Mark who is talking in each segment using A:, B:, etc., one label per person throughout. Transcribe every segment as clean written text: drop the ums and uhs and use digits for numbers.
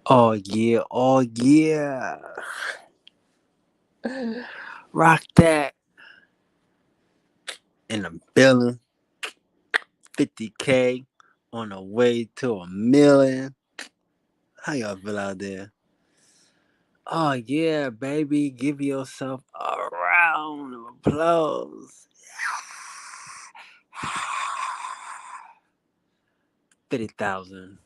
A: Oh yeah, oh yeah. Rock that in the building. 50K on the way to a million. How y'all feel out there? Oh yeah, baby. Give yourself a round of applause. 50,000.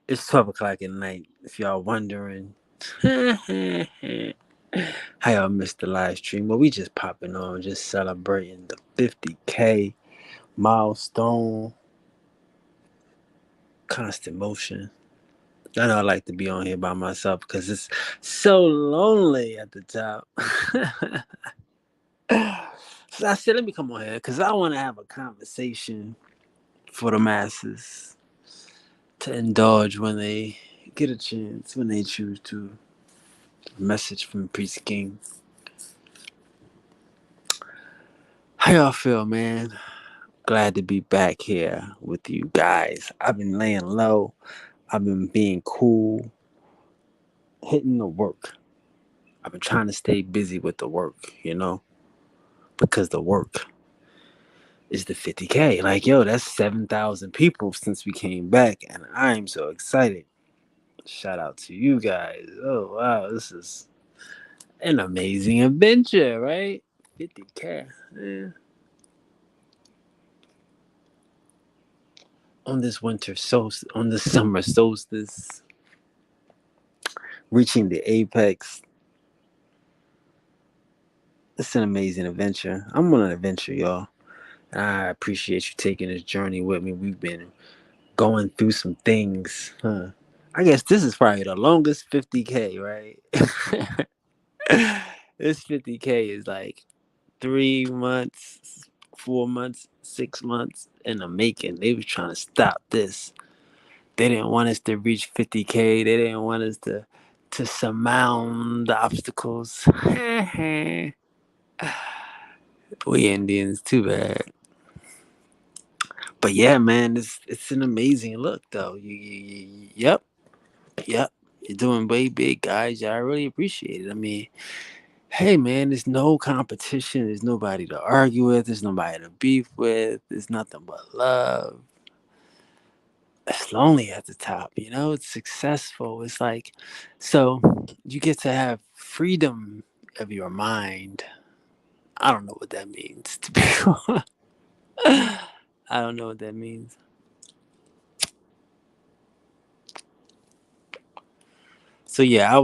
A: It's 12 o'clock at night, if y'all wondering. How y'all missed the live stream? Well, we just popping on, just celebrating the 50K milestone, constant motion. I know I like to be on here by myself because it's so lonely at the top. So I said, let me come on here because I want to have a conversation for the masses to indulge when they get a chance, when they choose to. A message from Priest King. How y'all feel, man? Glad to be back here with you guys. I've been laying low. I've been being cool, hitting the work. I've been trying to stay busy with the work, because the work is the 50K. Like, yo, that's 7,000 people since we came back, and I'm so excited. Shout out to you guys. Oh, wow, this is an amazing adventure, right? 50K. Yeah. On this winter solstice, on the summer solstice, reaching the apex. It's an amazing adventure. I'm on an adventure, y'all. And I appreciate you taking this journey with me. We've been going through some things. Huh? I guess this is probably the longest 50K, right? This 50K is like 3 months, 4 months, 6 months in the making. They was trying to stop this. They didn't want us to reach 50K. They didn't want us to surmount the obstacles. We Indians, too bad. But yeah, man, it's an amazing look though. Yep, yep. You're doing way big, guys. I really appreciate it. I mean, hey, man, there's no competition. There's nobody to argue with. There's nobody to beef with. There's nothing but love. It's lonely at the top, It's successful. It's like, so you get to have freedom of your mind. I don't know what that means. To be honest. I don't know what that means. So yeah, I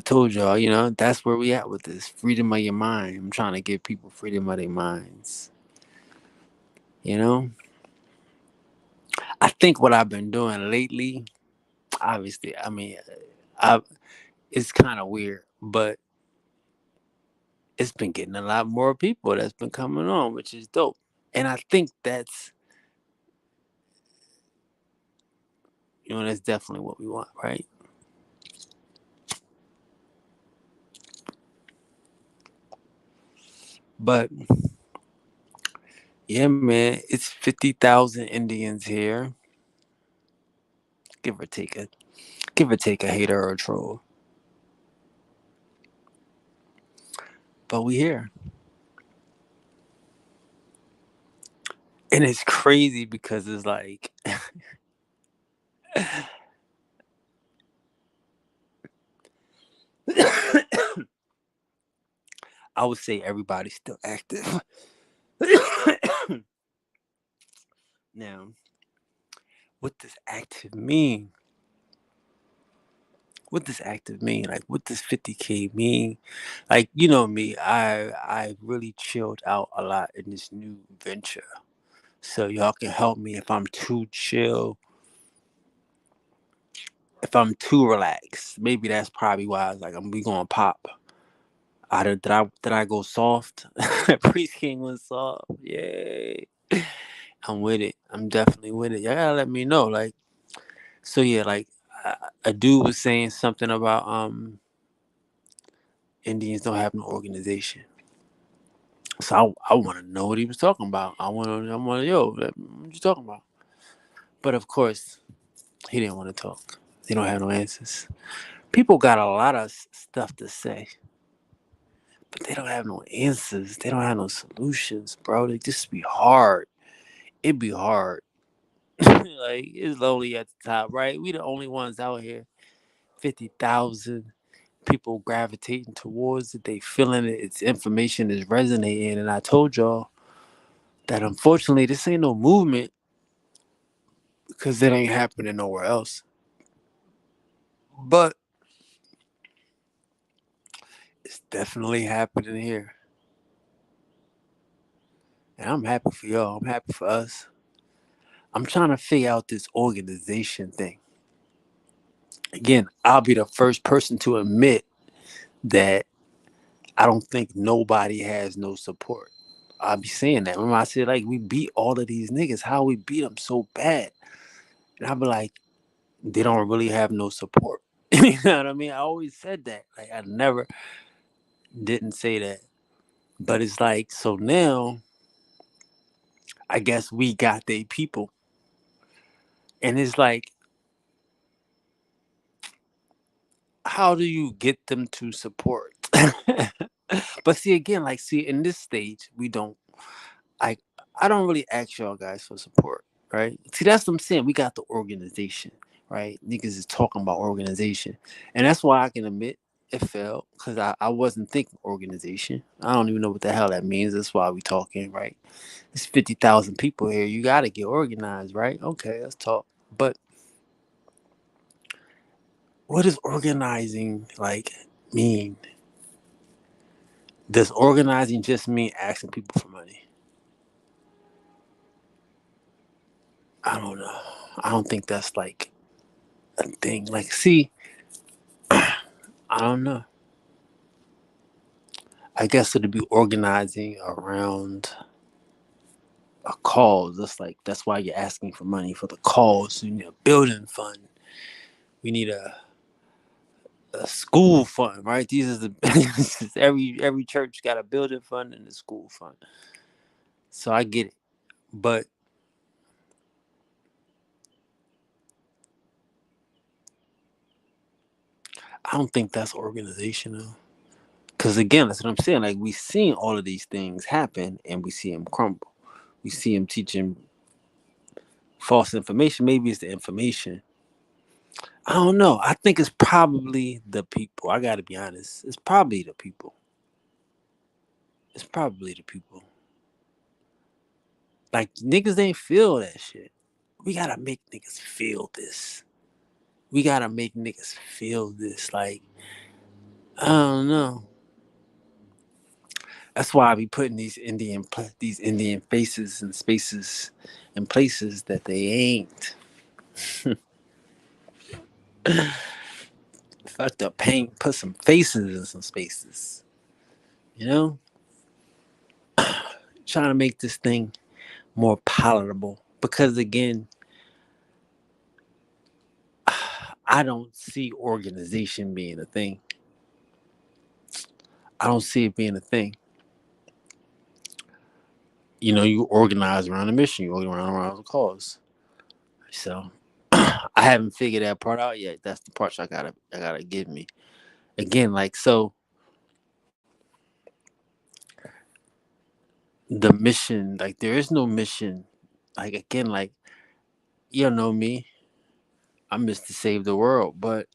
A: told y'all, that's where we at with this freedom of your mind. I'm trying to give people freedom of their minds. You know, I think what I've been doing lately, obviously, I mean, I it's kind of weird, but it's been getting a lot more people that's been coming on, which is dope. And I think that's definitely what we want, right? But yeah, man, it's 50,000 Indians here, give or take a hater or a troll. But we here. And it's crazy because it's like I would say everybody's still active. Now, what does active mean? What does active mean? Like, what does 50K mean? Like, you know me, I really chilled out a lot in this new venture. So y'all can help me if I'm too chill, if I'm too relaxed. Maybe that's probably why I was like, we gonna pop. Did I go soft? Priest King was soft. Yay. I'm with it. I'm definitely with it. Y'all gotta let me know. Like, so yeah, like a dude was saying something about Indians don't have no organization. So I want to know what he was talking about. I want to yo, what you talking about? But of course, he didn't want to talk. They don't have no answers. People got a lot of stuff to say, but they don't have no answers. They don't have no solutions, bro. They just be hard. It'd be hard. Like, it's lonely at the top, right? We the only ones out here. 50,000 people gravitating towards it. They feeling it. Its information is resonating. And I told y'all that unfortunately this ain't no movement because it ain't happening nowhere else. But it's definitely happening here. And I'm happy for y'all. I'm happy for us. I'm trying to figure out this organization thing. Again, I'll be the first person to admit that I don't think nobody has no support. I'll be saying that. Remember, I said, like, we beat all of these niggas. How we beat them so bad? And I'll be like, they don't really have no support. You know what I mean? I always said that. Like, I never didn't say that. But it's like, so now, I guess we got they people. And it's like, how do you get them to support? But see, again, like, see, in this stage, we don't, I, I don't really ask y'all guys for support, right? See, that's what I'm saying. We got the organization, right? Niggas is talking about organization. And that's why I can admit it failed because I wasn't thinking organization. I don't even know what the hell that means. That's why we talking, right? There's 50,000 people here. You got to get organized, right? Okay, let's talk. But what does organizing like mean? Does organizing just mean asking people for money? I don't know. I don't think that's like a thing. Like, see, I don't know. I guess it'd be organizing around a cause. That's why you're asking for money for the cause. You need a building fund. We need a school fund, right? These are the every church got a building fund and a school fund. So I get it, but I don't think that's organizational. Because again, that's what I'm saying. Like, we seen all of these things happen, and we see them crumble. We see them teaching false information. Maybe it's the information. I don't know. I think it's probably the people. I got to be honest. It's probably the people. It's probably the people. Like, niggas ain't feel that shit. We gotta make niggas feel this. We gotta make niggas feel this. Like, I don't know. That's why I be putting these Indian faces and spaces and places that they ain't. Fuck the paint, put some faces in some spaces. You know, trying to make this thing more palatable. Because again, I don't see organization being a thing. I don't see it being a thing. You know, you organize around a mission, you organize around a cause. So I haven't figured that part out yet. That's the part I gotta give me. Again, like, so the mission, like, there is no mission. Like, again, like, you don't know me. I'm just to save the world, but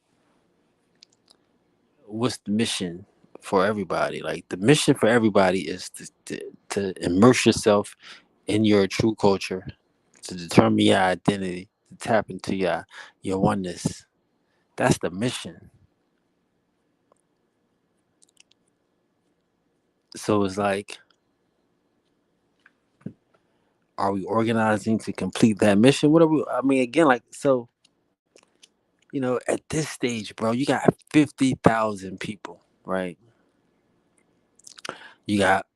A: what's the mission for everybody? Like, the mission for everybody is to immerse yourself in your true culture, to determine your identity, to tap into your oneness. That's the mission. So it's like, are we organizing to complete that mission? What are we? I mean, again, like, so, at this stage, bro, you got 50,000 people, right? You got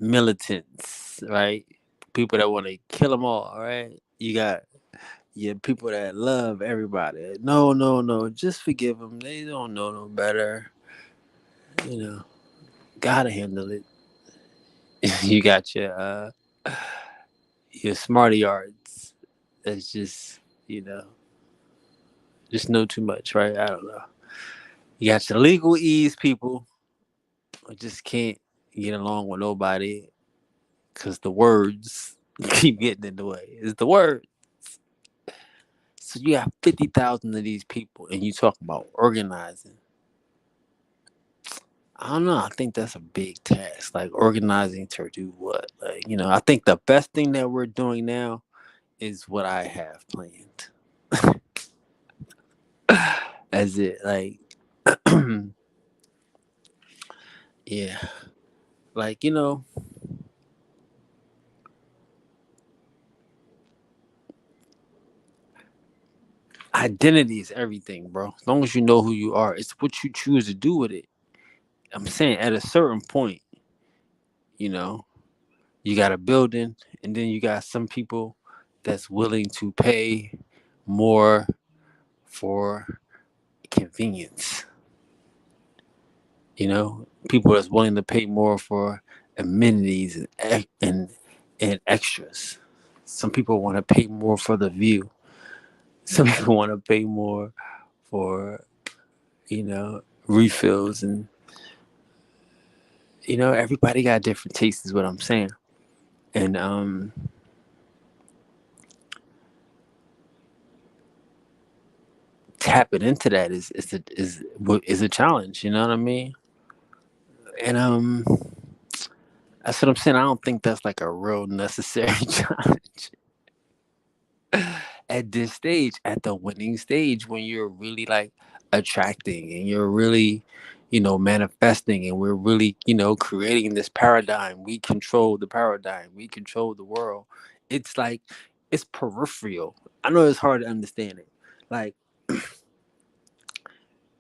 A: militants, right? People that want to kill them all, right? You got people that love everybody. No, no, no, just forgive them. They don't know no better. You know, gotta handle it. You got your smarty yards. That's just, just know too much, right? I don't know. You got your legal ease people who just can't get along with nobody because the words keep getting in the way. It's the word. So you have 50,000 of these people, and you talk about organizing. I don't know. I think that's a big task. Like organizing to do what? Like, I think the best thing that we're doing now is what I have planned. As it like, yeah, like identity is everything, bro. As long as you know who you are, it's what you choose to do with it. I'm saying at a certain point, you know, you got a building, and then you got some people that's willing to pay more for convenience. People that's willing to pay more for amenities and extras. Some people want to pay more for the view. Some people want to pay more for refills, and everybody got different tastes is what I'm saying. And tapping into that is a challenge, you know what I mean? And that's what I'm saying. I don't think that's like a real necessary challenge at this stage, at the winning stage, when you're really like attracting and you're really, manifesting, and we're really, creating this paradigm. We control the paradigm, we control the world. It's like it's peripheral. I know it's hard to understand it. Like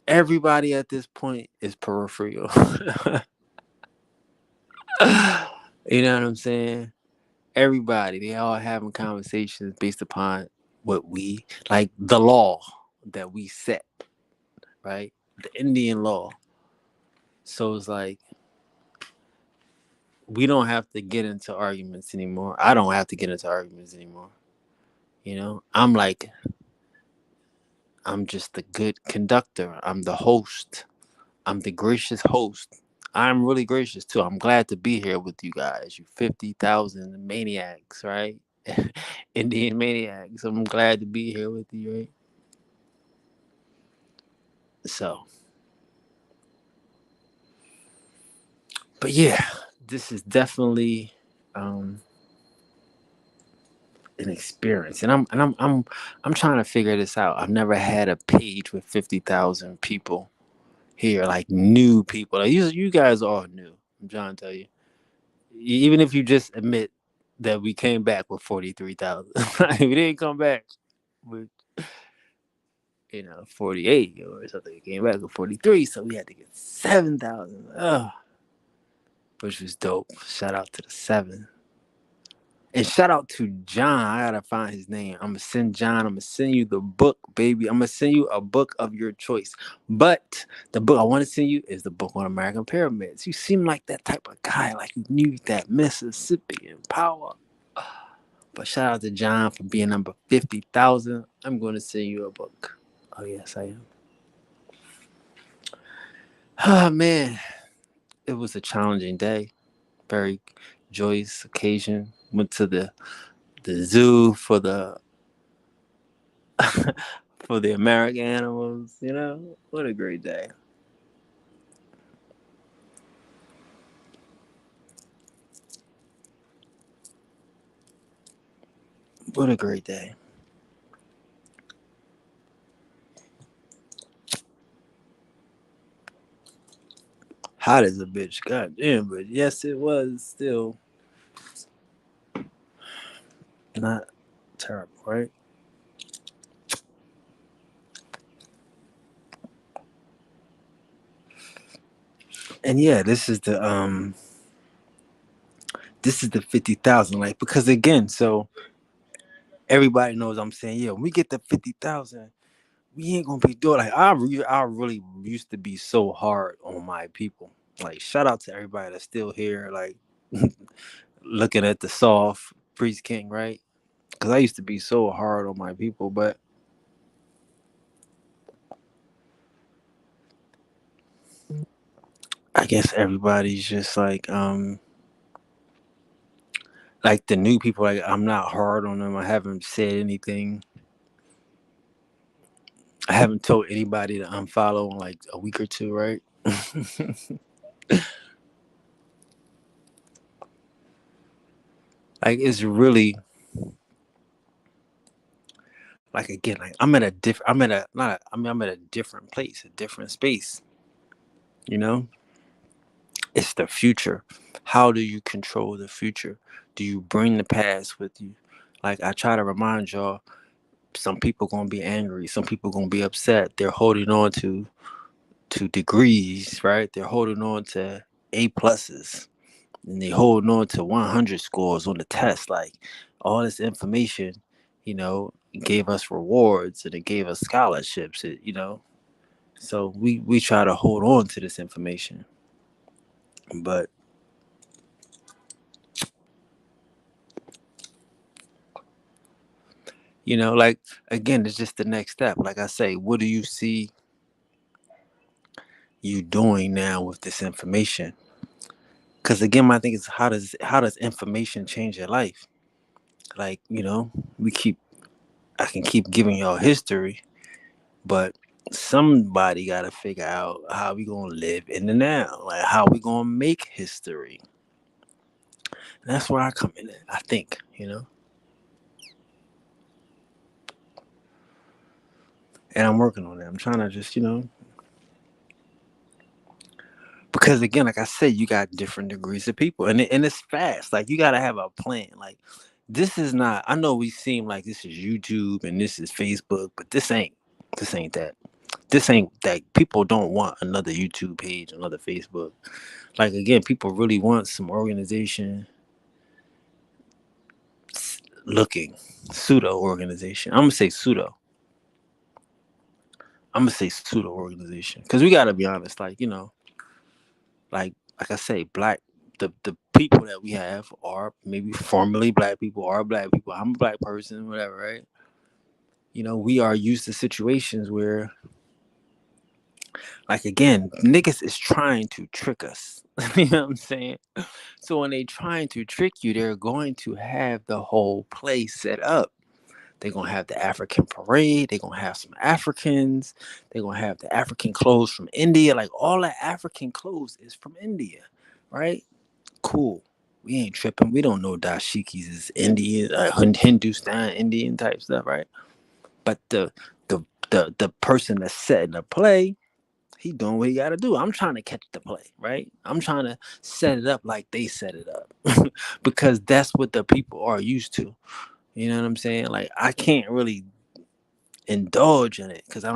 A: everybody at this point is peripheral. You know what I'm saying? Everybody, they all having conversations based upon what we like, the law that we set, right? The Indian law. So it's like we don't have to get into arguments anymore. I don't have to get into arguments anymore. I'm just the good conductor. I'm the host. I'm the gracious host. I'm really gracious too. I'm glad to be here with you guys, you 50,000 maniacs, right? Indian maniacs. I'm glad to be here with you, right? So, but yeah, this is definitely um, an experience, and I'm trying to figure this out. I've never had a page with 50,000 people here, like new people. Like you guys are all new. I'm trying to tell you. Even if you just admit that we came back with 43,000, we didn't come back with 48 or something. We came back with 43, so we had to get 7,000. Which was dope. Shout out to the seven. And shout out to John. I gotta find his name. I'm gonna send John. I'm gonna send you the book, baby. I'm gonna send you a book of your choice. But the book I want to send you is the book on American pyramids. You seem like that type of guy, like you knew that Mississippi and power. But shout out to John for being number 50,000. I'm going to send you a book. Oh yes, I am. Oh man, it was a challenging day. Very joyous occasion. Went to the zoo for the for the American animals. What a great day. What a great day. Hot as a bitch, goddamn. But yes, it was still not terrible, right? And yeah, this is the 50,000, like, because again, so everybody knows I'm saying, yeah, when we get to 50,000, we ain't gonna be doing like I really used to be so hard on my people. Like shout out to everybody that's still here, like looking at the soft Priest King, right? Because I used to be so hard on my people, but I guess everybody's just like the new people. Like I'm not hard on them. I haven't said anything. I haven't told anybody to unfollow in like a week or two, right? Like it's really like again, like I'm at a different. I'm at a not. A, I mean, I'm at a different place, a different space. You know, it's the future. How do you control the future? Do you bring the past with you? Like I try to remind y'all, some people gonna be angry. Some people gonna be upset. They're holding on to degrees, right? They're holding on to A pluses, and they holding on to 100 scores on the test. Like all this information, it gave us rewards and it gave us scholarships. So we try to hold on to this information, but like again, it's just the next step. Like I say, what do you see you doing now with this information? Because again, my thing is how does information change your life? Like we keep I can keep giving y'all history, but somebody got to figure out how we gonna live in the now, like how we gonna make history. And that's where I come in at, I think, and I'm working on it. I'm trying to just because again, like I said, you got different degrees of people, and it's fast. Like you got to have a plan. Like this is not. I know we seem like this is YouTube and this is Facebook, but this ain't. This ain't that. This ain't that. People don't want another YouTube page, another Facebook. Like again, people really want some organization looking pseudo organization. I'm gonna say pseudo. I'm gonna say pseudo organization because we gotta be honest. Like I say, black the people that we have are maybe formerly black people, are black people. I'm a black person, whatever, right? We are used to situations where, like again, niggas is trying to trick us. You know what I'm saying? So when they trying to trick you, they're going to have the whole place set up. They're gonna have the African parade. They're gonna have some Africans. They're gonna have the African clothes from India. Like all the African clothes is from India, right? Cool. We ain't tripping. We don't know dashikis is Indian, Hindustan, Indian type stuff, right? But the the person that's setting the play, he doing what he got to do. I'm trying to catch the play, right? I'm trying to set it up like they set it up, because that's what the people are used to. You know what I'm saying? Like I can't really indulge in it because I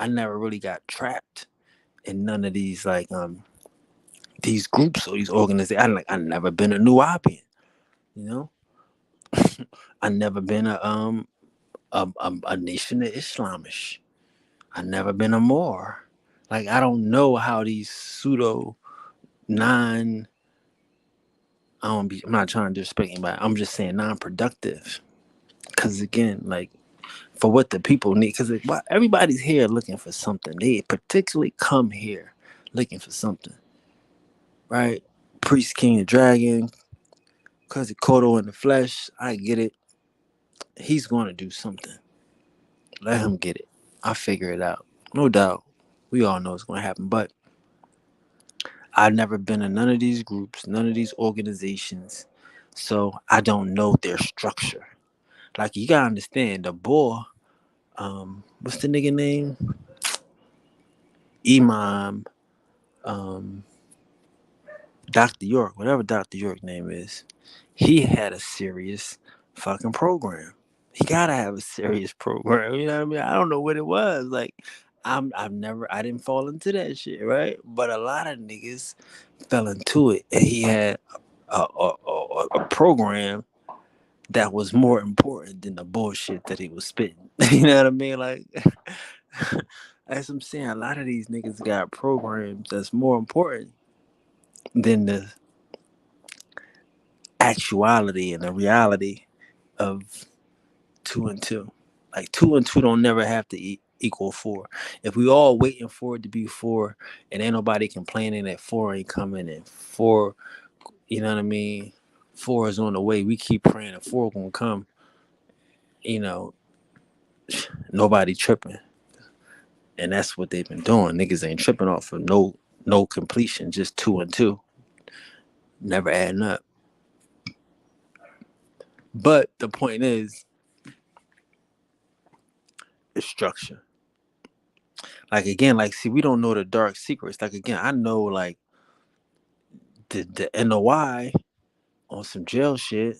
A: never really got trapped in none of these these groups or these organizations. I never been a Nubian, you know. I never been a nation of Islamish. I never been a Moor. Like I don't know how these pseudo non. I'm not trying to disrespect anybody. I'm just saying non-productive. Because again, like for what the people need, because everybody's here looking for something. They particularly come here looking for something, right? Priest King the Dragon, because Kodo in the flesh. I get it. He's going to do something. Let him get it. I'll figure it out. No doubt. We all know it's going to happen. But I've never been in none of these groups, none of these organizations. So I don't know their structure. Like, you got to understand, the boy, what's the nigga name? Imam, um, Dr. York, whatever Dr. York name is, he had a serious fucking program. He gotta have a serious program. You know what I mean? I don't know what it was. Like, I didn't fall into that shit, right? But a lot of niggas fell into it, and he had a program that was more important than the bullshit that he was spitting. You know what I mean? Like, as I'm saying, a lot of these niggas got programs that's more important than actuality and the reality of 2 and 2. Like 2 and 2 don't never have to equal 4. If we all waiting for it to be 4, and ain't nobody complaining that 4 ain't coming, and 4, you know what I mean? 4 is on the way. We keep praying that 4 gonna come. You know, nobody tripping, and that's what they've been doing. Niggas ain't tripping off of no completion, just 2 and 2, never adding up. But the point is, it's structure. Like again, like see, we don't know the dark secrets. Like again, I know like the NOI on some jail shit.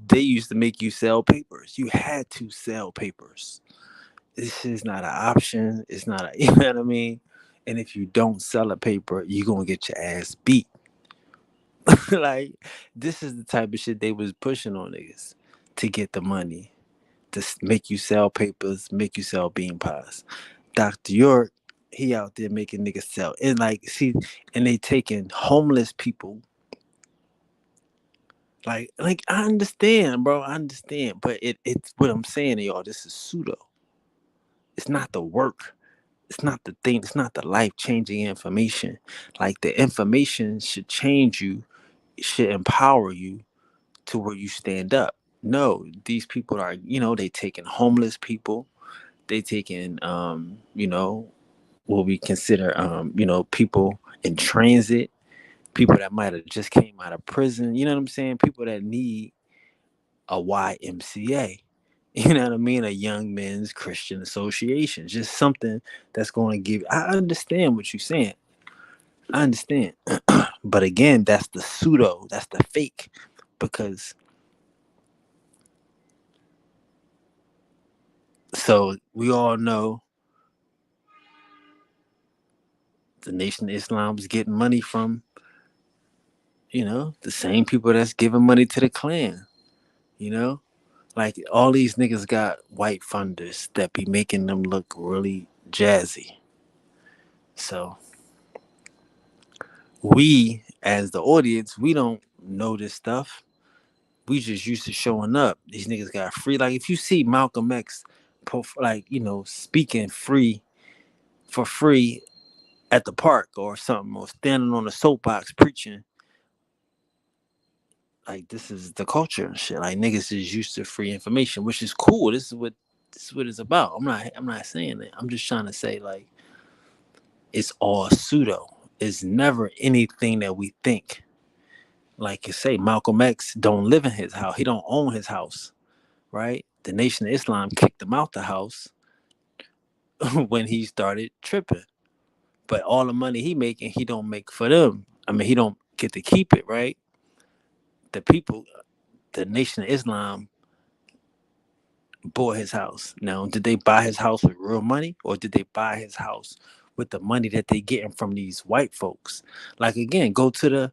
A: They used to make you sell papers. You had to sell papers. This is not an option. It's not a, you know what I mean? And if you don't sell a paper, you're gonna get your ass beat. Like this is the type of shit they was pushing on niggas to get the money, to make you sell papers, make you sell bean pies. Dr. York, he out there making niggas sell. And like, see, and they taking homeless people. Like I understand, bro. I understand. But it's what I'm saying to y'all, this is pseudo. It's not the work. It's not the thing. It's not the life changing information. Like the information should change you, should empower you to where you stand up. No, these people are, they taking homeless people. They taking, what we consider, people in transit, people that might have just came out of prison. You know what I'm saying? People that need a YMCA. You know what I mean? A Young Men's Christian Association. Just something that's going to give. I understand what you're saying. I understand. But again, that's the pseudo. That's the fake. Because so we all know the Nation of Islam is getting money from, the same people that's giving money to the Klan. You know, like all these niggas got white funders that be making them look really jazzy. So we, as the audience, we don't know this stuff. We just used to showing up. These niggas got free. Like if you see Malcolm X, like speaking free for free at the park or something, or standing on a soapbox preaching, like this is the culture and shit. Like niggas is used to free information, which is cool. This is what it's about. I'm not saying that. I'm just trying to say like it's all pseudo. It's never anything that we think. Like you say, Malcolm X don't live in his house. He don't own his house, right? The Nation of Islam kicked him out the house when he started tripping. But all the money he making, he don't make for them. I mean, he don't get to keep it, right? The people, the Nation of Islam bought his house. Now, did they buy his house with real money, or did they buy his house with the money that they getting from these white folks? Like again, go to the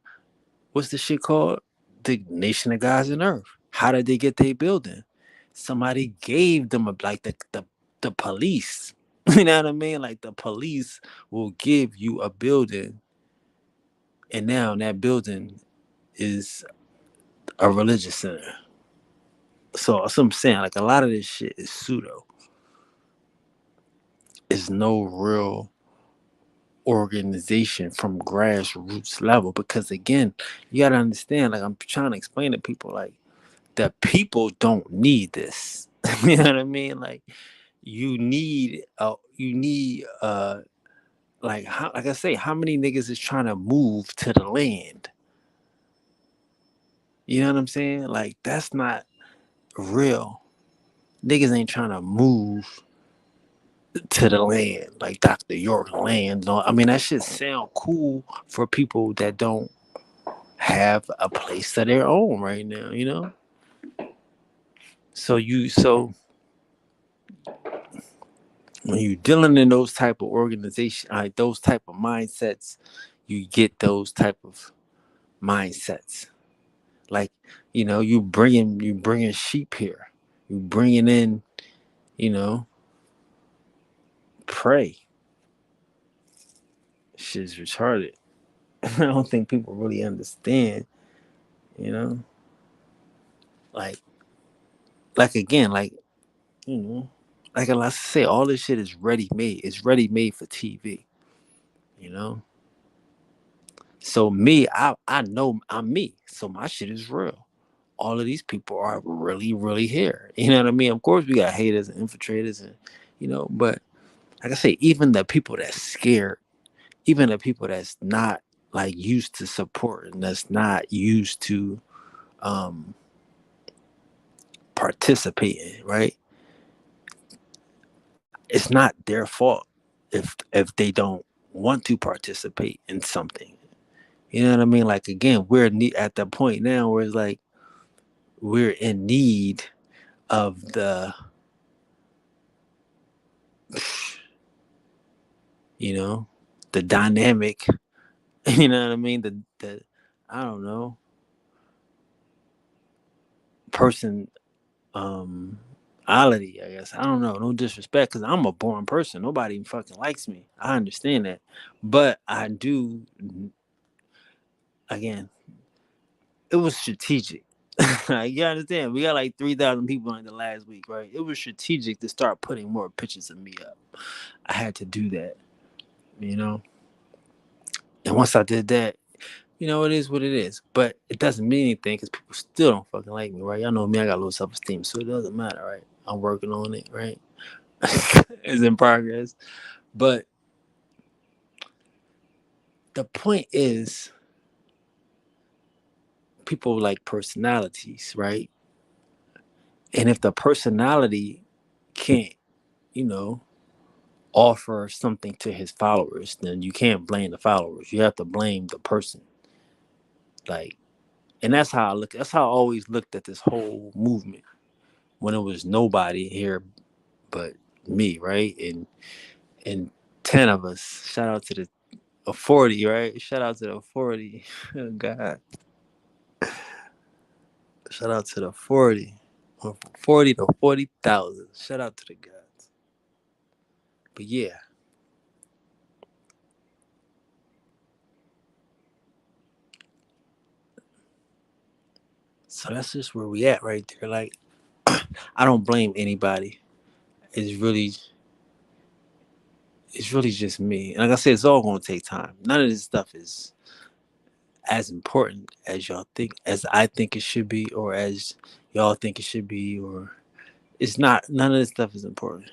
A: what's the shit called? The Nation of Gods and Earth. How did they get their building? Somebody gave them like the police. You know what I mean? Like the police will give you a building, and now that building is a religious center. So that's what I'm saying. Like a lot of this shit is pseudo. It's no real organization from grassroots level, because again, you gotta understand, like I'm trying to explain to people, like the people don't need this. You know what I mean? Like you need like how, like I say, how many niggas is trying to move to the land? You know what I'm saying? Like that's not real. Niggas ain't trying to move to the land like Dr. York land. No, I mean that shit sound cool for people that don't have a place of their own right now, So when you dealing in those type of organization, those type of mindsets, you get those type of mindsets. Like you bringing sheep here, you bringing in, you know, prey. Shit's retarded. I don't think people really understand You know, like like again, like you know, like I say, all this shit is ready made. It's ready made for TV. You know, so I know I'm me. So my shit is real. All of these people are really, really here. You know what I mean? Of course, we got haters and infiltrators, and but like I say, even the people that's scared, even the people that's not like used to support and that's not used to um participating, right? It's not their fault if they don't want to participate in something. You know what I mean? Like again, at the point now where it's like we're in need of you know, the dynamic, you know what I mean? The I don't know, person ality, I guess. I don't know, no disrespect, because I'm a boring person. Nobody even fucking likes me. I understand that. But I do again, it was strategic. Like, you understand? We got like 3,000 people in the last week, right? It was strategic to start putting more pictures of me up. I had to do that, you know? And once I did that, it is what it is. But it doesn't mean anything because people still don't fucking like me, right? Y'all know me, I got low self esteem, so it doesn't matter, right? I'm working on it, right? It's in progress. But the point is, people like personalities, right? And if the personality can't, you know, offer something to his followers, then you can't blame the followers. You have to blame the person. Like, and that's how I always looked at this whole movement when it was nobody here but me, right? And 10 of us. Shout out to the 40, right? Shout out to the 40. Oh God. Shout out to the 40. From 40 to 40,000. Shout out to the gods. But yeah, so that's just where we at right there. Like, I don't blame anybody. It's really it's really just me. And like I said, it's all gonna take time. None of this stuff is as important as y'all think, as I think it should be, or as y'all think it should be, or it's not. None of this stuff is important.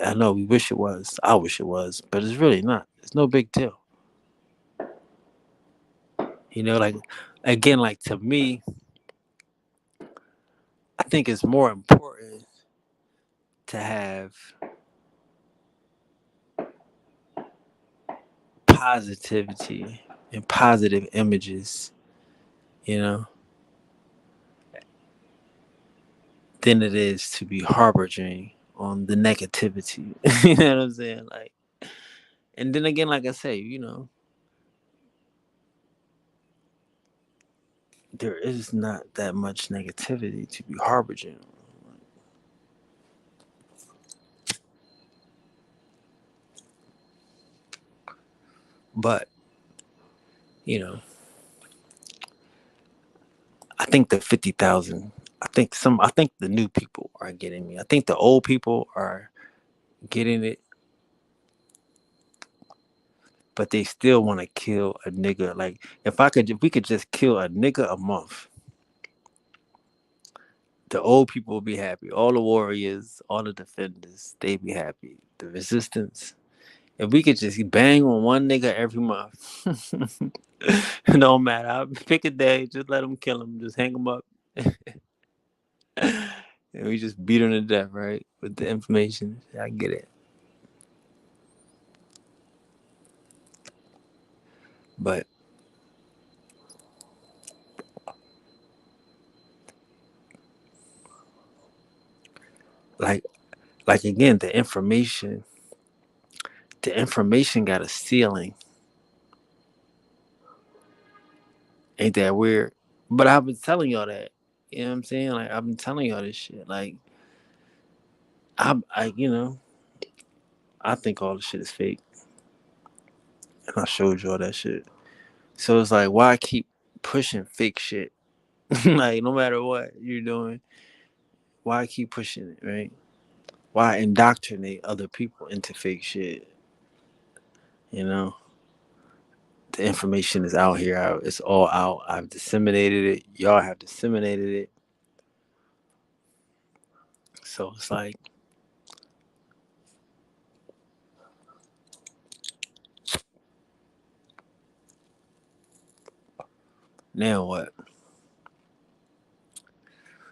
A: I know we wish it was. I wish it was, but it's really not. It's no big deal. Like again, like to me, I think it's more important to have positivity and positive images, you know, than it is to be harboring on the negativity. You know what I'm saying? Like, and then again, like I say, there is not that much negativity to be harboring. But, you know, I think the 50,000, I think the new people are getting me. I think the old people are getting it, but they still want to kill a nigga. Like, if we could just kill a nigga a month, the old people will be happy. All the warriors, all the defenders, they be happy. The resistance, if we could just bang on one nigga every month, it don't matter. I'll pick a day, just let them kill him, just hang him up, and we just beat him to death, right? With the information, I get it. But like, again, the information got a ceiling. Ain't that weird? But I've been telling y'all that. You know what I'm saying? Like, I've been telling y'all this shit. Like, I think all the shit is fake, and I showed y'all that shit. So it's like, why keep pushing fake shit? Like, no matter what you're doing, why keep pushing it, right? Why indoctrinate other people into fake shit? You know, the information is out here. It's all out. I've disseminated it. Y'all have disseminated it. So it's like, now what?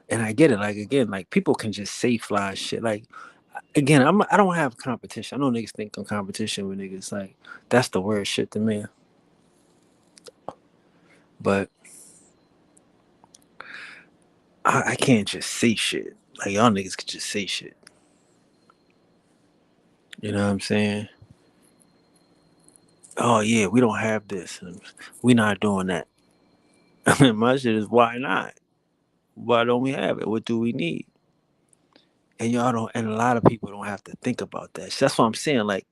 A: And I get it. Like, again, like, people can just say fly shit. Like, again, I don't have competition. I know niggas think I'm competition with niggas. Like, that's the weird shit to me. But I can't just say shit. Like, y'all niggas can just say shit. You know what I'm saying? Oh yeah, we don't have this. And we not doing that. My shit is, why not? Why don't we have it? What do we need? And y'all don't. And a lot of people don't have to think about that. So that's what I'm saying. Like,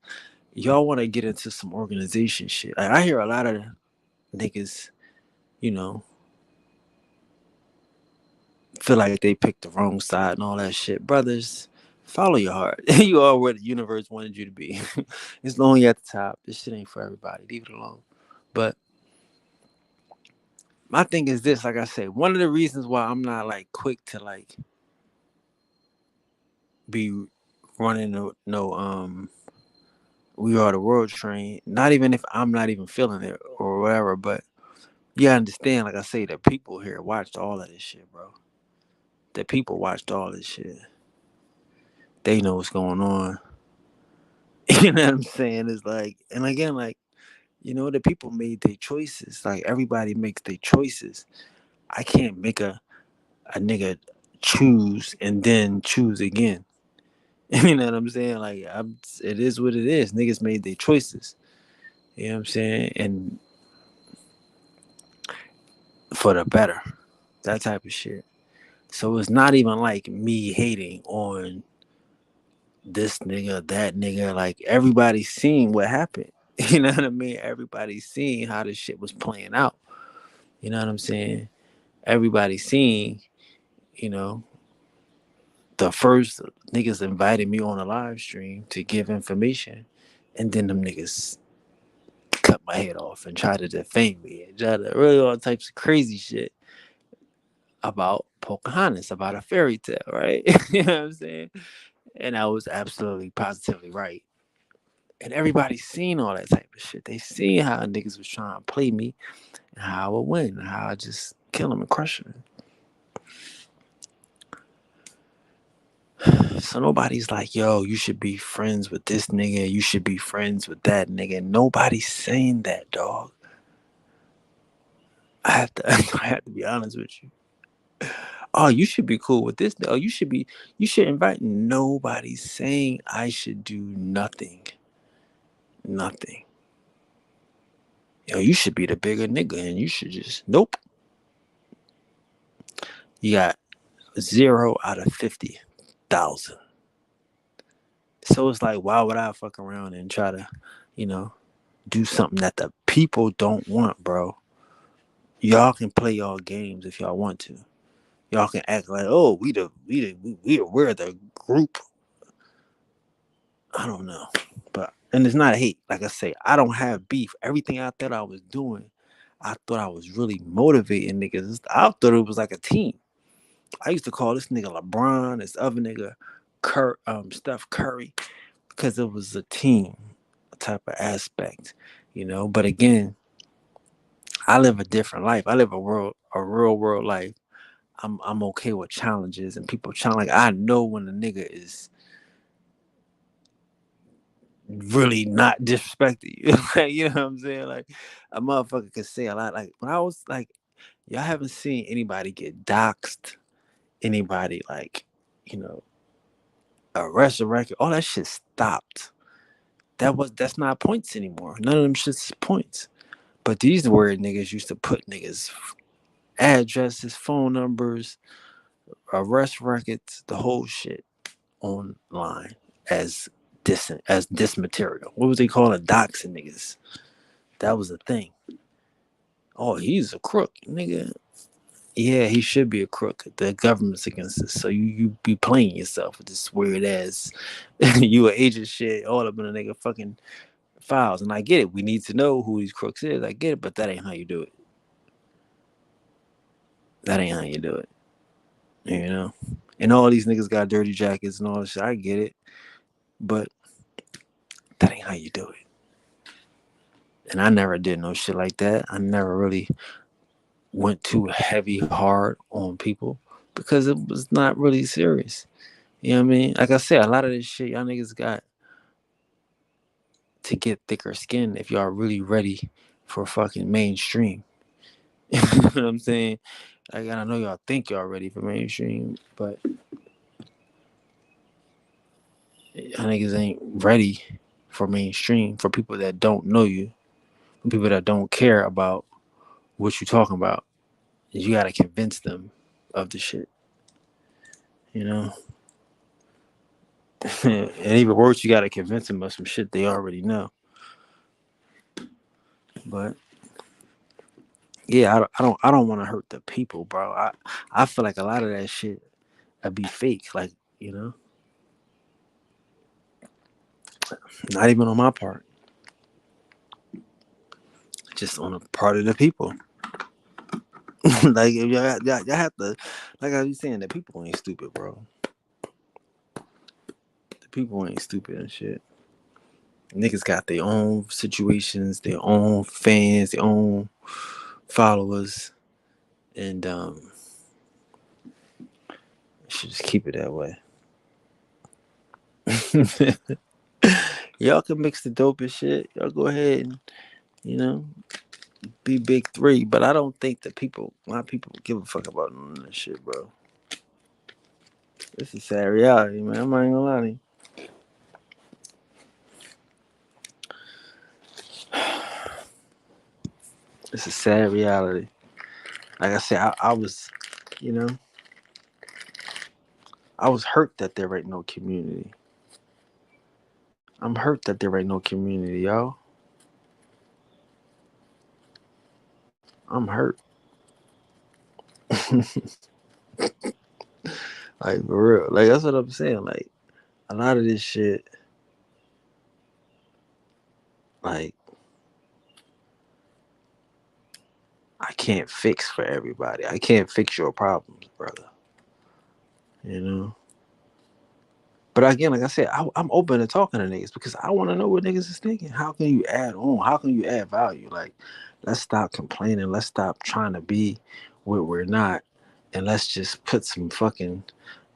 A: y'all want to get into some organization shit. Like, I hear a lot of niggas, you know, feel like they picked the wrong side and all that shit. Brothers, follow your heart. You are where the universe wanted you to be. It's lonely at the top. This shit ain't for everybody. Leave it alone. But my thing is this, like I said, one of the reasons why I'm not like quick to like be running no we are the world train, not even if I'm not even feeling it or whatever, but you understand, like I say, that people here watched all of this shit, bro. That people watched all this shit. They know what's going on. You know what I'm saying? It's like, and again, like, the people made their choices. Like, everybody makes their choices. I can't make a nigga choose and then choose again. You know what I'm saying? Like, it is what it is. Niggas made their choices. You know what I'm saying? And for the better, that type of shit. So it's not even like me hating on this nigga, that nigga. Like, everybody's seeing what happened. You know what I mean? Everybody's seeing how this shit was playing out. You know what I'm saying? Everybody's seeing, you know, the first niggas invited me on a live stream to give information, and then them niggas cut my head off and try to defame me and try to really all types of crazy shit about Pocahontas, about a fairy tale, right? You know what I'm saying? And I was absolutely positively right. And everybody's seen all that type of shit. They seen how niggas was trying to play me and how I would win, and how I just kill them and crush them. So nobody's like, yo, you should be friends with this nigga. You should be friends with that nigga. Nobody's saying that, dog. I have to, I have to be honest with you. Oh, you should be cool with this. Oh, you should invite. Nobody's saying I should do nothing. Nothing. Yo, you should be the bigger nigga and you should just, nope. You got 0 out of 50,000. So it's like, why would I fuck around and try to, you know, do something that the people don't want, bro? Y'all can play y'all games if y'all want to. Y'all can act like, oh, we're the group. I don't know, but and it's not hate. Like I say, I don't have beef. Everything I thought I was doing, I thought I was really motivating niggas. I thought it was like a team. I used to call this nigga LeBron, this other nigga Steph Curry, because it was a team type of aspect, But again, I live a different life. I live a real world life. I'm okay with challenges and people challenge. Like, I know when a nigga is really not disrespecting you. Like, you know what I'm saying? Like, a motherfucker could say a lot. Like, when I was like, y'all haven't seen anybody get doxxed, anybody like, you know, arrest a record. All that shit stopped. That's not points anymore. None of them shit's points. But these weird niggas used to put niggas addresses, phone numbers, arrest records, the whole shit online as this material. What was they calling doxing niggas? That was a thing. Oh, he's a crook, nigga. Yeah, he should be a crook. The government's against us, so you be playing yourself with this weird ass. You an agent shit all up in a nigga fucking files, and I get it. We need to know who these crooks is. I get it, but that ain't how you do it. That ain't how you do it. You know. And all these niggas got dirty jackets and all this shit. I get it, but that ain't how you do it. And I never did no shit like that. I never really went too heavy hard on people because it was not really serious. You know what I mean? Like I said, a lot of this shit y'all niggas got to get thicker skin if y'all really ready for fucking mainstream. You know what I'm saying? Like, I know y'all think y'all ready for mainstream, but y'all niggas ain't ready for mainstream for people that don't know you, people that don't care about what you talking about. You gotta convince them of the shit, you know? And even worse, you gotta convince them of some shit they already know. But yeah, I don't want to hurt the people, bro. I feel like a lot of that shit would be fake, like, you know, not even on my part, just on the part of the people. Like if y'all have to, like I was saying, the people ain't stupid, bro. The people ain't stupid and shit. Niggas got their own situations, their own fans, their own followers, and should just keep it that way. Y'all can mix the dopest shit. Y'all go ahead and, you know, be big three, but I don't think that my people give a fuck about none of that shit, bro. This is sad reality, man. I'm not even gonna lie to you. It's a sad reality. Like I said, I was, you know, I was hurt that there ain't no community. I'm hurt that there ain't no community, y'all. I'm hurt. Like for real. Like that's what I'm saying. Like a lot of this shit, like I can't fix for everybody. I can't fix your problems, brother. You know. But again, like I said, I'm open to talking to niggas because I want to know what niggas is thinking. How can you add on? How can you add value? Like, let's stop complaining. Let's stop trying to be what we're not, and let's just put some fucking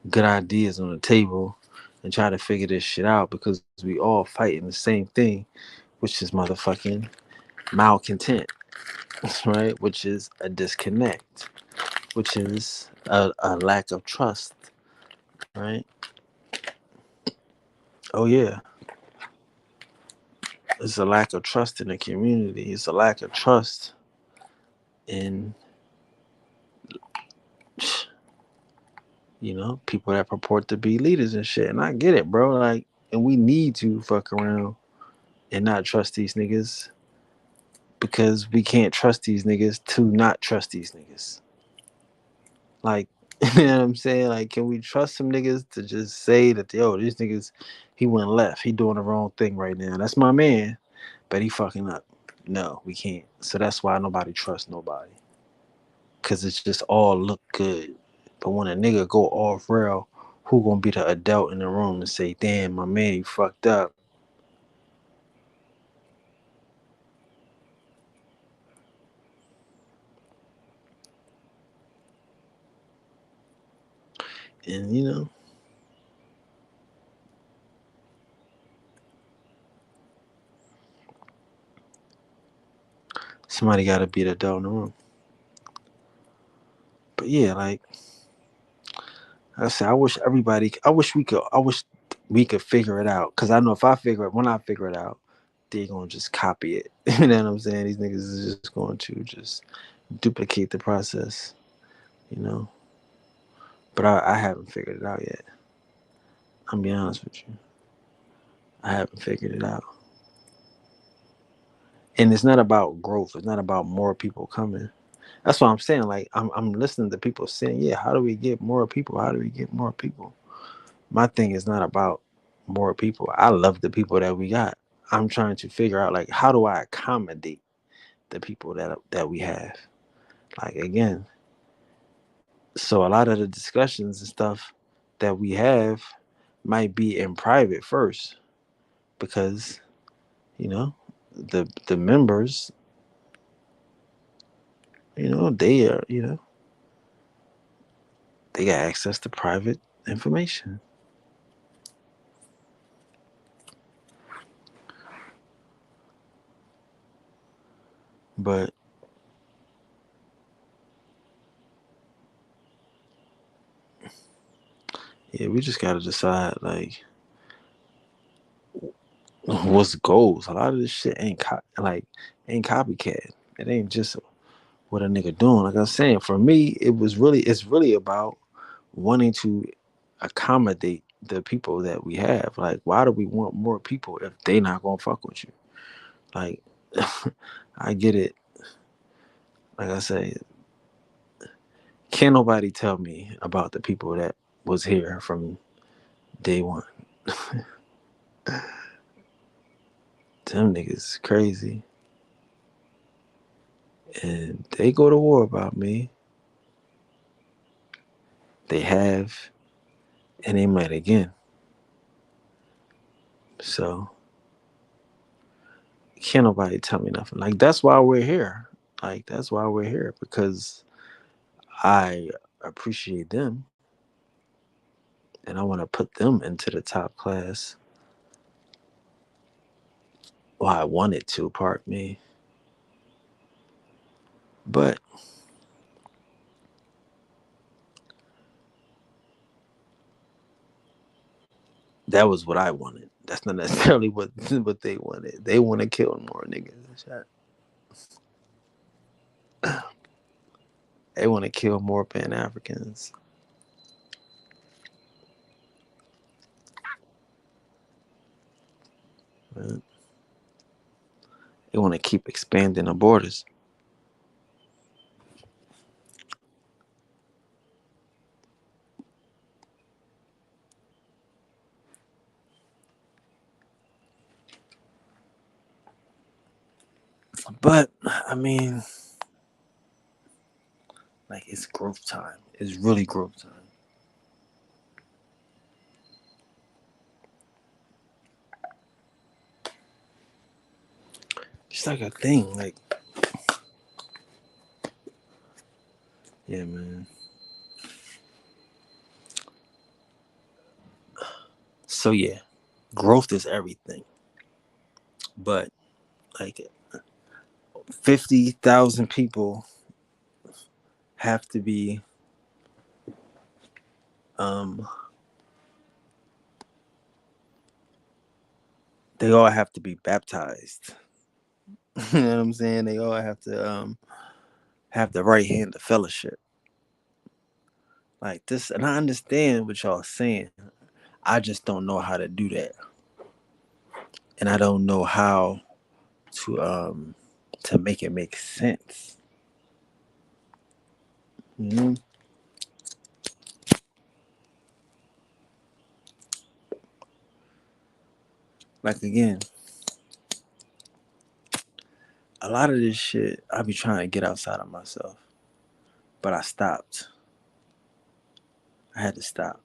A: good ideas on the table and try to figure this shit out because we all fighting the same thing, which is motherfucking malcontent, right? Which is a disconnect, which is a lack of trust, right? Oh yeah, it's a lack of trust in the community. It's a lack of trust in, people that purport to be leaders and shit. And I get it, bro. Like, and we need to fuck around and not trust these niggas because we can't trust these niggas to not trust these niggas. Like, you know what I'm saying? Like, can we trust some niggas to just say that, yo, these niggas, he went left. He doing the wrong thing right now. That's my man, but he fucking up. No, we can't. So that's why nobody trusts nobody. Cause it's just all look good. But when a nigga go off rail, who gonna be the adult in the room and say, damn, my man, you fucked up? And somebody gotta be the adult in the room. But yeah, like I said, I wish we could figure it out. Cause I know if when I figure it out, they're gonna just copy it. You know what I'm saying? These niggas is just going to just duplicate the process, you know. But I haven't figured it out yet. I'm be honest with you. I haven't figured it out. And it's not about growth. It's not about more people coming. That's what I'm saying. Like I'm listening to people saying, yeah, how do we get more people? How do we get more people? My thing is not about more people. I love the people that we got. I'm trying to figure out like how do I accommodate the people that we have. Like again, so a lot of the discussions and stuff that we have might be in private first because you know the members, they are, they got access to private information. But yeah, we just gotta decide like what's goals. A lot of this shit ain't copycat. It ain't just what a nigga doing. Like I was saying, for me, it's really about wanting to accommodate the people that we have. Like, why do we want more people if they not gonna fuck with you? Like, I get it. Like I say, can't nobody tell me about the people that was here from day one. Them niggas is crazy. And they go to war about me. They have, and they might again. So can't nobody tell me nothing. Like that's why we're here. Like that's why we're here because I appreciate them and I want to put them into the top class. Well, I wanted to, pardon me, but that was what I wanted. That's not necessarily what they wanted. They want to kill more niggas. They want to kill more Pan Africans. They want to keep expanding the borders. But I mean, like it's growth time. It's really growth time. It's like a thing. Like, yeah, man. So yeah, growth is everything. But like 50,000 people have to be um they all have to be baptized. You know what I'm saying? They all have the right hand of fellowship. Like this, and I understand what y'all saying. I just don't know how to do that. And I don't know how to make it make sense. Hmm. Like again, a lot of this shit I be trying to get outside of myself. But I stopped. I had to stop.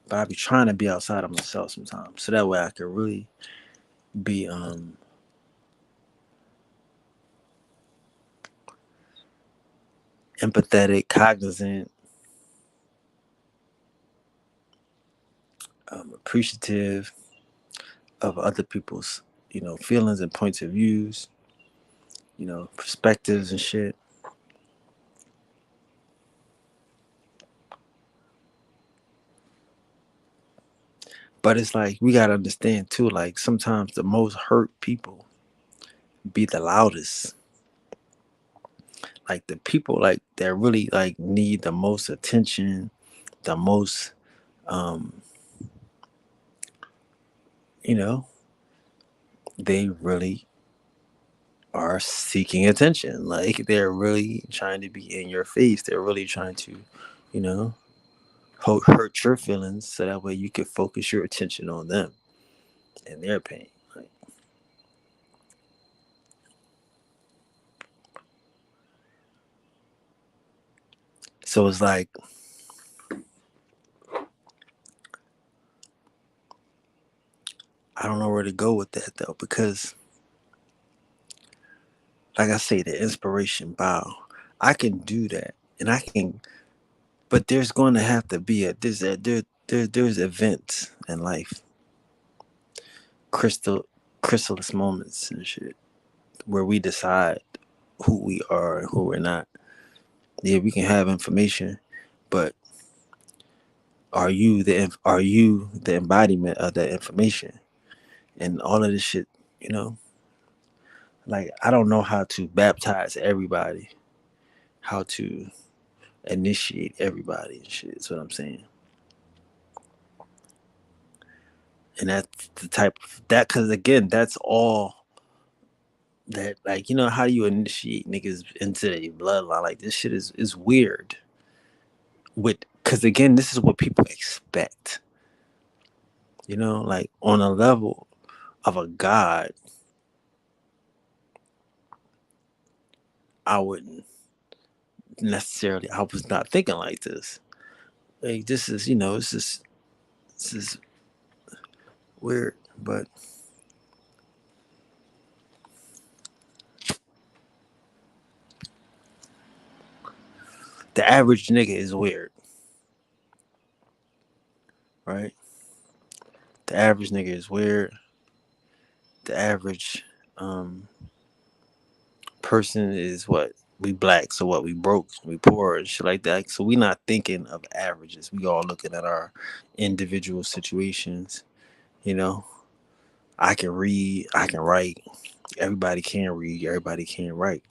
A: But I be trying to be outside of myself sometimes. So that way I can really be empathetic, cognizant, appreciative of other people's, feelings and points of views, perspectives and shit. But it's like we gotta understand too, like sometimes the most hurt people be the loudest. Like the people like that really like need the most attention, the most um, you know, they really are seeking attention. Like they're really trying to be in your face. They're really trying to, you know, hurt your feelings so that way you can focus your attention on them and their pain. Like, so it's like I don't know where to go with that though, because like I say, the inspiration bow. I can do that, and I can, but there's going to have to be there's events in life, crystal chrysalis moments and shit, where we decide who we are and who we're not. Yeah, we can have information, but are you the embodiment of that information and all of this shit? You know, like I don't know how to baptize everybody, how to initiate everybody and shit. That's what I'm saying. And that's the type of that, because again, that's all that, like, you know, how do you initiate niggas into a bloodline? Like this shit is weird. With because again, this is what people expect. You know, like on a level of a god, I wouldn't necessarily. I was not thinking like this. Like this is, you know, this is weird. But the average nigga is weird, right? The average nigga is weird. The average um person is what, we black, so what, we broke, we poor and shit like that. So we not thinking of averages. We all looking at our individual situations. You know, I can read, I can write. Everybody can read, everybody can write.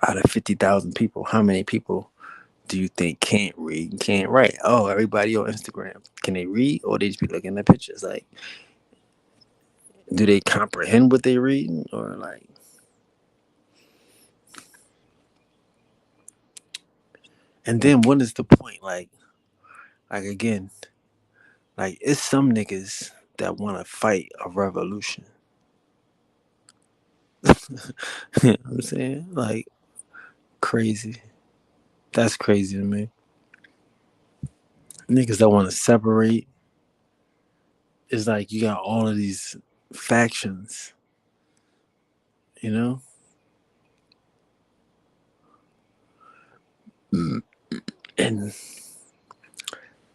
A: Out of 50,000 people, how many people do you think can't read and can't write? Oh, everybody on Instagram. Can they read, or they just be looking at pictures? Like, do they comprehend what they reading, or like? And then what is the point? Like again, like it's some niggas that want to fight a revolution. You know what I'm saying? Like crazy. That's crazy to me. Niggas that want to separate. It's like you got all of these factions, you know? Mm. And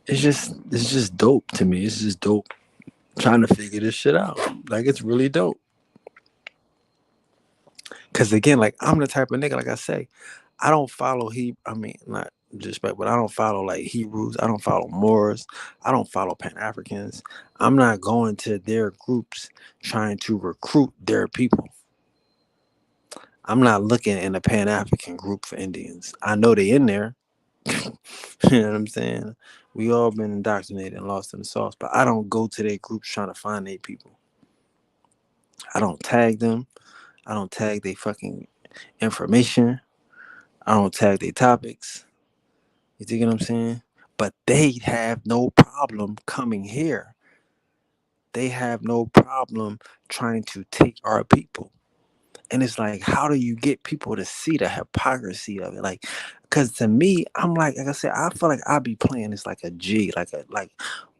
A: it's just dope to me. It's just dope trying to figure this shit out. Like it's really dope. Cause again, like I'm the type of nigga, like I say, I don't follow I mean, not disrespect, but I don't follow like Hebrews. I don't follow Moors. I don't follow Pan Africans. I'm not going to their groups trying to recruit their people. I'm not looking in a Pan African group for Indians. I know they in there. You know what I'm saying? We all been indoctrinated and lost in the sauce, but I don't go to their groups trying to find their people. I don't tag them. I don't tag their fucking information. I don't tag their topics. You think what I'm saying? But they have no problem coming here. They have no problem trying to take our people. And it's like, how do you get people to see the hypocrisy of it? Like, because to me, I'm like I said, I feel like I be playing this like a G, like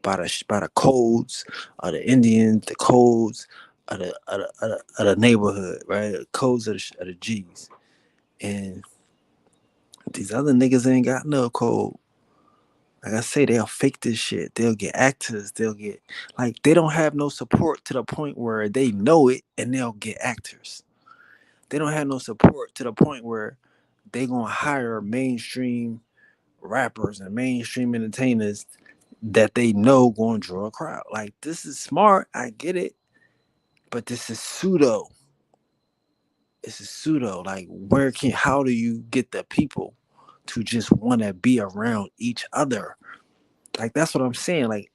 A: by the codes of the Indians, the codes of the neighborhood, right? The codes of the G's, and these other niggas ain't got no code. Like I say, they'll fake this shit. They'll get actors. They'll get like they don't have no support to the point where they know it, and they'll get actors. They don't have no support to the point where they gonna hire mainstream rappers and mainstream entertainers that they know gonna draw a crowd. Like this is smart, I get it, but this is pseudo. This is pseudo. Like how do you get the people to just want to be around each other? Like that's what I'm saying. Like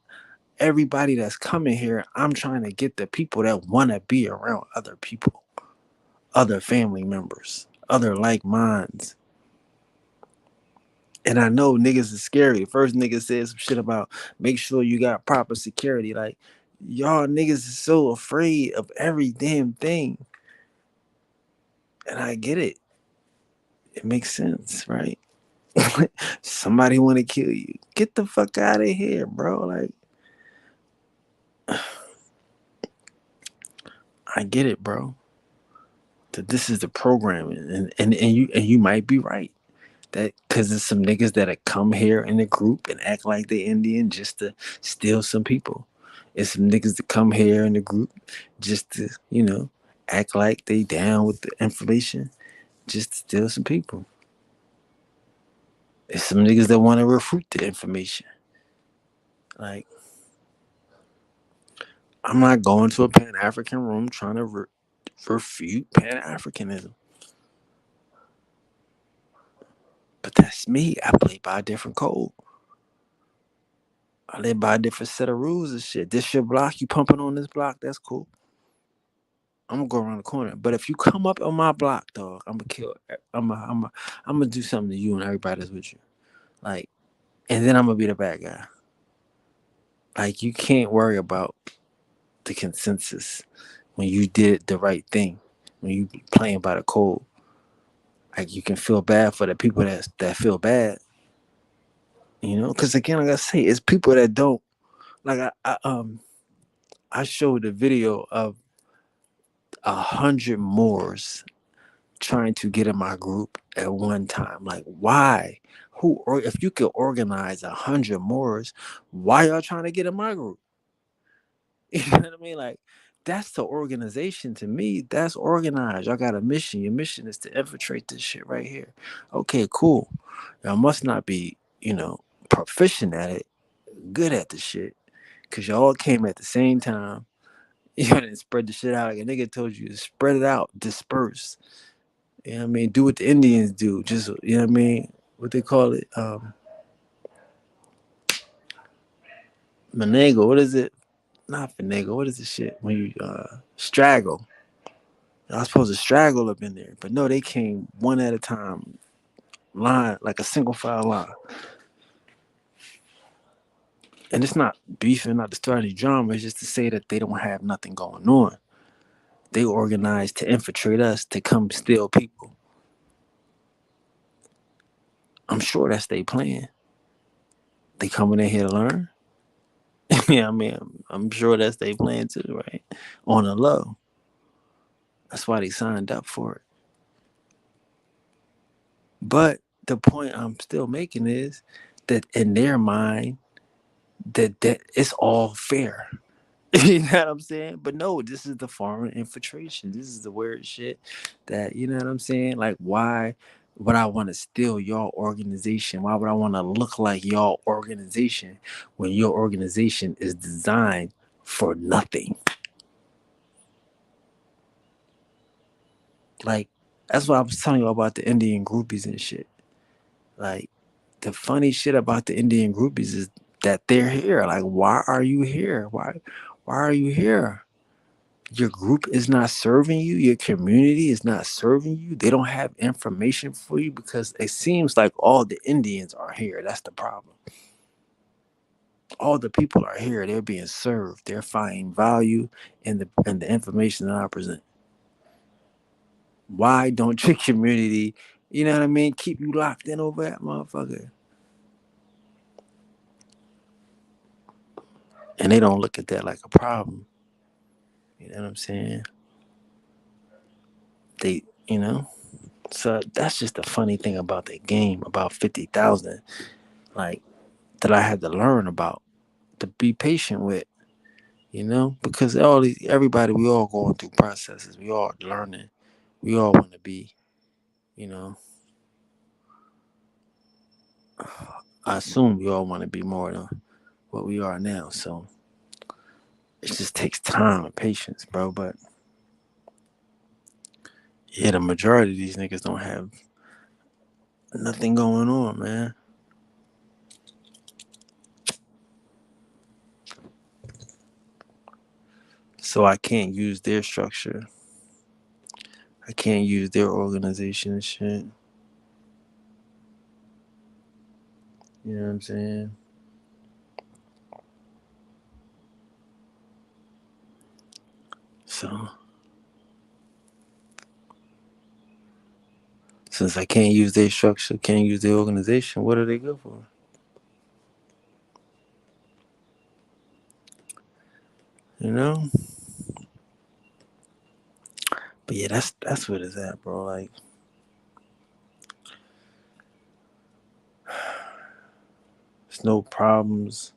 A: everybody that's coming here, I'm trying to get the people that want to be around other people, other family members, other like minds. And I know niggas is scary. The first nigga said some shit about make sure you got proper security. Like, y'all niggas is so afraid of every damn thing. And I get it. It makes sense, right? Somebody want to kill you. Get the fuck out of here, bro. Like, I get it, bro. That this is the programming, and you might be right. That because there's some niggas that'll come here in the group and act like they Indian just to steal some people. It's some niggas that come here in the group just to, act like they down with the information just to steal some people. It's some niggas that want to refute the information. Like, I'm not going to a Pan African room trying to refute Pan Africanism. But that's me. I play by a different code. I live by a different set of rules and shit. This your block, you pumping on this block, that's cool. I'm gonna go around the corner. But if you come up on my block, dog, I'm gonna kill. I'm gonna do something to you and everybody that's with you. Like, and then I'm gonna be the bad guy. Like, you can't worry about the consensus when you did the right thing. When you playing by the code, like you can feel bad for the people that feel bad. Because again, like I say, it's people that don't. Like I showed a video of 100 Moors trying to get in my group at one time. Like, why? Or if you could organize 100 Moors, why y'all trying to get in my group? You know what I mean? Like, that's the organization to me. That's organized. Y'all got a mission. Your mission is to infiltrate this shit right here. Okay, cool. Y'all must not be, proficient at it, good at the shit, because y'all came at the same time. You didn't spread the shit out. Like a nigga told you to spread it out, disperse. You know what I mean? Do what the Indians do. Just, you know what I mean? What they call it? Monego. What is it? Not finagle. What is the shit? When you straggle. I was supposed to straggle up in there. But no, they came one at a time. Line, like a single file line. And it's not beefing, not to start any drama. It's just to say that they don't have nothing going on. They organized to infiltrate us, to come steal people. I'm sure that's they plan. They coming in here to learn. Yeah, I mean, I'm sure that's they plan too, right? On the low. That's why they signed up for it. But the point I'm still making is that in their mind, that it's all fair. You know what I'm saying? But no, this is the foreign infiltration. This is the weird shit that, you know what I'm saying? Like, why would I want to steal your organization? Why would I want to look like your organization when your organization is designed for nothing? Like, that's what I was telling you about the Indian groupies and shit. Like, the funny shit about the Indian groupies is that they're here. Like, why are you here? Why are you here? Your group is not serving you. Your community is not serving you. They don't have information for you because it seems like all the Indians are here. That's the problem. All the people are here. They're being served. They're finding value in the information that I present. Why don't your community, you know what I mean, keep you locked in over that motherfucker? And they don't look at that like a problem. You know what I'm saying? They, so that's just the funny thing about the game, about 50,000, like, that I had to learn about, to be patient with, because everybody, we all going through processes. We all learning. We all want to be, you know, I assume we all want to be more than what we are now. So it just takes time and patience, bro. But yeah, the majority of these niggas don't have nothing going on, man. So I can't use their structure. I can't use their organization and shit. You know what I'm saying? So since I can't use their structure, can't use their organization, what are they good for? You know? But yeah, that's what it's at, bro. Like, it's no problems,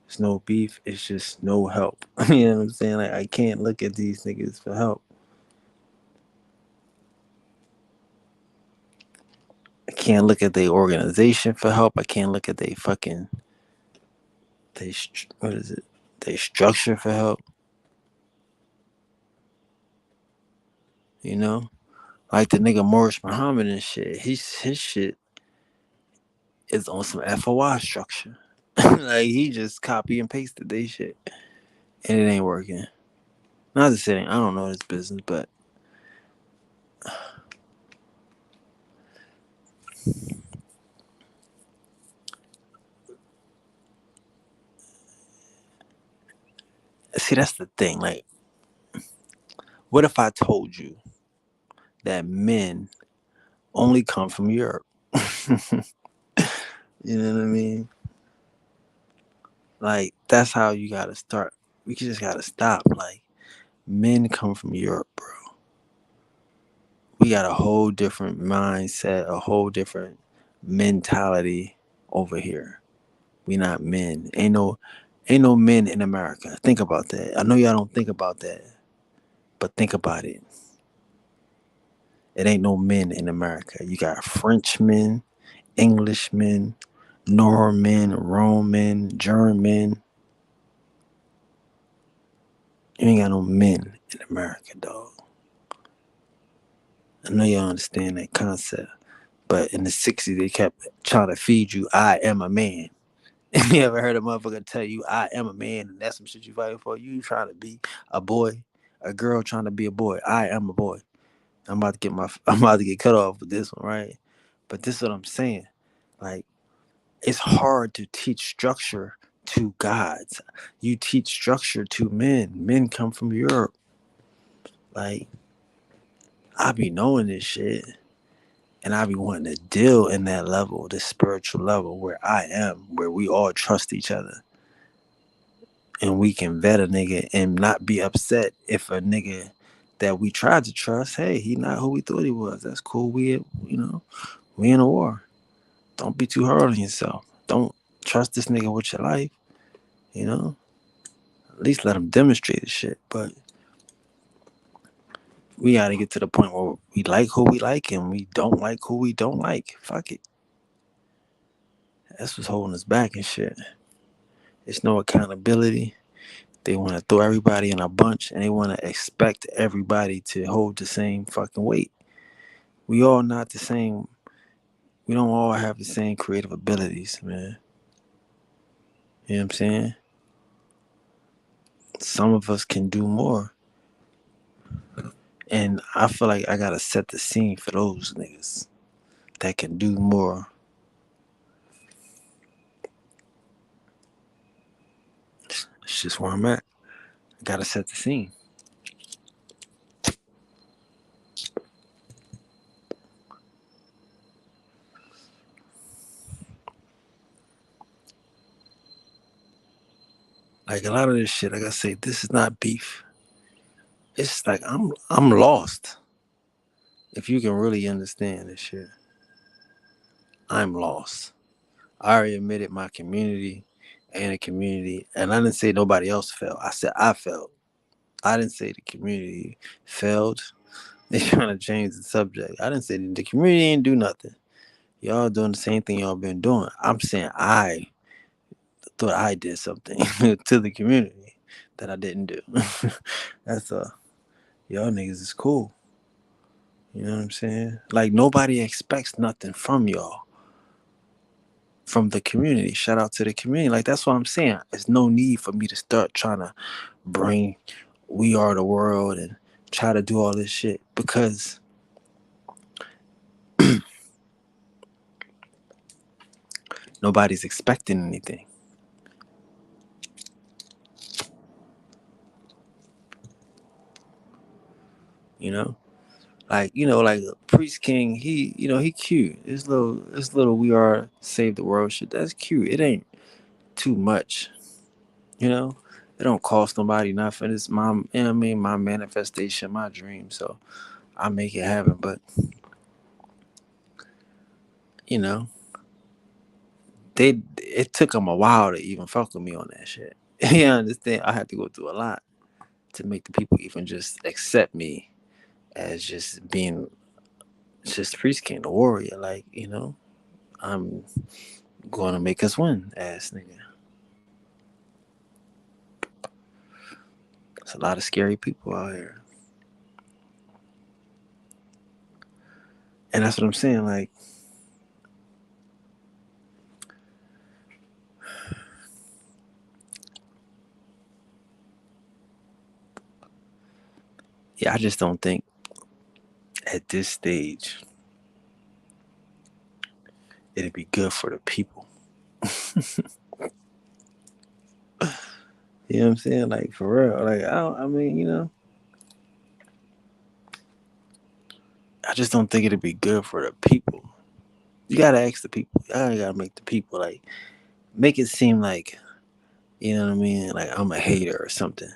A: it's no beef, it's just no help. You know what I'm saying? Like, I can't look at these niggas for help. I can't look at their organization for help. I can't look at their fucking what is it? Their structure for help. You know, like the nigga Morris Muhammad and shit. His shit is on some FOI structure. Like he just copy and pasted they shit, and it ain't working. Not just saying I don't know this business, but see that's the thing. Like, what if I told you that men only come from Europe? You know what I mean? Like that's how you gotta start. We just gotta stop. Like men come from Europe, bro. We got a whole different mindset, a whole different mentality over here. We not men. Ain't no men in America. Think about that. I know y'all don't think about that, but think about it. It ain't no men in America. You got Frenchmen, Englishmen, Norman, Roman, German. You ain't got no men in America, dog. I know y'all understand that concept. But in the 60s, they kept trying to feed you, I am a man. You ever heard a motherfucker tell you, I am a man, and that's some shit you fighting for? You trying to be a boy, a girl trying to be a boy. I am a boy. I'm about to get cut off with this one, right? But this is what I'm saying. Like, it's hard to teach structure to gods. You teach structure to men. Men come from Europe. Like, I be knowing this shit. And I be wanting to deal in that level, this spiritual level where I am, where we all trust each other. And we can vet a nigga and not be upset if a nigga that we tried to trust, hey, he not who we thought he was. That's cool. We in a war. Don't be too hard on yourself. Don't trust this nigga with your life, you know? At least let him demonstrate the shit. But we gotta get to the point where we like who we like and we don't like who we don't like. Fuck it. That's what's holding us back and shit. It's no accountability. They want to throw everybody in a bunch and they want to expect everybody to hold the same fucking weight. We all not the same. We don't all have the same creative abilities, man. You know what I'm saying? Some of us can do more. And I feel like I gotta set the scene for those niggas that can do more. It's just where I'm at. I gotta set the scene. Like a lot of this shit, like I say, this is not beef. It's like I'm lost. If you can really understand this shit, I'm lost. I already admitted my community and the community, and I didn't say nobody else failed. I said I failed. I didn't say the community failed. They trying to change the subject. I didn't say the community ain't do nothing. Y'all doing the same thing y'all been doing. I'm saying I thought I did something to the community that I didn't do. That's y'all niggas is cool. You know what I'm saying? Like nobody expects nothing from y'all. From the community. Shout out to the community. Like that's what I'm saying. There's no need for me to start trying to bring we are the world and try to do all this shit because nobody's expecting anything. You know, like Priest King. He cute. This little we are save the world shit. That's cute. It ain't too much. You know, it don't cost nobody nothing. It's my, what I mean, my manifestation, my dream. So I make it happen. But you know, it took them a while to even fuck with me on that shit. You understand? I had to go through a lot to make the people even just accept me as just being just Priest King, the warrior. Like, I'm going to make us win, ass nigga. There's a lot of scary people out here. And that's what I'm saying. Like, yeah, I just don't think at this stage it'd be good for the people. You know what I'm saying? Like, for real. Like, I mean, I just don't think it'd be good for the people. You gotta ask the people. I gotta make the people, like, make it seem like, you know what I mean? Like, I'm a hater or something.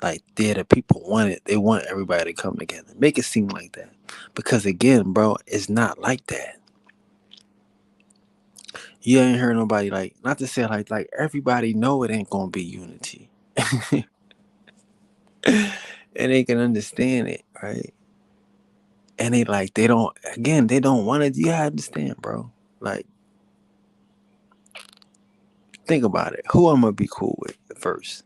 A: Like, yeah, the people want it. They want everybody to come together. Make it seem like that. Because again, bro, it's not like that. You ain't heard nobody, like, not to say like everybody know it ain't gonna be unity. And they can understand it, right? And they don't want it. You gotta understand, bro. Like, think about it. Who I'm gonna be cool with first?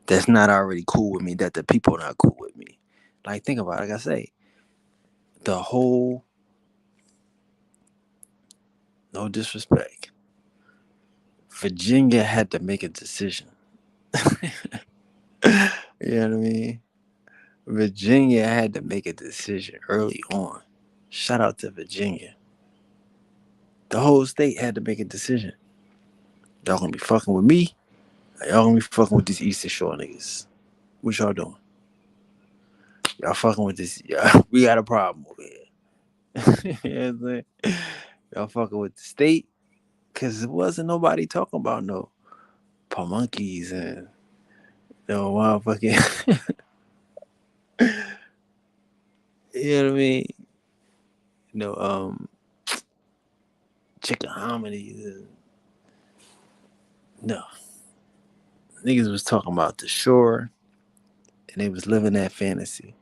A: That's not already cool with me. That the people not cool with me. Like, think about it. Like I say, the whole, no disrespect, Virginia had to make a decision. You know what I mean? Virginia had to make a decision early on. Shout out to Virginia. The whole state had to make a decision. Y'all gonna be fucking with me? Or y'all gonna be fucking with these Eastern Shore niggas? What y'all doing? Y'all fucking with this? We got a problem over here. You know what I'm saying? Y'all fucking with the state? Cause it wasn't nobody talking about no pamunkies and no motherfucking. You know what I mean? No chicken hominies. No, niggas was talking about the shore, and they was living that fantasy.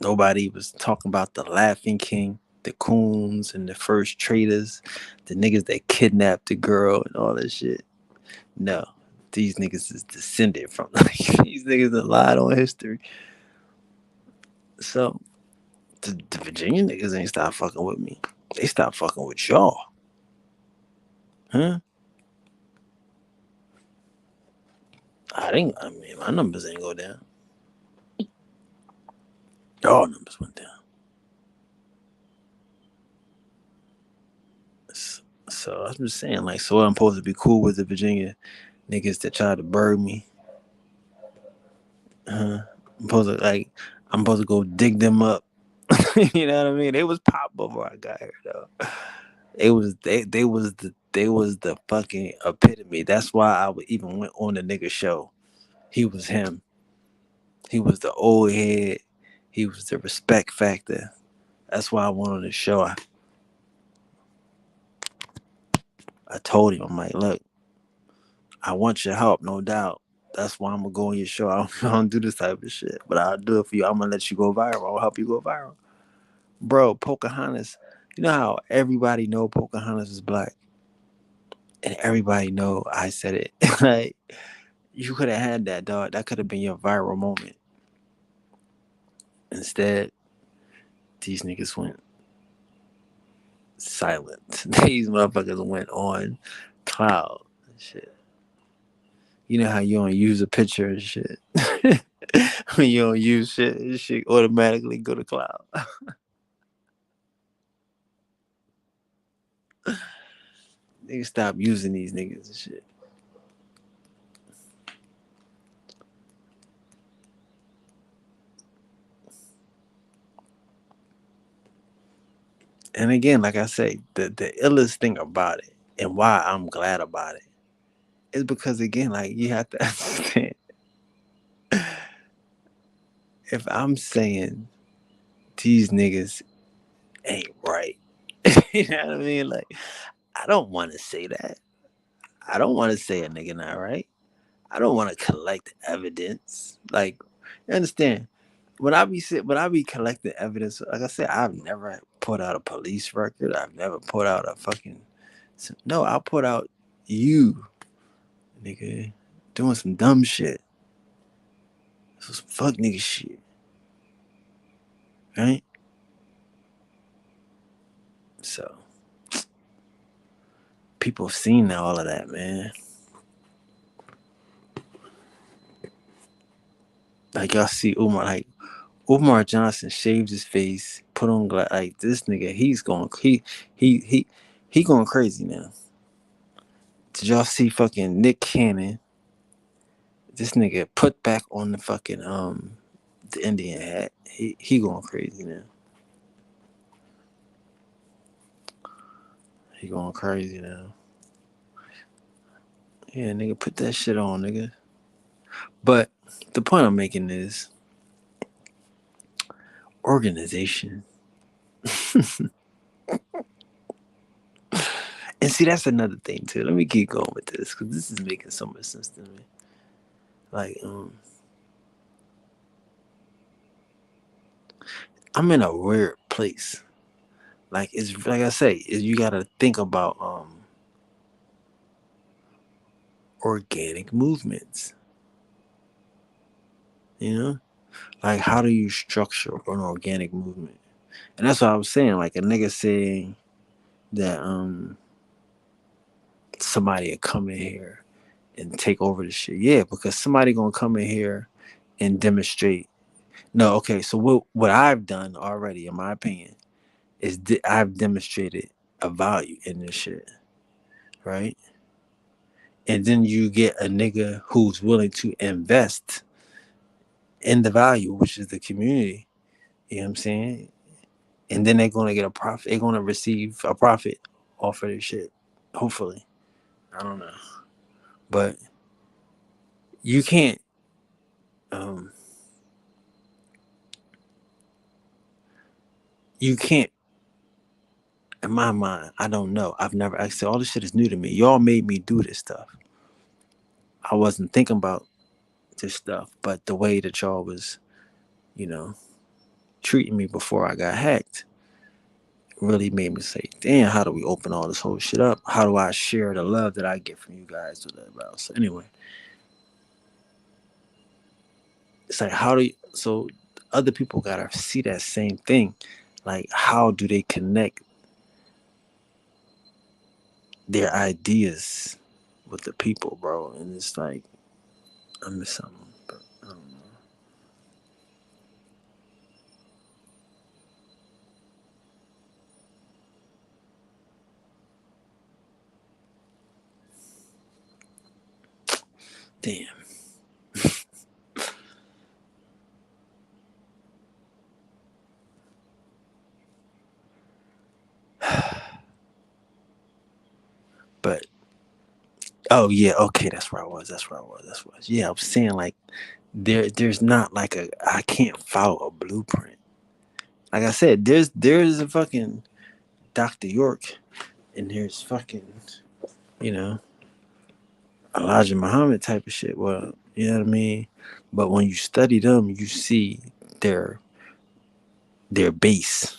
A: Nobody was talking about the Laughing King, the coons, and the first traders, the niggas that kidnapped the girl and all that shit. No, these niggas is descended from like these niggas that lied on history. So the Virginia niggas ain't stop fucking with me. They stop fucking with y'all, huh? I mean, my numbers ain't go down. Y'all numbers went down. So I'm just saying, like, so I'm supposed to be cool with the Virginia niggas that tried to bird me. I'm supposed to like, I'm supposed to go dig them up. You know what I mean? They was pop before I got here, though. They was the fucking epitome. That's why I would even went on the nigga show. He was him. He was the old head. He was the respect factor. That's why I went on the show. I told him, I'm like, look, I want your help, no doubt. That's why I'm gonna go on your show. I don't do this type of shit, but I'll do it for you. I'm gonna let you go viral. I'll help you go viral, bro. Pocahontas. You know how everybody know Pocahontas is black, and everybody know I said it. Like, you could have had that, dog. That could have been your viral moment. Instead, these niggas went silent. These motherfuckers went on cloud and shit. You know how you don't use a picture and shit. When you don't use shit, it shit automatically go to cloud. Niggas stop using these niggas and shit. And again, like I say, the illest thing about it and why I'm glad about it is because again, like you have to understand, if I'm saying these niggas ain't right, you know what I mean? Like I don't want to say that. I don't want to say a nigga not right. I don't want to collect evidence. Like, you understand? When I be collecting evidence, like I said, I've never put out a police record. I've never put out a fucking no. I'll put out you, nigga, doing some dumb shit, some fuck nigga shit, right? So people have seen all of that, man. Like y'all see Umar, like Umar Johnson shaved his face, put on like this nigga. He he going crazy now. Did y'all see fucking Nick Cannon? This nigga put back on the fucking the Indian hat. He going crazy now. He going crazy now. Yeah, nigga, put that shit on, nigga. But the point I'm making is organization. And see, that's another thing too. Let me keep going with this because this is making so much sense to me. Like, I'm in a weird place. Like it's like I say, is you gotta think about organic movements. You know, like how do you structure an organic movement? And that's what I was saying. Like a nigga saying that somebody will come in here and take over the shit. Yeah, because somebody gonna come in here and demonstrate. No, okay. So what I've done already, in my opinion, is I've demonstrated a value in this shit, right? And then you get a nigga who's willing to invest in the value, which is the community. You know what I'm saying? And then they're gonna get a profit. They're gonna receive a profit off of this shit. Hopefully, I don't know, but you can't. Um, you can't. In my mind, I don't know. I've never. I said all this shit is new to me. Y'all made me do this stuff. I wasn't thinking about this stuff, but the way that y'all was, you know, treating me before I got hacked really made me say, damn, how do we open all this whole shit up? How do I share the love that I get from you guys with that else? So anyway, it's like how do you, so other people gotta see that same thing. Like how do they connect their ideas with the people, bro? And it's like I miss something, but I don't know. Damn. But oh yeah, okay, that's where I was. That's where I was. That's what I was. Yeah, I was saying like there's not like a I can't follow a blueprint. Like I said, there's a fucking Dr. York and there's fucking, you know, Elijah Muhammad type of shit. Well, you know what I mean? But when you study them, you see their their base.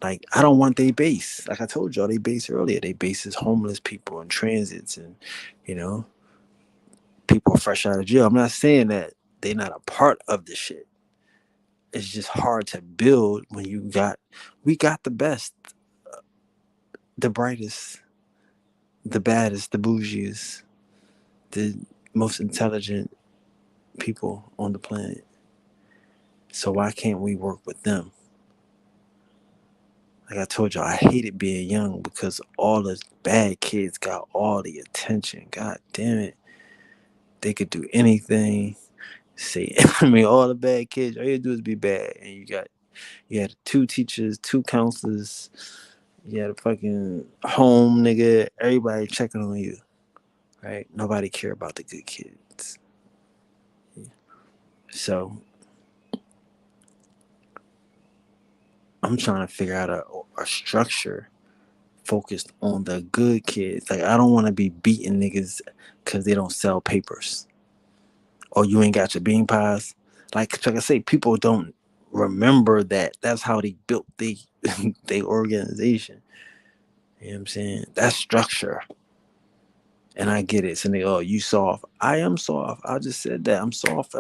A: Like I don't want their base. Like I told y'all, they base earlier. They base is homeless people and transits and, you know, people fresh out of jail. I'm not saying that they're not a part of the shit. It's just hard to build when we got the best, the brightest, the baddest, the bougiest, the most intelligent people on the planet. So why can't we work with them? Like I told you, I hated being young because all the bad kids got all the attention. God damn it. They could do anything. Say, I mean, all the bad kids, all you do is be bad. And you had two teachers, two counselors, you had a fucking home nigga, everybody checking on you, right? Nobody care about the good kids. So I'm trying to figure out a structure focused on the good kids. Like I don't want to be beating niggas because they don't sell papers or you ain't got your bean pies. Like I say, people don't remember that. That's how they built the they organization. You know what I'm saying? That's structure. And I get it. So they, oh, you soft. I am soft. I just said that. I'm soft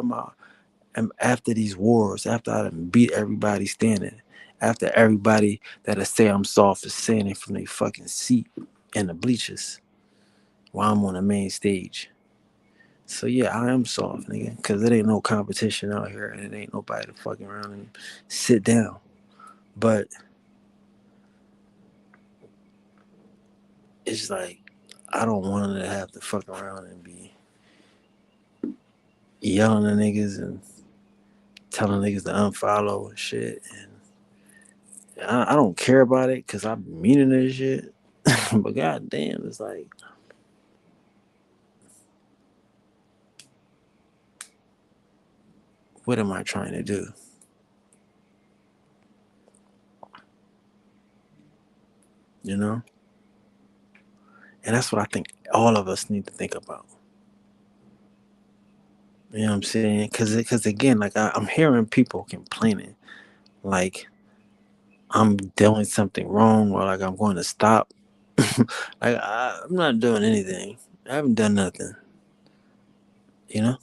A: after these wars, after I done beat everybody standing, after everybody that'll say I'm soft is saying it from their fucking seat in the bleachers while I'm on the main stage. So yeah, I am soft, nigga, because it ain't no competition out here, and it ain't nobody to fucking around and sit down. But it's like I don't want to have to fuck around and be yelling at niggas and telling niggas to unfollow and shit. And I don't care about it because I'm meaning this shit. But goddamn, it's like, what am I trying to do? You know? And that's what I think all of us need to think about. You know what I'm saying? Because again, like I'm hearing people complaining, like I'm doing something wrong or like I'm going to stop. Like I'm not doing anything. I haven't done nothing. You know?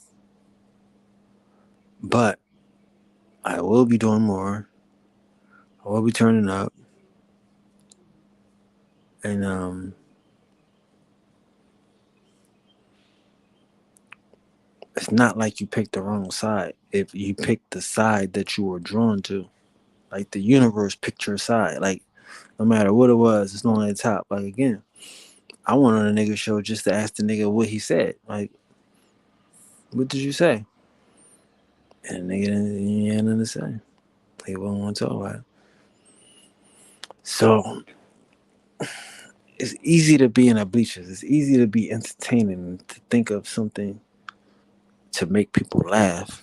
A: But I will be doing more. I will be turning up. And it's not like you picked the wrong side. If you picked the side that you were drawn to, like the universe picked your side. Like no matter what it was, it's not at the top. Like again, I went on a nigga show just to ask the nigga what he said. Like, what did you say? And the nigga didn't have nothing to say. He wouldn't want to talk about it. So it's easy to be in the bleachers. It's easy to be entertaining to think of something to make people laugh.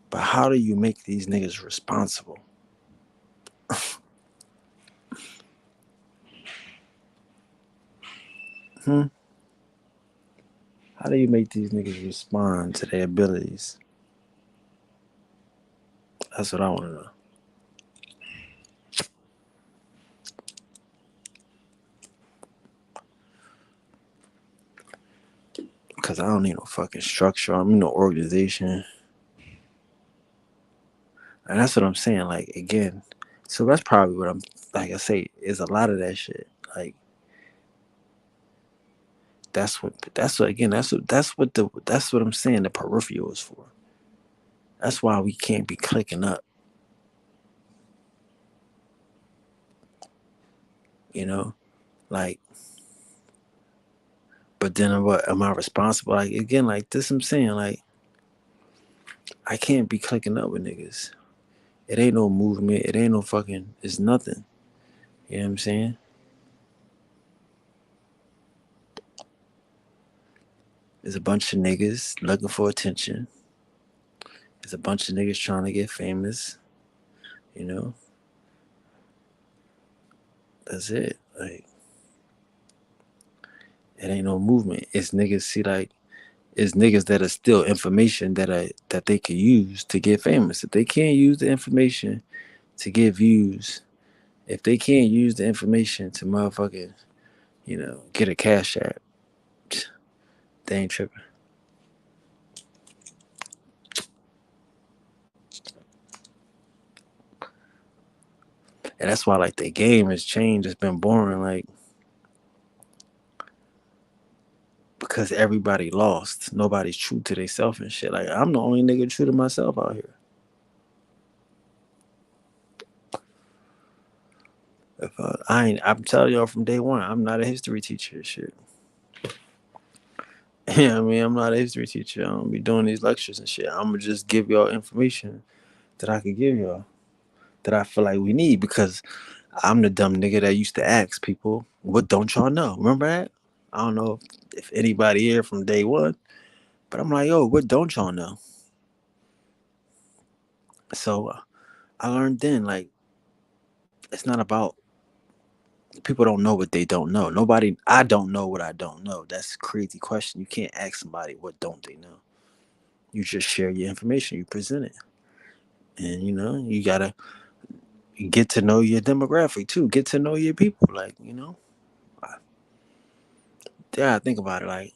A: But how do you make these niggas responsible? Hmm? How do you make these niggas respond to their abilities? That's what I want to know. Cause I don't need no fucking structure. I need no organization. And that's what I'm saying. Like again, so that's probably what I'm like I say, is a lot of that shit. Like that's what again, that's what I'm saying the peripheral is for. That's why we can't be clicking up, you know? Like but then what am I responsible? Like again, like this I'm saying, like I can't be clicking up with niggas. It ain't no movement, it ain't no fucking it's nothing. You know what I'm saying? There's a bunch of niggas looking for attention. There's a bunch of niggas trying to get famous, you know? That's it. Like it ain't no movement. It's niggas see like it's niggas that are still information that they can use to get famous. If they can't use the information to get views, if they can't use the information to motherfucking, get a cash app, they ain't tripping. And that's why like the game has changed. It's been boring, like because everybody lost. Nobody's true to themselves and shit. Like I'm the only nigga true to myself out here. If I ain't, I'm telling y'all from day one, I'm not a history teacher and shit. Yeah, I mean, I'm not a history teacher. I don't be doing these lectures and shit. I'm gonna just give y'all information that I could give y'all that I feel like we need because I'm the dumb nigga that used to ask people, "What don't y'all know?" Remember that? I don't know if anybody here from day one, but I'm like, "Yo, what don't y'all know?" So I learned then, like, it's not about people don't know what they don't know. Nobody, I don't know what I don't know. That's a crazy question. You can't ask somebody what don't they know. You just share your information, you present it, and you gotta get to know your demographic too. Get to know your people, like yeah. I think about it, like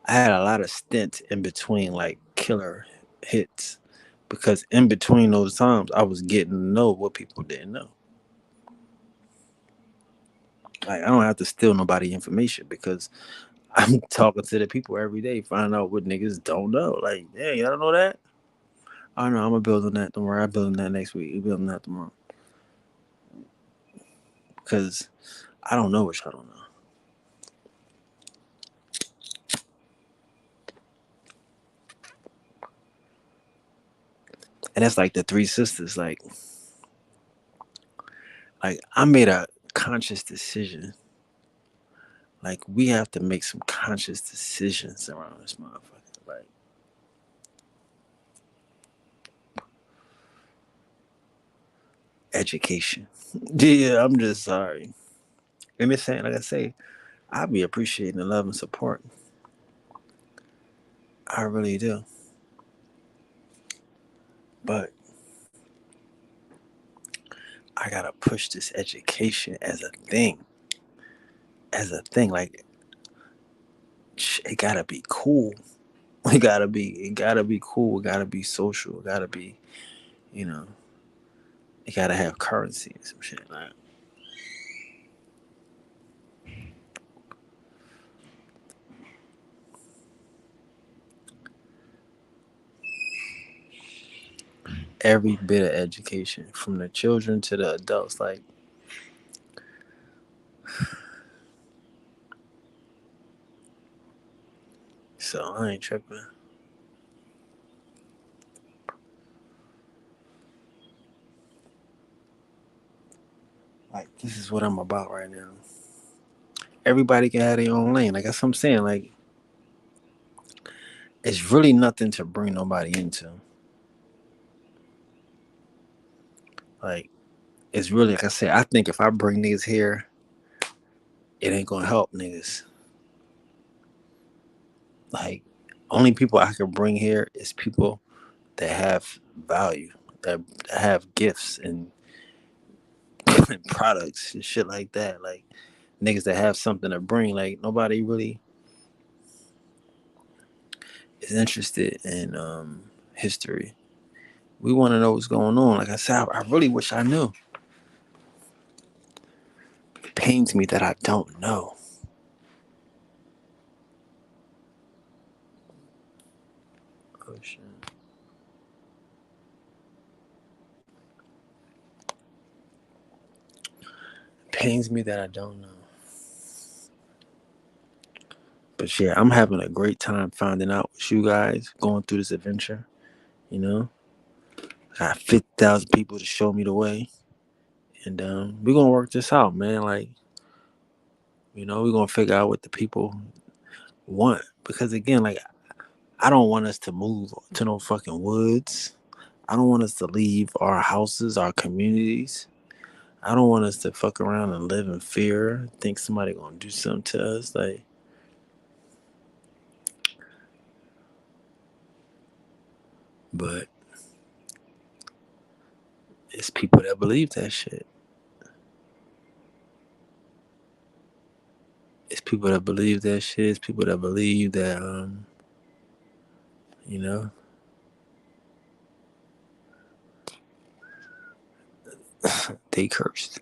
A: I had a lot of stints in between, like killer hits, because in between those times, I was getting to know what people didn't know. Like I don't have to steal nobody information because I'm talking to the people every day, find out what niggas don't know. Like, yeah, y'all don't know that. I know I'm gonna build on that. Don't worry, I'm building that next week. We building that tomorrow because I don't know what y'all don't know. And that's like the three sisters. Like I made a conscious decision. Like we have to make some conscious decisions around this motherfucker. Like education. Yeah, I'm just sorry. And it's saying, like I say, I be appreciating the love and support. I really do. But I gotta push this education as a thing. As a thing. Like it gotta be cool. It gotta be cool. It gotta be social. It gotta be, you know, it gotta have currency and some shit. Like every bit of education, from the children to the adults. Like so, I ain't tripping. Like this is what I'm about right now. Everybody can have their own lane. Like that's what I'm saying. Like it's really nothing to bring nobody into. Like it's really like I said. I think if I bring niggas here, it ain't gonna help niggas. Like only people I can bring here is people that have value, that have gifts and products and shit like that. Like niggas that have something to bring. Like nobody really is interested in history. We want to know what's going on. Like I said, I really wish I knew. It pains me that I don't know. Oh shit. It pains me that I don't know. But yeah, I'm having a great time finding out with you guys going through this adventure. You know, I got 50,000 people to show me the way, and we're gonna work this out, man. Like, we're gonna figure out what the people want. Because again, like, I don't want us to move to no fucking woods. I don't want us to leave our houses, our communities. I don't want us to fuck around and live in fear, think somebody gonna do something to us. Like, but it's people that believe that shit. It's people that believe that shit. It's people that believe that you know, they cursed.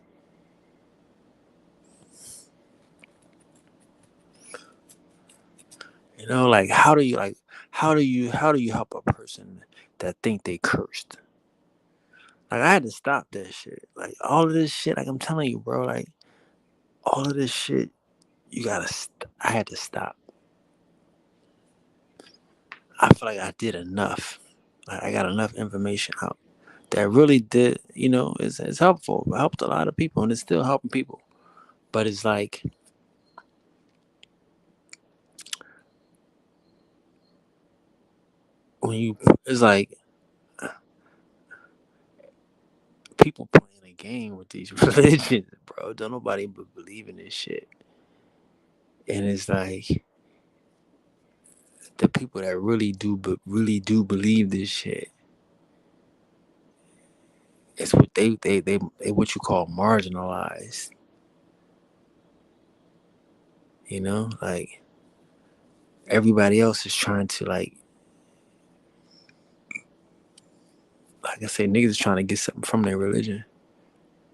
A: Like how do you help a person that think they cursed? Like I had to stop that shit. Like all of this shit, like I'm telling you, bro, like all of this shit, I had to stop. I feel like I did enough. Like I got enough information out that really did, it's helpful. It helped a lot of people and it's still helping people. But it's like when you, it's like people playing a game with these religions, bro. Don't nobody but believe in this shit. And it's like the people that really do believe this shit, it's what they what you call marginalized. Like everybody else is trying to like I say, niggas is trying to get something from their religion,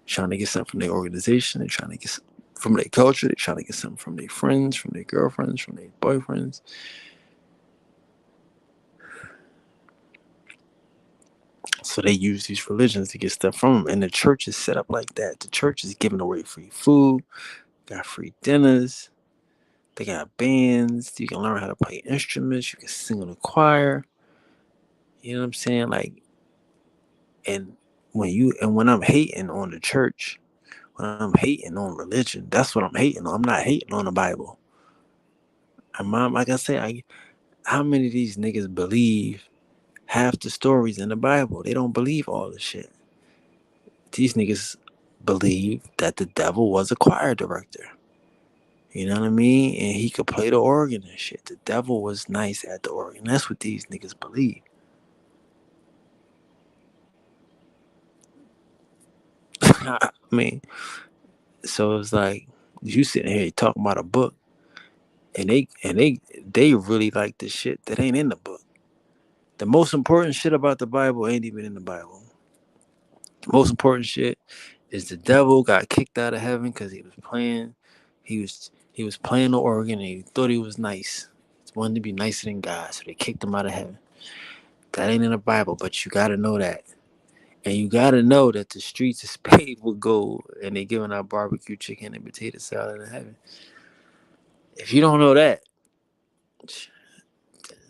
A: trying to get something from their organization, they're trying to get something from their culture, they're trying to get something from their friends, from their girlfriends, from their boyfriends. So they use these religions to get stuff from them. And the church is set up like that. The church is giving away free food, got free dinners, they got bands, you can learn how to play instruments, you can sing in a choir. You know what I'm saying? Like, and when I'm hating on the church, when I'm hating on religion, that's what I'm hating on. I'm not hating on the Bible. And mom, like I said, how many of these niggas believe half the stories in the Bible? They don't believe all the shit. These niggas believe that the devil was a choir director. You know what I mean? And he could play the organ and shit. The devil was nice at the organ. That's what these niggas believe. I mean, so it's like you sitting here talking about a book, and they really like the shit that ain't in the book. The most important shit about the Bible ain't even in the Bible. The most important shit is the devil got kicked out of heaven because he was playing the organ and he thought he was nice. He wanted to be nicer than God, so they kicked him out of heaven. That ain't in the Bible, but you gotta know that. And you gotta know that the streets is paved with gold and they giving out barbecue chicken and potato salad in heaven. If you don't know that,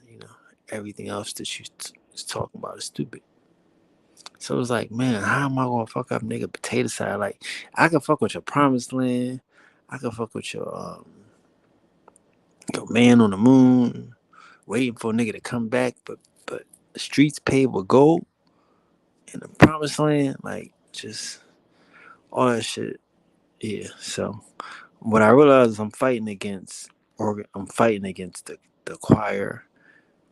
A: you know, everything else that you is talking about is stupid. So it's like, man, how am I gonna fuck up nigga potato salad? Like, I can fuck with your promised land, I can fuck with your man on the moon, waiting for a nigga to come back, but the streets paved with gold in the promised land, like just all that shit. Yeah. So what I realize is I'm fighting against the choir,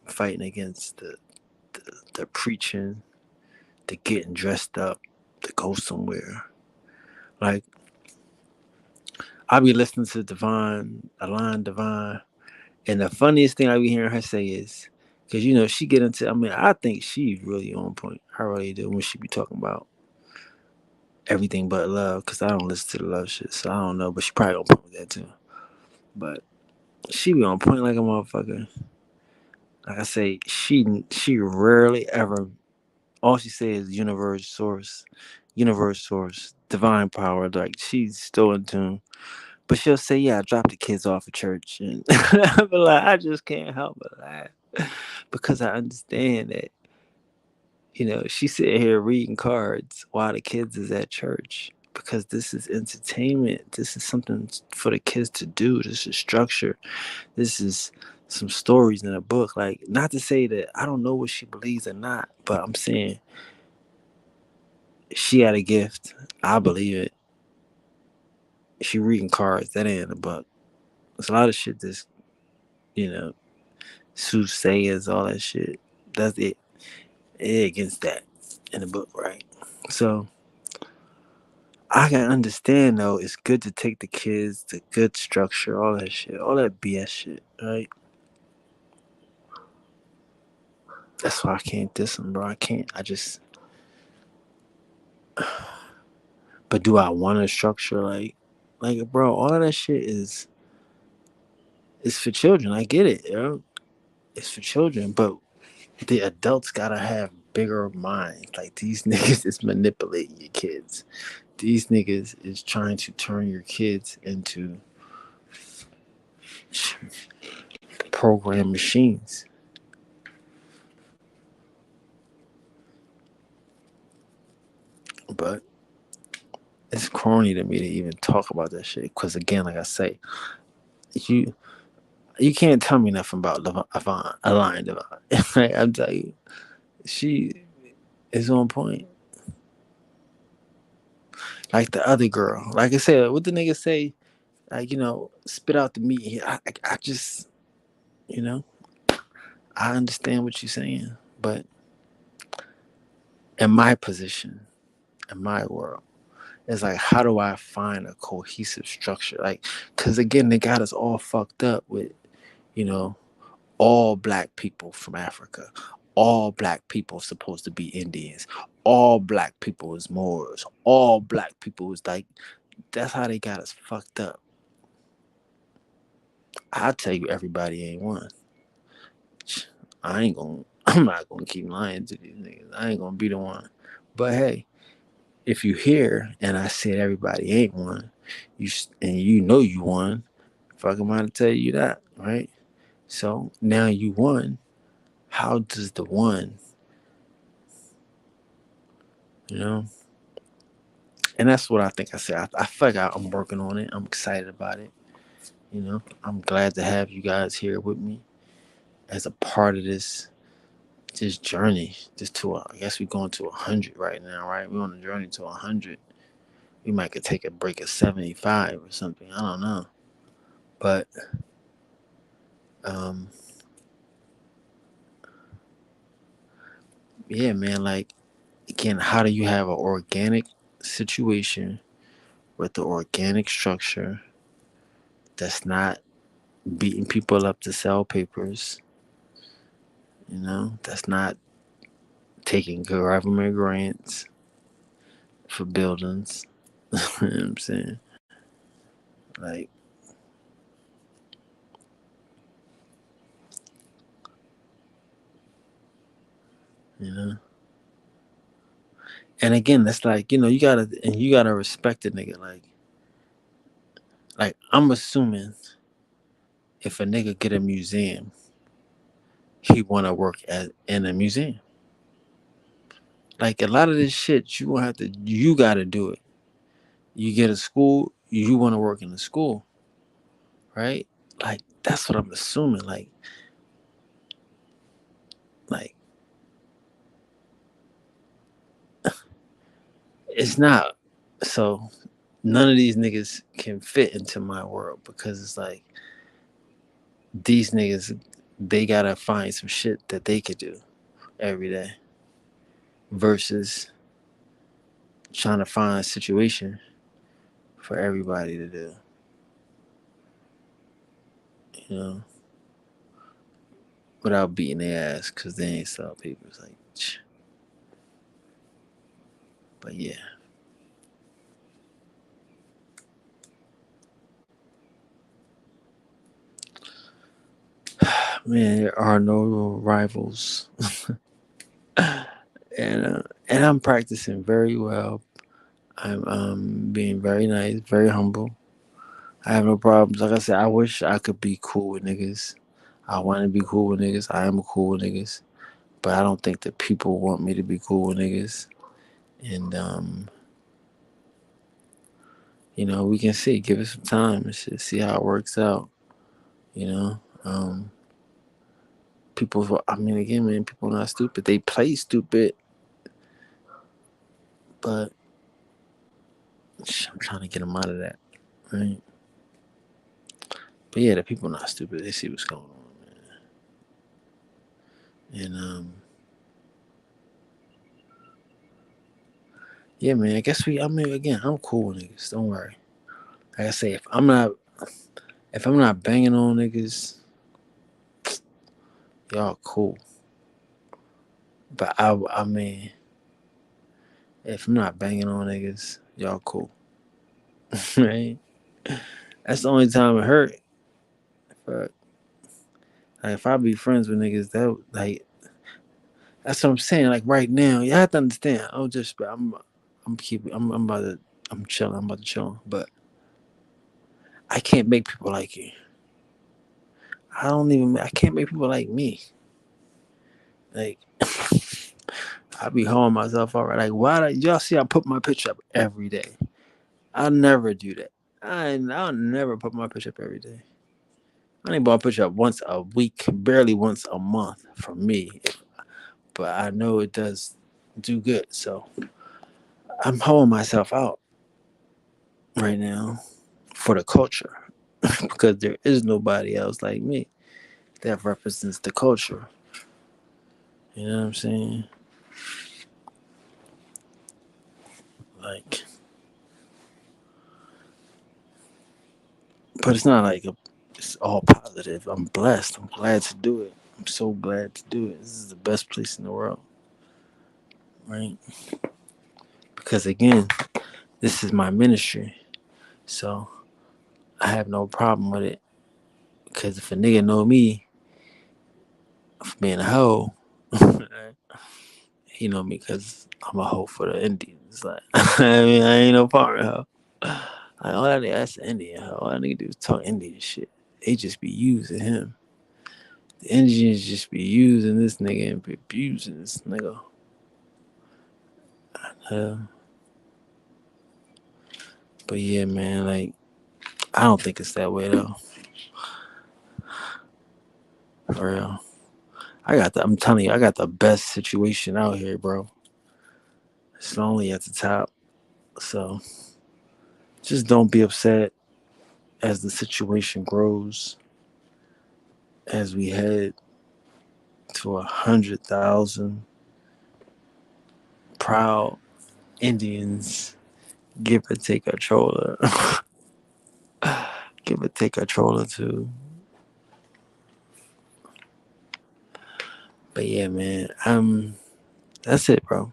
A: I'm fighting against the preaching, the getting dressed up, to go somewhere. Like I be listening to Aline Divine, and the funniest thing I be hearing her say is, because she get into. I mean, I think she's really on point. I really do when she be talking about everything but love. Because I don't listen to the love shit, so I don't know. But she probably on point with that too. But she be on point like a motherfucker. Like I say, she rarely ever. All she says is universe source, divine power. Like she's still in tune. But she'll say, "Yeah, I dropped the kids off at church," and I'm like, I just can't help but laugh because I understand that she's sitting here reading cards while the kids is at church because this is entertainment. This is something for the kids to do. This is structure. This is some stories in a book. Like, not to say that I don't know what she believes or not, but I'm saying she had a gift. I believe it. She reading cards. That ain't in the book. There's a lot of shit that's you know soothsayers, all that shit. That's it. Against that in the book, right? So I can understand though. It's good to take the kids, the good structure, all that shit, all that BS shit, right? That's why I can't diss them, bro. I can't. I just. But do I want to structure like, bro? All of that shit is It's for children. I get it. It's for children, but the adults gotta have bigger minds. Like these niggas is manipulating your kids. These niggas is trying to turn your kids into program machines. But it's corny to me to even talk about that shit. Because again, like I say, you you can't tell me nothing about Avant, Align Devon. Like, I'm telling you, she is on point. Like the other girl. Like I said, what the nigga say? Like, spit out the meat. I just, you know, I understand what you're saying. But in my position, in my world, it's like, how do I find a cohesive structure? Like, because again, they got us all fucked up with, you know, all black people from Africa. All black people supposed to be Indians. All black people is Moors. All black people is like, that's how they got us fucked up. I tell you, everybody ain't one. I ain't gonna. I'm not gonna keep lying to these niggas. I ain't gonna be the one. But hey, if you hear and I said everybody ain't one, and you know you won, fuck am I to tell you that, right? So now you won. How does the one, you know? And that's what I think I said. I feel like I'm working on it. I'm excited about it. I'm glad to have you guys here with me as a part of this journey. I guess we're going to 100 right now, right? We're on a journey to 100. We might could take a break at 75 or something. I don't know. But um, yeah, man. Like again, how do you have an organic situation with the organic structure that's not beating people up to sell papers? That's not taking government grants for buildings. You know what I'm saying? Like, you know. And again, that's like, you gotta respect the nigga. Like I'm assuming if a nigga get a museum, he wanna work in a museum. Like a lot of this shit, you gotta do it. You get a school, you wanna work in a school, right? Like that's what I'm assuming. Like it's not. So none of these niggas can fit into my world because it's like these niggas, they gotta find some shit that they could do every day versus trying to find a situation for everybody to do, you know, without beating their ass because they ain't sell papers. Like, but yeah, man, there are no rivals, and I'm practicing very well. I'm being very nice, very humble. I have no problems. Like I said, I wish I could be cool with niggas. I want to be cool with niggas. I am cool with niggas, but I don't think that people want me to be cool with niggas. And we can see. Give it some time and shit. See how it works out. You know, people. I mean, again, man, people are not stupid. They play stupid, but I'm trying to get them out of that, right? But yeah, the people not stupid. They see what's going on, man. And yeah, man. I guess we. I mean, again, I'm cool with niggas. Don't worry. Like I say, if I'm not banging on niggas, y'all cool. But I mean, if I'm not banging on niggas, y'all cool, right? That's the only time it hurt. Fuck. Like if I be friends with niggas, that like that's what I'm saying. Like right now, you have to understand. I'm about to, I'm chilling. I'm about to chill. But I can't make people like you. I can't make people like me. Like I be holding myself all right. Like y'all see I put my picture up every day. I'll never do that. I'll never put my picture up every day. I ain't put picture up once a week, barely once a month for me. But I know it does do good. So I'm holding myself out right now for the culture because there is nobody else like me that represents the culture. You know what I'm saying? Like, but it's not like it's all positive. I'm blessed. I'm glad to do it. I'm so glad to do it. This is the best place in the world, right? Because again, this is my ministry, so I have no problem with it. Because if a nigga know me for being a hoe, he know me because I'm a hoe for the Indians. Like, I mean, I ain't no foreign hoe. Like, all that nigga, that's the Indian hoe. All that nigga do is talk Indian shit. They just be using him. The Indians just be using this nigga and be abusing this nigga. Uh, but yeah, man, like, I don't think it's that way though. For real. I'm telling you, I got the best situation out here, bro. It's lonely at the top. So just don't be upset as the situation grows, as we head to 100,000 proud Indians give or take a controller. Give or take a controller too. But yeah, man, that's it, bro.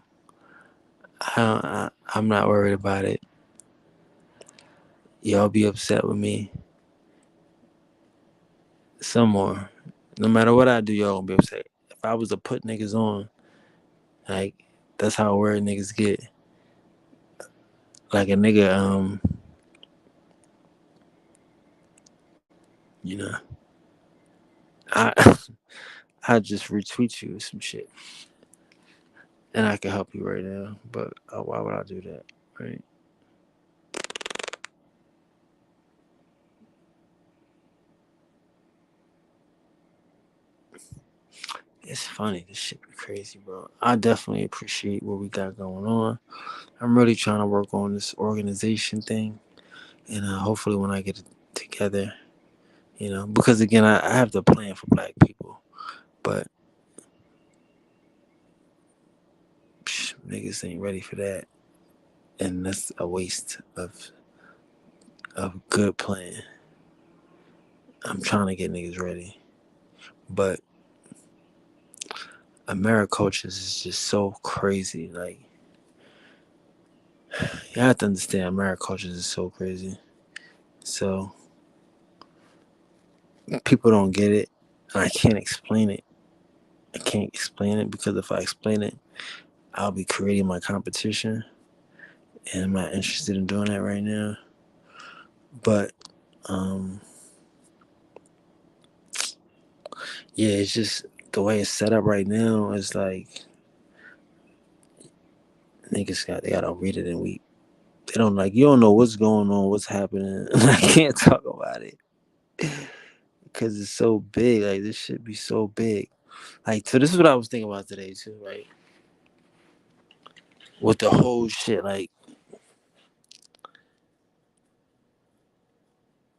A: I'm not worried about it. Y'all be upset with me some more. No matter what I do, y'all gonna be upset. If I was to put niggas on, like that's how weird niggas get. Like a nigga, you know, I I just retweet you with some shit, and I can help you right now. But why would I do that? Right? It's funny. This shit be crazy, bro. I definitely appreciate what we got going on. I'm really trying to work on this organization thing, and hopefully when I get it together, because again, I have the plan for Black people, but niggas ain't ready for that, and that's a waste of good plan. I'm trying to get niggas ready, but Americulture is just so crazy. Like you have to understand, Americulture is so crazy. So people don't get it, and I can't explain it. I can't explain it because if I explain it, I'll be creating my competition, and I'm not interested in doing that right now. But um, yeah, it's just the way it's set up right now. It's like they gotta read it and we they don't like you don't know what's going on, what's happening. I can't talk about it because it's so big. Like this should be so big. Like so, this is what I was thinking about today too. Right, with the whole shit, like,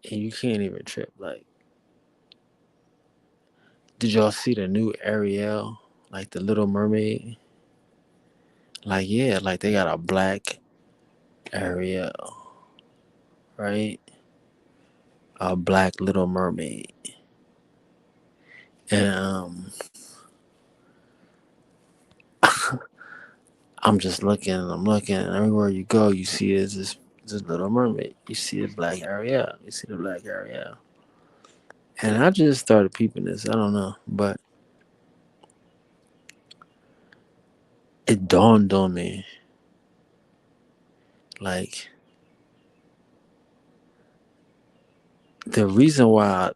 A: and you can't even trip. Like, did y'all see the new Ariel? Like the Little Mermaid? Like, yeah, like they got a black Ariel, right? A black Little Mermaid, and I'm just looking, and I'm looking, and everywhere you go, you see is this Little Mermaid. You see the black Ariel. You see the black Ariel, And I just started peeping this. I don't know, but it dawned on me like the reason why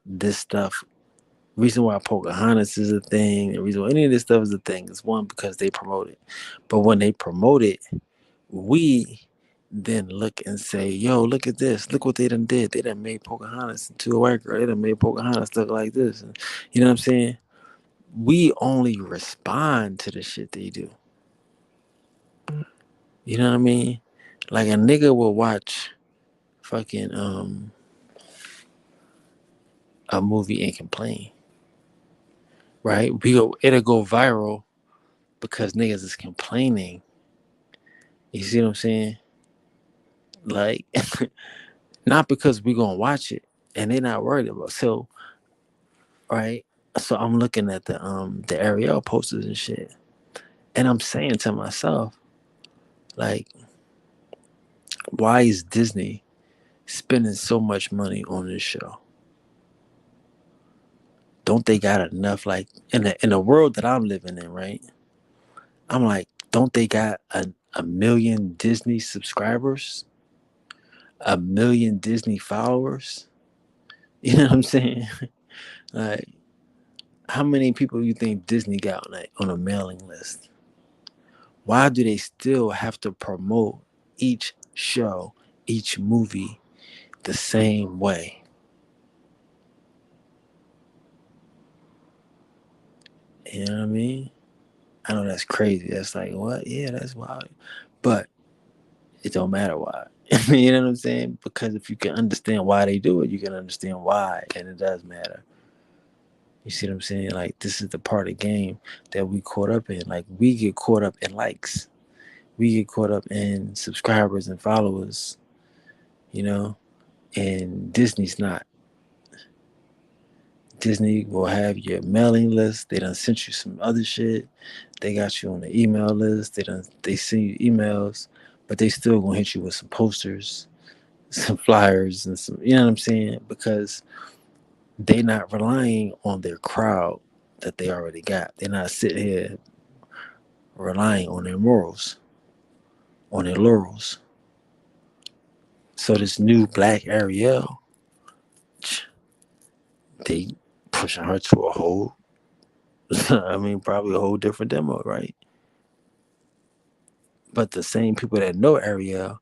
A: Pocahontas is a thing, the reason why any of this stuff is a thing is one because they promote it. But when they promote it, we then look and say, "Yo, look at this! Look what they done did. They done made Pocahontas into a white girl. They done made Pocahontas look like this." And, you know what I'm saying? We only respond to the shit they do. You know what I mean? Like a nigga will watch fucking a movie and complain, right? It'll go viral because niggas is complaining. You see what I'm saying? Like, not because we gonna watch it and they're not worried about. So, right? So I'm looking at the Ariel posters and shit, and I'm saying to myself, like, why is Disney spending so much money on this show? Don't they got enough? Like in the world that I'm living in, right? I'm like, don't they got a million Disney subscribers, a million Disney followers? You know what I'm saying? Like, how many people you think Disney got on a mailing list? Why do they still have to promote each show, each movie the same way? You know what I mean? I know that's crazy. That's like, what? Yeah, that's wild. But it don't matter why. You know what I'm saying? Because if you can understand why they do it, you can understand why, and it does matter. You see what I'm saying? Like, this is the part of the game that we caught up in. Like, we get caught up in likes. We get caught up in subscribers and followers, you know? And Disney's not. Disney will have your mailing list. They done sent you some other shit. They got you on the email list. They send you emails, but they still gonna hit you with some posters, some flyers, and some. You know what I'm saying? Because they not relying on their crowd that they already got. They're not sitting here relying on their morals, on their laurels. So this new Black Ariel, they pushing her to a whole. I mean, probably a whole different demo, right? But the same people that know Ariel,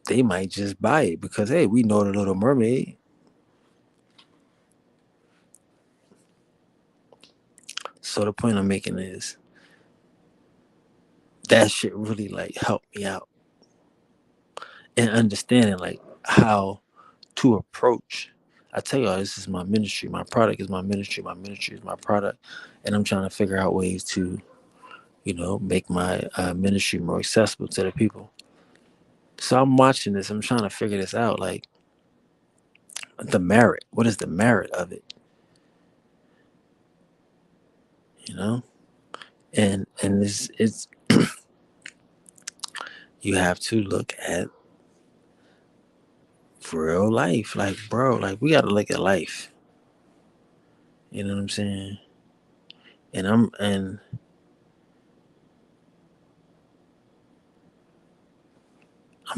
A: they might just buy it because hey, we know the Little Mermaid. So the point I'm making is that shit really like helped me out in understanding like how to approach. I tell y'all, this is my ministry. My product is my ministry. My ministry is my product, and I'm trying to figure out ways to, make my ministry more accessible to the people. So I'm watching this. I'm trying to figure this out. Like the merit. What is the merit of it? You know, and it's you have to look at real life. Like, bro, like we got to look at life. You know what I'm saying? And I'm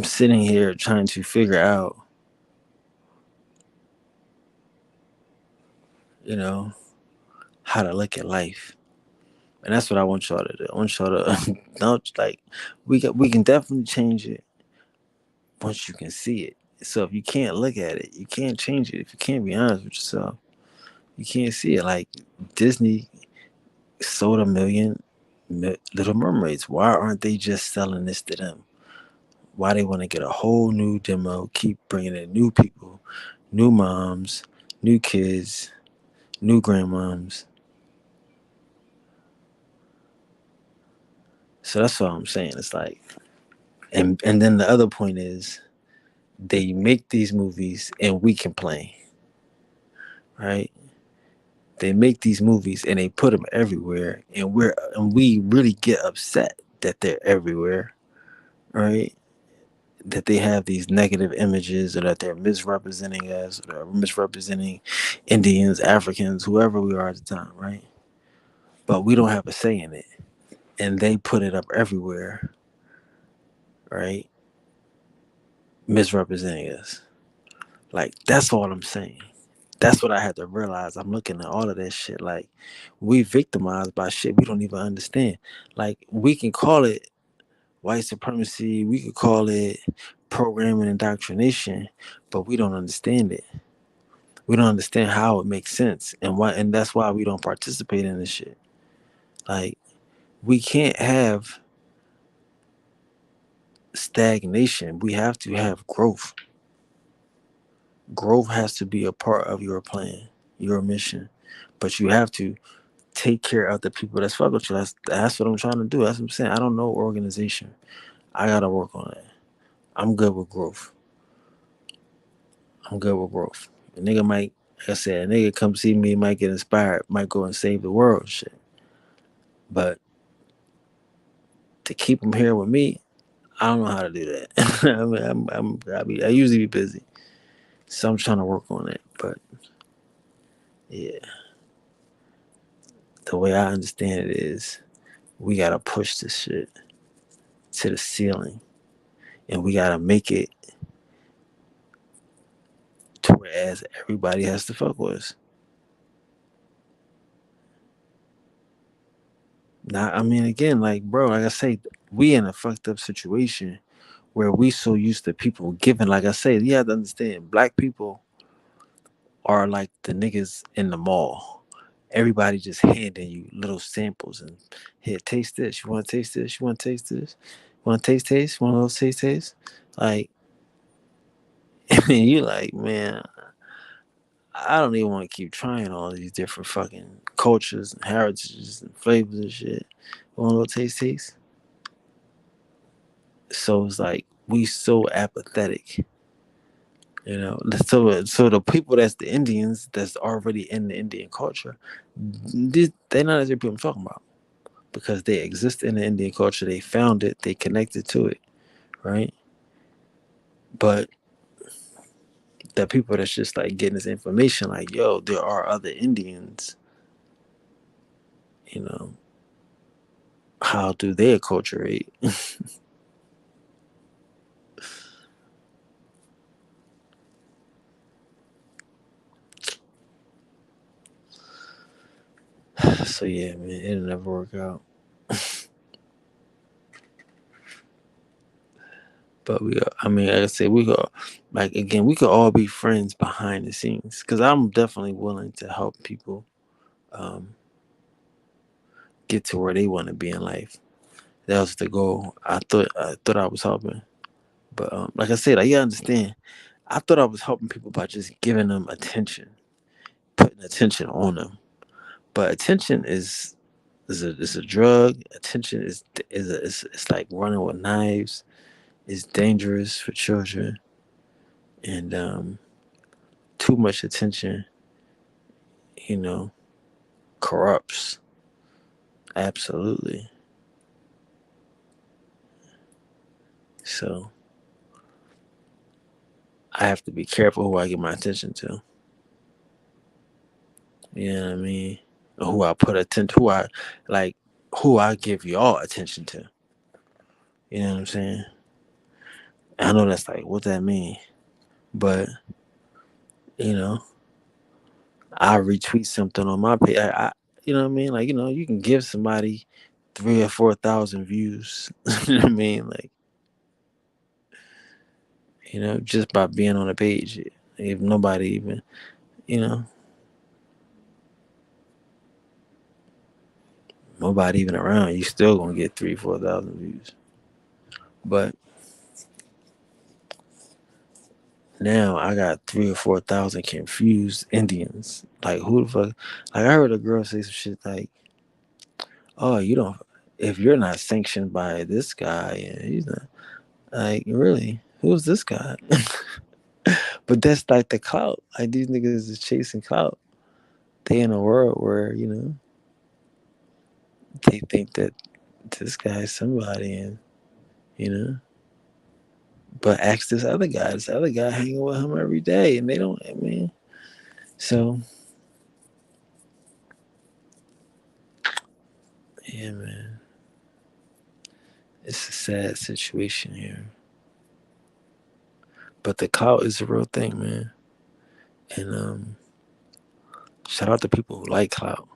A: sitting here trying to figure out, you know, how to look at life. And that's what I want y'all to do. I want y'all to don't like we can definitely change it once you can see it. So if you can't look at it, you can't change it. If you can't be honest with yourself, you can't see it. Like Disney sold a million Little Mermaids. Why aren't they just selling this to them? Why they want to get a whole new demo, keep bringing in new people, new moms, new kids, new grandmoms. So that's what I'm saying. It's like, and then the other point is they make these movies and we complain, right? They make these movies and they put them everywhere, and we really get upset that they're everywhere, right? that they have these negative images, or that they're misrepresenting us, or they're misrepresenting Indians, Africans, whoever we are at the time, right? But we don't have a say in it, and they put it up everywhere, right? Misrepresenting us. Like, that's all I'm saying. That's what I had to realize. I'm looking at all of that shit. Like, we victimized by shit we don't even understand. Like, we can call it white supremacy, we could call it programming indoctrination, but we don't understand it. We don't understand how it makes sense, and why, and that's why we don't participate in this shit. Like, we can't have stagnation. We have to have growth. Growth has to be a part of your plan, your mission. But you have to take care of the people that's fuck with you. That's what I'm trying to do. That's what I'm saying. I don't know organization. I gotta work on it. I'm good with growth. I'm good with growth. A nigga might, like I said, a nigga come see me, might get inspired, might go and save the world and shit. But to keep him here with me, I don't know how to do that. I mean, I usually be busy, so I'm trying to work on it. But yeah, the way I understand it is, we gotta push this shit to the ceiling, and we gotta make it to whereas everybody has to fuck with us. Now, I mean, again, like, bro, like I say, we in a fucked up situation where we so used to people giving. Like I say, you have to understand, black people are like the niggas in the mall. Everybody just handing you little samples and, here, taste this. You want to taste this? You want to taste this? You want to taste? Want a little taste? Like, and you like, man, I don't even want to keep trying all these different fucking cultures and heritages and flavors and shit. Want a little taste? So it's like we so apathetic, you know. So the people that's the Indians that's already in the Indian culture, they're not as people I'm talking about, because they exist in the Indian culture. They found it. They connected to it, right? But the people that's just like getting this information, like, yo, there are other Indians, you know. How do they acculturate? So yeah, man, it'll never work out. But I mean, like I said, we go, like, again, we could all be friends behind the scenes, because I'm definitely willing to help people um, get to where they want to be in life. That was the goal. I thought I was helping, but like I said, you understand. I thought I was helping people by just giving them attention, putting attention on them. But attention is a drug. Attention it's like running with knives. It's dangerous for children, and too much attention, you know, corrupts. Absolutely. So I have to be careful who I give my attention to. You know what I mean? Who I put attention, like, who I give y'all attention to. You know what I'm saying? I know that's like, what that mean, but you know, I retweet something on my page. You know what I mean? Like, you can give somebody 3 or 4 thousand views. You know what I mean? Like, just by being on a page, if nobody even, you know, nobody even around, you still gonna get 3 or 4 thousand views. But now I got 3 or 4 thousand confused Indians. Like, who the fuck? Like, I heard a girl say some shit like, "Oh, you don't. If you're not sanctioned by this guy, and he's not, like, really, who's this guy?" But that's like the clout. Like, these niggas is chasing clout. They in a world where they think that this guy is somebody, and you know, But ask this other guy. This other guy hanging with him every day, and they don't. I mean, so yeah, man, it's a sad situation here. But the clout is a real thing, man. And shout out to people who like clout.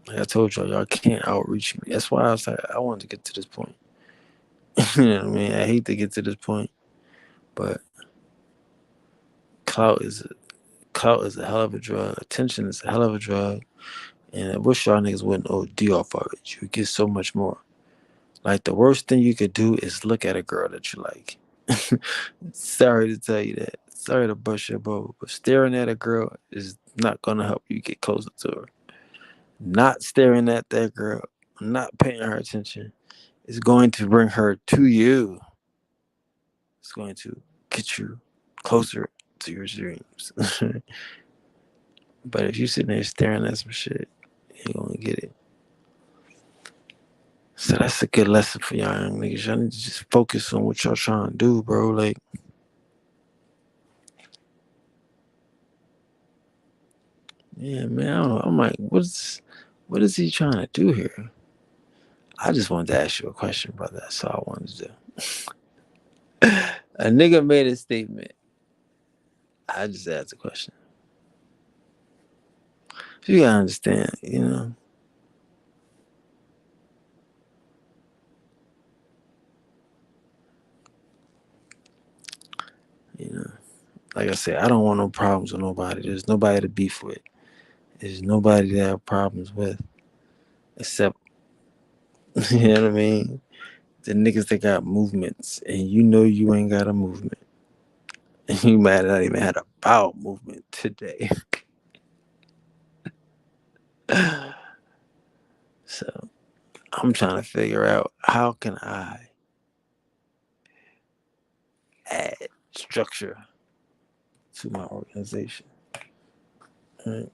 A: Like I told y'all can't outreach me. That's why I was like, I wanted to get to this point. You know what I mean? I hate to get to this point, but clout is clout is a hell of a drug. Attention is a hell of a drug. And I wish y'all niggas wouldn't OD off of it. You would get so much more. Like the worst thing you could do is look at a girl that you like. Sorry to tell you that. Sorry to bust your bubble, but staring at a girl is not gonna help you get closer to her. Not staring at that girl, not paying her attention, is going to bring her to you. It's going to get you closer to your dreams. But if you sitting there staring at some shit, you ain't gonna get it. So that's a good lesson for y'all young niggas. Y'all need to just focus on what y'all trying to do, bro. Like, yeah, man. I don't know. I'm like, what is he trying to do here? I just wanted to ask you a question, brother. That's all I wanted to do. A nigga made a statement. I just asked a question. You gotta understand, you know. You know, like I said, I don't want no problems with nobody. There's nobody to beef with. There's nobody to have problems with, except you know what I mean. The niggas that got movements, and you know you ain't got a movement, and you might not even had a bowel movement today. So I'm trying to figure out how can I add structure to my organization, right?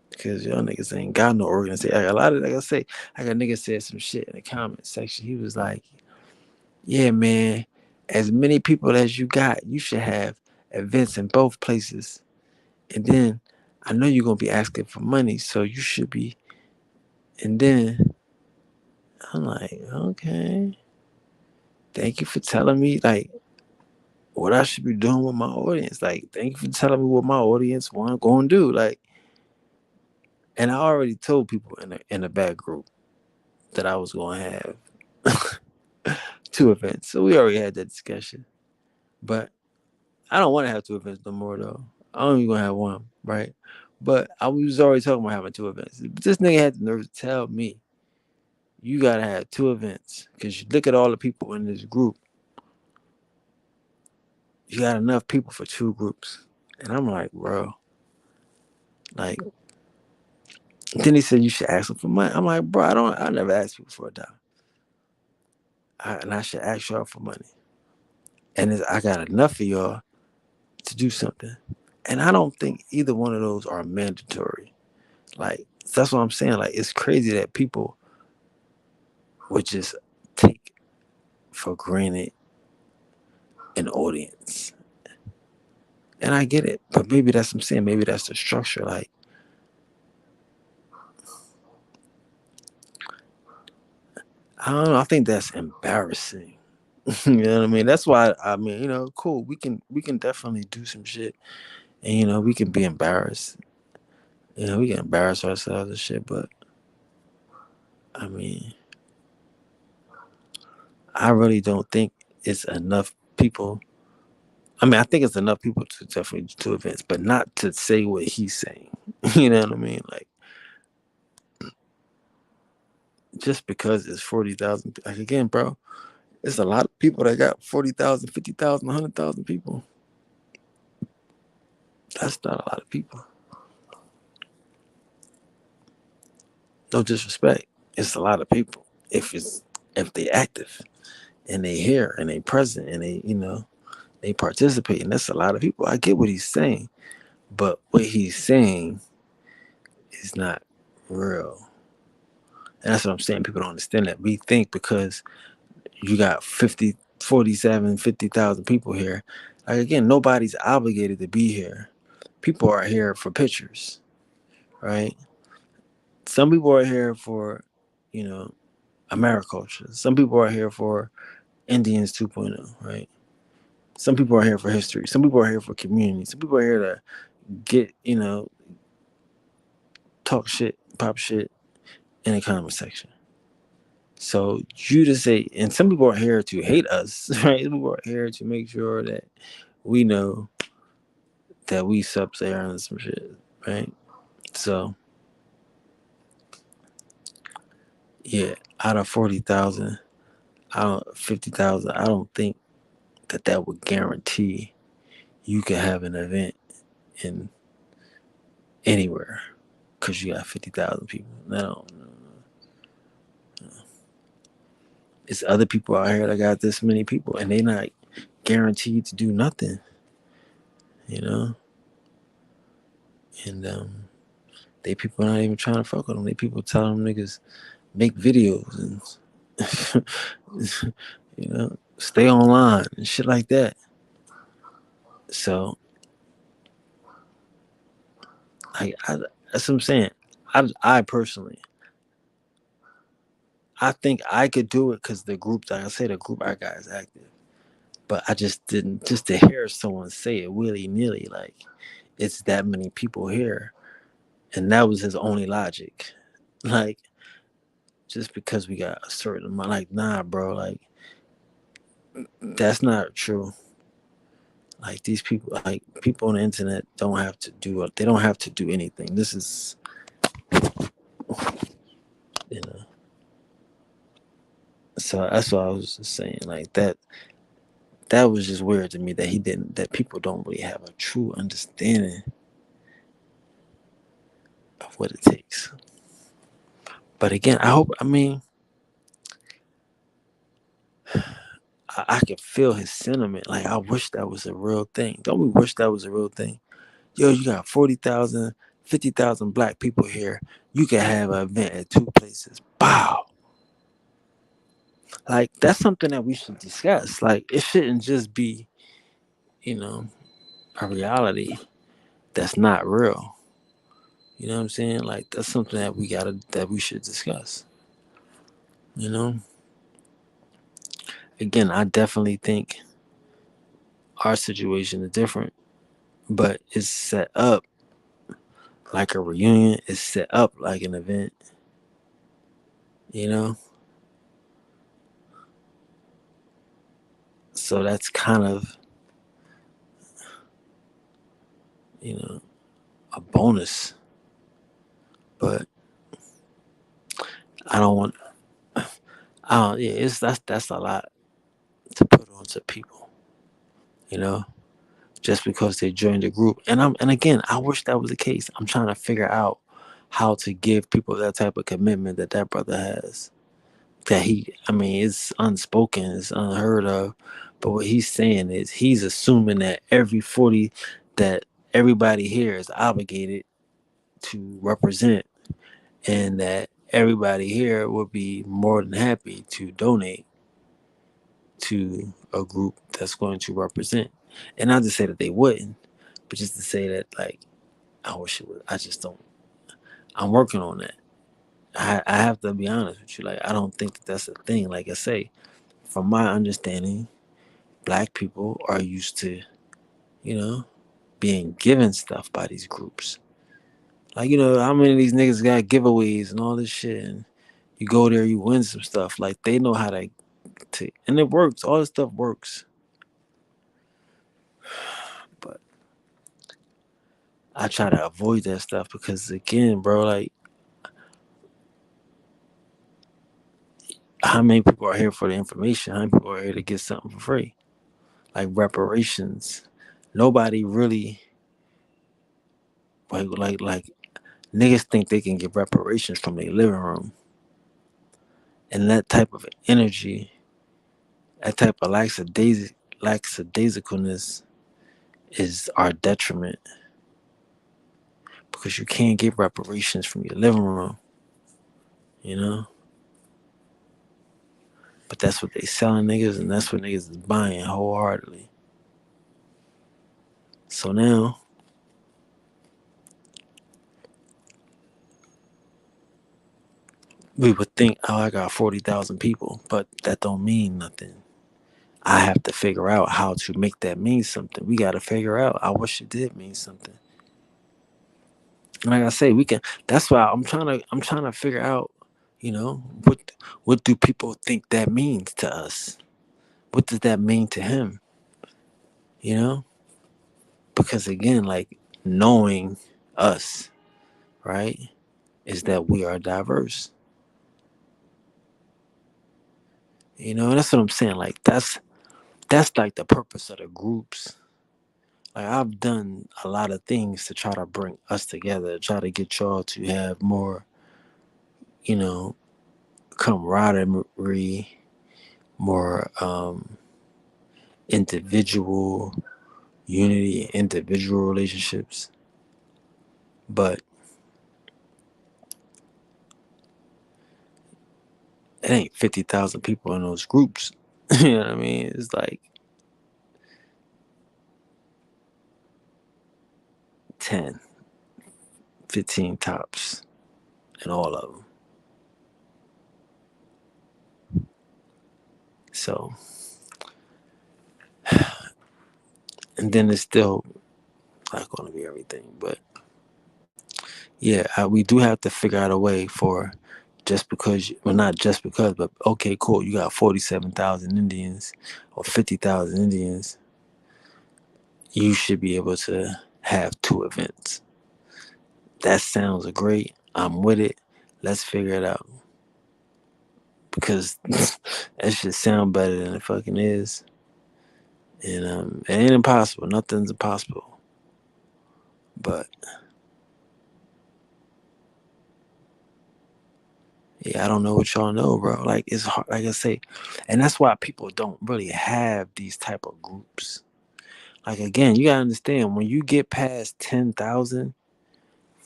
A: Because y'all niggas ain't got no organization. Like a lot of, like I say, like a nigga said some shit in the comment section. He was like, "Yeah, man, as many people as you got, you should have events in both places. And then I know you're gonna be asking for money, so you should be." And then I'm like, "Okay, thank you for telling me like what I should be doing with my audience. Like, thank you for telling me what my audience want to go and do. Like, and I already told people in the back group that I was going to have two events. So we already had that discussion. But I don't want to have two events no more though. I'm only gonna have one, right? But I was already talking about having two events. This nigga had the nerve to tell me you gotta have two events because you look at all the people in this group. You got enough people for two groups, and I'm like, bro, like. Then he said you should ask them for money. I'm like, bro, I never asked people for a dime, and I should ask y'all for money. And I got enough of y'all to do something, and I don't think either one of those are mandatory. Like that's what I'm saying. Like it's crazy that people would just take for granted an audience. And I get it. But maybe that's what I'm saying. Maybe that's the structure. Like, I don't know. I think that's embarrassing. You know what I mean? That's why I mean, cool. We can definitely do some shit. And we can be embarrassed. We can embarrass ourselves and shit, but I mean, I really don't think it's enough people. I mean, I think it's enough people to definitely do events, but not to say what he's saying. You know what I mean? Like, just because it's 40,000, like again, bro, it's a lot of people that got 40,000, 50,000, 100,000 people. That's not a lot of people. No disrespect. It's a lot of people. If they active and they here and they present and they participate, and that's a lot of people. I get what he's saying, but what he's saying is not real. And that's what I'm saying. People don't understand that. We think because you got 50 47, 50,000 people here. Like again, nobody's obligated to be here. People are here for pictures, right? Some people are here for, you know, Americulture. Some people are here for Indians 2.0, right? Some people are here for history. Some people are here for community. Some people are here to get, talk shit, pop shit in the comment section. So you to say, and some people are here to hate us, right? Some people are here to make sure that we know that we sub-Saharan and some shit, right? So yeah, out of 40,000, I don't 50,000. I don't think that would guarantee you can have an event in anywhere because you got 50,000 people. No, it's other people out here that got this many people, and they not guaranteed to do nothing, you know. And they people not even trying to fuck with them. They people telling them niggas make videos and stay online and shit like that. So that's what I'm saying. I personally, I think I could do it because the group, like I say, the group I got is active. But I just didn't, just to hear someone say it willy nilly, like it's that many people here, and that was his only logic. Like just because we got a certain amount, like nah, bro, like that's not true. Like these people, like people on the internet, don't have to do it. They don't have to do anything. This is, you know. So that's what I was just saying. Like that. That was just weird to me that he didn't. That people don't really have a true understanding of what it takes. But again, I hope. I mean, I can feel his sentiment. Like I wish that was a real thing. Don't we wish that was a real thing? Yo, you got 40,000, 50,000 black people here. You can have an event at two places. Wow. Like that's something that we should discuss. Like it shouldn't just be, you know, a reality that's not real. You know what I'm saying? Like that's something that we should discuss. You know? Again, I definitely think our situation is different, but it's set up like a reunion, it's set up like an event, you know? So that's kind of, you know, a bonus. But I don't want I don't yeah, it's that's a lot to put onto people, you know, just because they joined the group. And again, I wish that was the case. I'm trying to figure out how to give people that type of commitment that brother has. That I mean, it's unspoken, it's unheard of. But what he's saying is he's assuming that that everybody here is obligated to represent, and that everybody here would be more than happy to donate to a group that's going to represent. And not to say that they wouldn't, but just to say that, like, I wish it would. I just don't. I'm working on that. I have to be honest with you. Like, I don't think that's a thing. Like I say, from my understanding, black people are used to, you know, being given stuff by these groups. Like, how many of these niggas got giveaways and all this shit, and you go there, you win some stuff. Like they know how and it works. All this stuff works. But I try to avoid that stuff because again, bro, like how many people are here for the information? How many people are here to get something for free? Like reparations. Nobody really like niggas think they can get reparations from their living room. And that type of energy, that type of lackadaisicalness is our detriment because you can't get reparations from your living room, you know? But that's what they selling niggas, and that's what niggas is buying wholeheartedly. So now we would think, oh, I got 40,000 people, but that don't mean nothing. I have to figure out how to make that mean something. We got to figure out. I wish it did mean something. Like I say, we can. That's why I'm trying to. I'm trying to figure out. You know, what do people think that means to us? What does that mean to him? You know, because again, like knowing us, right, is that we are diverse. You know, and that's what I'm saying. Like that's like the purpose of the groups. Like I've done a lot of things to try to bring us together, try to get y'all to have more, you know, camaraderie, more individual unity, individual relationships. But it ain't 50,000 people in those groups. You know what I mean? It's like 10, 15 tops in all of them. So, and then it's still not going to be everything. But yeah, we do have to figure out a way for just because, well, not just because, but okay, cool. You got 47,000 Indians or 50,000 Indians. You should be able to have two events. That sounds great. I'm with it. Let's figure it out because that should sound better than it fucking is. And it ain't impossible. Nothing's impossible. But yeah, I don't know what y'all know, bro. Like it's hard, like I say, and that's why people don't really have these type of groups. Like again, you gotta understand when you get past 10,000,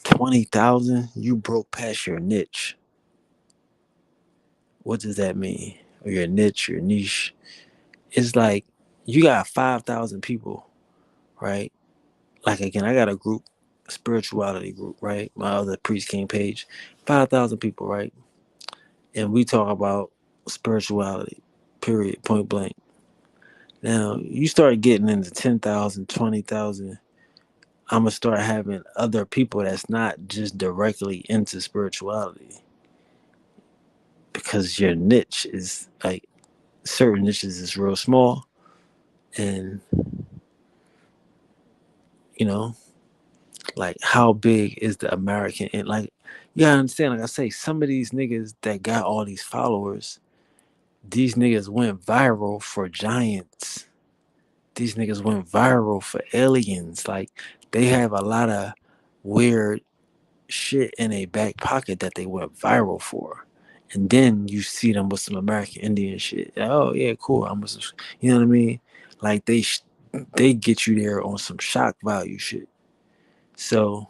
A: 20,000, you broke past your niche. What does that mean? Or your niche, your niche. It's like you got 5,000 people, right? Like again, I got a group, a spirituality group, right? My other Priest King page, 5,000 people, right? And we talk about spirituality, period, point blank. Now you start getting into 10,000, 20,000. I'm gonna start having other people that's not just directly into spirituality because your niche is like certain niches is real small, and you know, like how big is the American, and like you gotta understand, like I say, some of these niggas that got all these followers, these niggas went viral for giants. These niggas went viral for aliens. Like they have a lot of weird shit in a back pocket that they went viral for. And then you see them with some American Indian shit. Oh yeah, cool. You know what I mean? Like they get you there on some shock value shit. So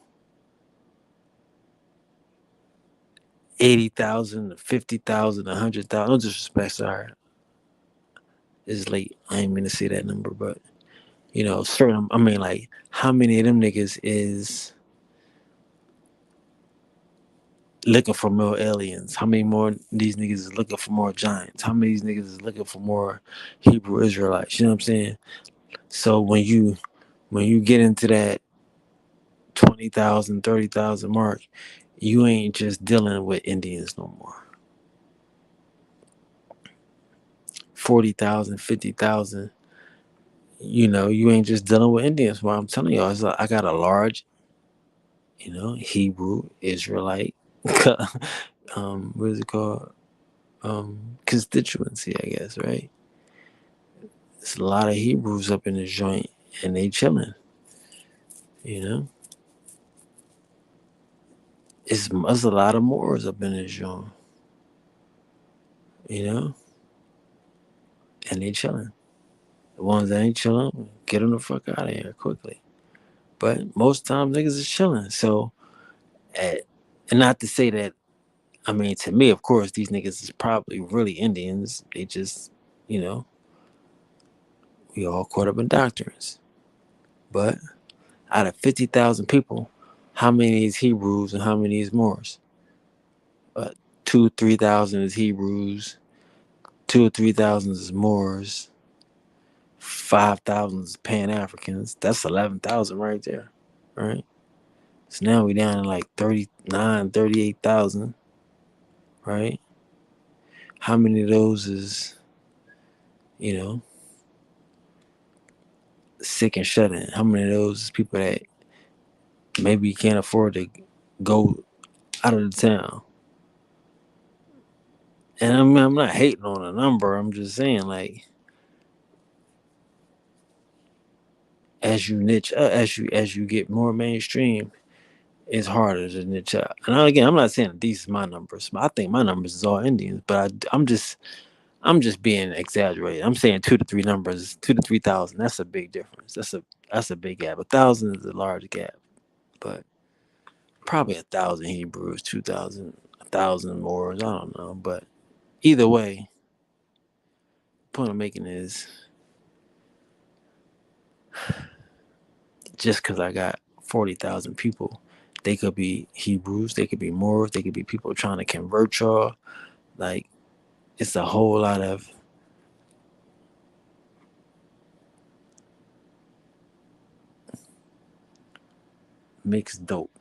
A: 80,000, 50,000, 100,000. No disrespect, sorry, it's late. I ain't mean to say that number, but you know, certain. I mean, like, how many of them niggas is looking for more aliens? How many more these niggas is looking for more giants? How many of these niggas is looking for more Hebrew Israelites? You know what I'm saying? So when you get into that 20,000, 30,000 mark, you ain't just dealing with Indians no more. 40,000, 50,000. You know, you ain't just dealing with Indians. Well, I'm telling y'all, I got a large, Hebrew Israelite, what is it called? Constituency, I guess, right? There's a lot of Hebrews up in this joint, and they chilling. You know, there's a lot of Moors up in this joint. You know, and they chilling. The ones that ain't chilling, get them the fuck out of here quickly. But most times niggas is chilling. So, and not to say that I mean, to me, of course, these niggas is probably really Indians. They just, you know, we all caught up in doctrines. But out of 50,000 people, how many is Hebrews and how many is Moors? Uh, 3,000 is Hebrews, 3,000 is Moors, 5,000 is Pan Africans. That's 11,000 right there, right? So now we down to like 39, 38,000, right? How many of those is, you know, sick and shut in? How many of those is people that maybe can't afford to go out of the town? And I mean, I'm not hating on a number. I'm just saying, like, as you niche, as you get more mainstream, it's harder to niche out. And again, I'm not saying that these are my numbers. I think my numbers is all Indians, but I'm just being exaggerated. I'm saying 2 to 3 numbers, 2 to 3,000. That's a big difference. That's a big gap. 1,000 is a large gap, but probably 1,000 Hebrews, 2,000, 1,000 more. I don't know, but either way, point I'm making is just because I got 40,000 people, they could be Hebrews, they could be Moors, they could be people trying to convert y'all. Like it's a whole lot of mixed dope,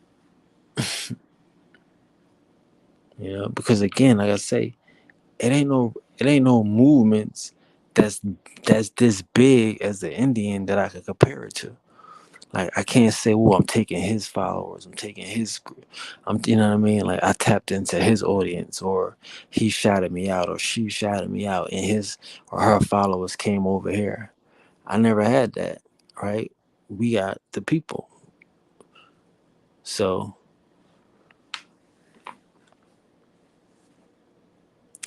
A: because again, like I say, it ain't no movements that's that's this big as the Indian that I could compare it to. Like I can't say, well, I'm taking his followers, I'm taking his, you know what I mean? Like I tapped into his audience, or he shouted me out, or she shouted me out, and his or her followers came over here. I never had that, right? We got the people. So,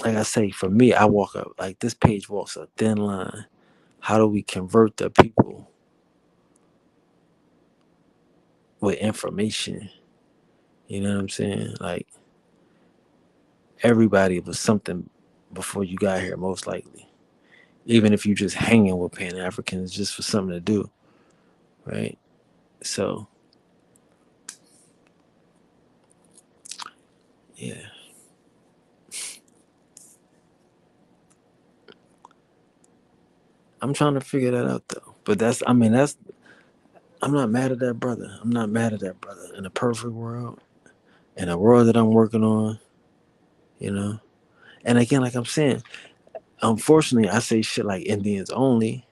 A: like I say, for me, I walk up like this page walks a thin line. How do we convert the people with information? You know what I'm saying? Like everybody was something before you got here, most likely. Even if you just hanging with Pan Africans just for something to do, right? So yeah, I'm trying to figure that out though. But that's I'm not mad at that brother. I'm not mad at that brother. In a perfect world, in a world that I'm working on, you know. And again, like I'm saying, unfortunately, I say shit like Indians only.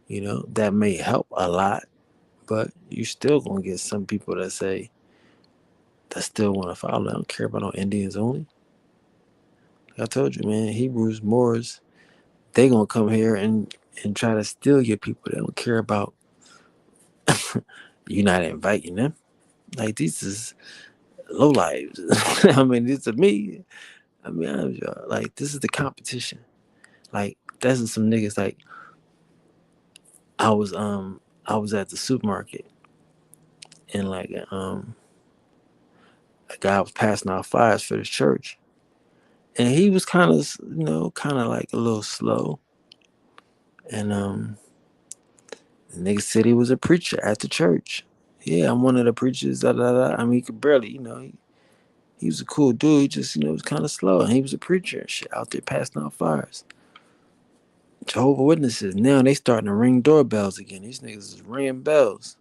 A: That may help a lot, but you still gonna get some people that still want to follow. I don't care about no Indians only. Like I told you, man, Hebrews, Moors, they gonna come here and try to steal your people. They don't care about you not inviting them. Like these is low lives. I mean, these are me. I mean, like this is the competition. Like that's some niggas. Like I was I was at the supermarket and like a guy was passing out flyers for the church, and he was kind of like a little slow, and the nigga said he was a preacher at the church. Yeah, I'm one of the preachers. Da, da, da. I mean, he could barely, he was a cool dude. He just, was kind of slow, and he was a preacher and shit out there passing out flyers. Jehovah Witnesses now they starting to ring doorbells again. These niggas is ringing bells.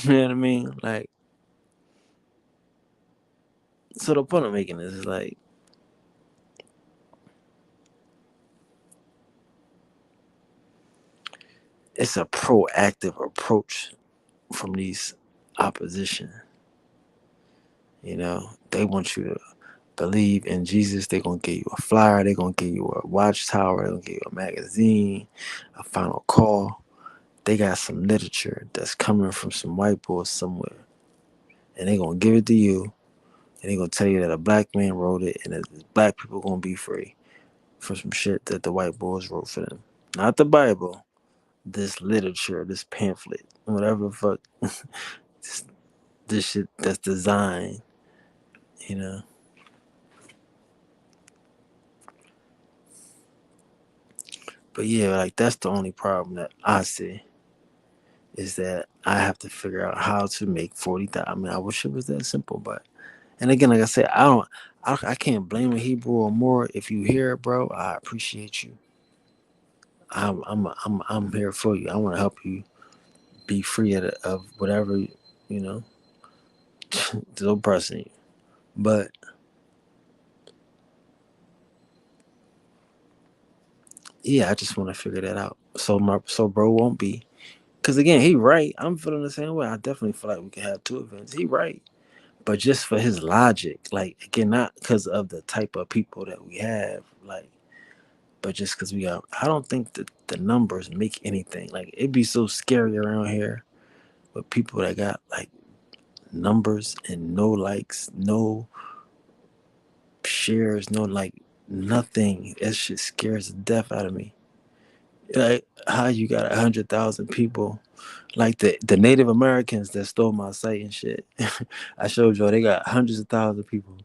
A: You know what I mean? Like, so the point I'm making is like, it's a proactive approach from these opposition. They want you to believe in Jesus. They're gonna give you a flyer. They're gonna give you a watchtower. They're gonna give you a magazine, a final call. They got some literature that's coming from some white boys somewhere, and they're gonna give it to you, and they're gonna tell you that a black man wrote it, and that black people gonna be free for some shit that the white boys wrote for them. Not the Bible. This literature, this pamphlet, whatever the fuck, this, this shit that's designed, you know. But yeah, like that's the only problem that I see is that I have to figure out how to make 40,000. I mean, I wish it was that simple, but and again, like I said, I can't blame a Hebrew or more. If you hear it, bro, I appreciate you. I'm here for you. I want to help you be free of whatever know is oppressing you. But yeah, I just want to figure that out. So bro won't be. Cause again, he right. I'm feeling the same way. I definitely feel like we can have two events. He right. But just for his logic, like again, not because of the type of people that we have, like, but just because we are. I don't think that the numbers make anything. Like it'd be so scary around here with people that got like numbers and no likes, no shares, no like nothing. That shit scares the death out of me. Like how you got 100,000 people, like the Native Americans that stole my site and shit. I showed y'all they got hundreds of thousands of people,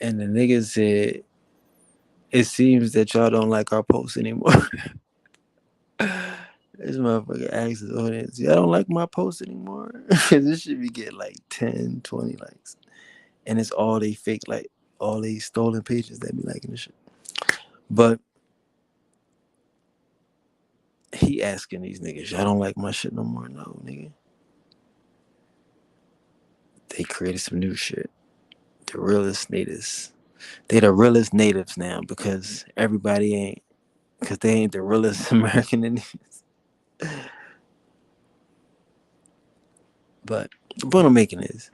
A: and the niggas said it seems that y'all don't like our posts anymore. This motherfucker asked his audience, y'all don't like my posts anymore? Cause this should be getting like 10, 20 likes. And it's all they fake, like all these stolen pages that be liking this shit. But he asking these niggas, y'all don't like my shit no more? No, nigga. They created some new shit. The realest natives. They the realest natives now because everybody ain't, because they ain't the realest American Indians. But the point I'm making is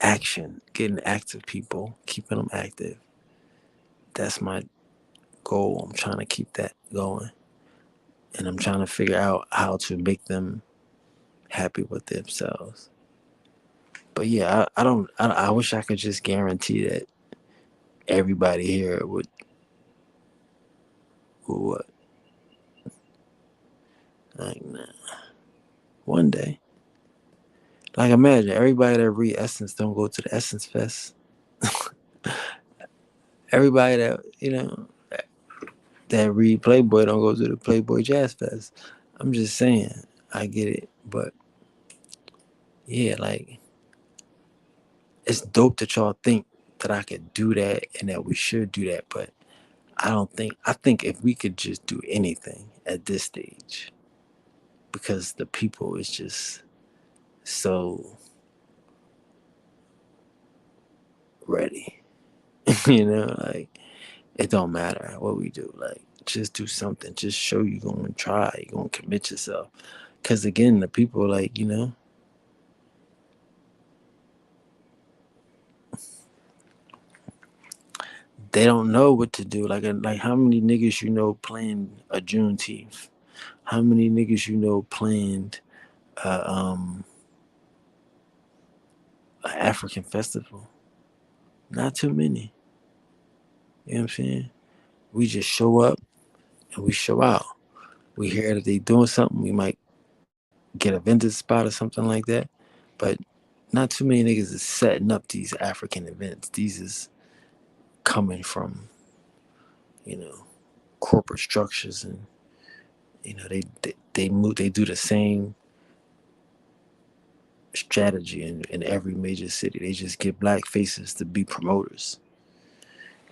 A: action, getting active people, keeping them active. That's my goal. I'm trying to keep that going. And I'm trying to figure out how to make them happy with themselves. But yeah, I don't. I wish I could just guarantee that everybody here would what like nah. One day. Like imagine everybody that read Essence don't go to the Essence Fest. Everybody that that read Playboy don't go to the Playboy Jazz Fest. I'm just saying, I get it, but yeah, like it's dope that y'all think that I could do that and that we should do that, but I don't think. I think if we could just do anything at this stage, because the people is just so ready, like it don't matter what we do, like just do something, just show you gonna try, you gonna commit yourself. Because again, the people like they don't know what to do. Like how many niggas planned a Juneteenth? How many niggas planned uh, um an African festival? Not too many. You know what I'm saying? We just show up and we show out. We hear that they doing something. We might get a vendor spot or something like that. But not too many niggas is setting up these African events. These is coming from you know corporate structures, and they move. They do the same strategy in every major city. They just get black faces to be promoters,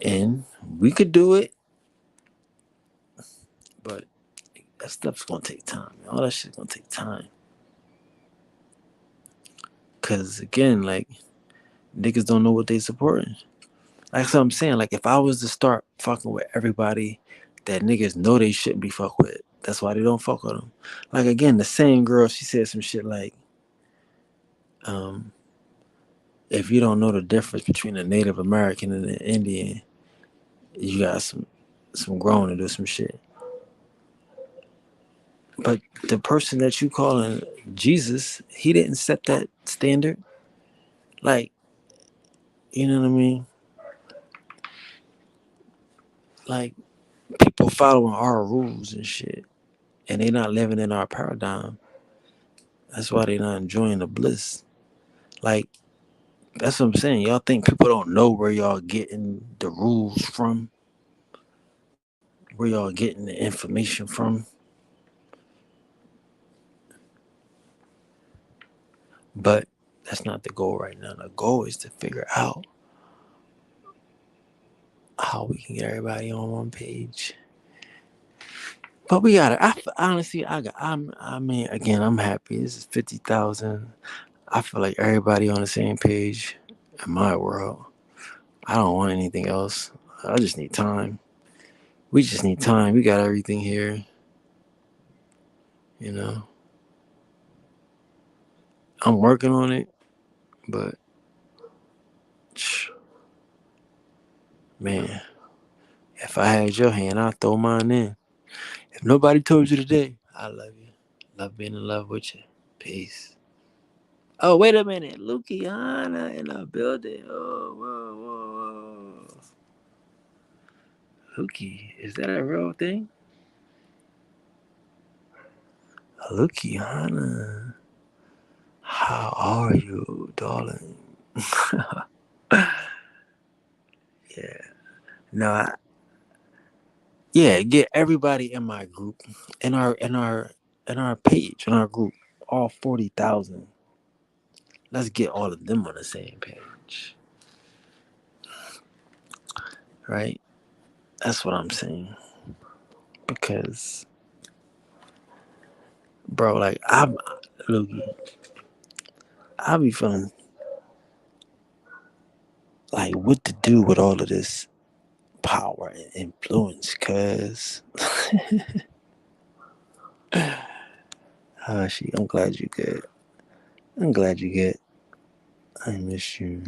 A: and we could do it, but that stuff's gonna take time. All that shit's gonna take time. Cause again, like niggas don't know what they supporting. Like what I'm saying, like if I was to start fucking with everybody that niggas know they shouldn't be fucked with, that's why they don't fuck with them. Like again, the same girl, she said some shit like, um, if you don't know the difference between a Native American and an Indian, you got some growing to do some shit. But the person that you calling Jesus, he didn't set that standard. Like, you know what I mean? Like people following our rules and shit, and they not living in our paradigm. That's why they not enjoying the bliss. Like That's what I'm saying. Y'all think people don't know where y'all getting the rules from, where y'all getting the information from. But that's not the goal right now. The goal is to figure out how we can get everybody on one page. But we got it. Honestly, I mean, again, I'm happy. This is 50,000. I feel like everybody on the same page in my world. I don't want anything else. I just need time. We just need time. We got everything here. You know, I'm working on it, but man, if I had your hand, I'd throw mine in. If nobody told you today, I love you. Love being in love with you. Peace. Oh, wait a minute. Lukiana in the building. Oh, whoa, whoa, whoa. Luki, is that a real thing? Lukiana, how are you, darling? Yeah. No, yeah, get everybody in my group, in our page, in our group, all 40,000. Let's get all of them on the same page, right? That's what I'm saying. Because, bro, like look, I be feeling like what to do with all of this power and influence. Cause, I'm glad you good. I'm glad you good. I miss you.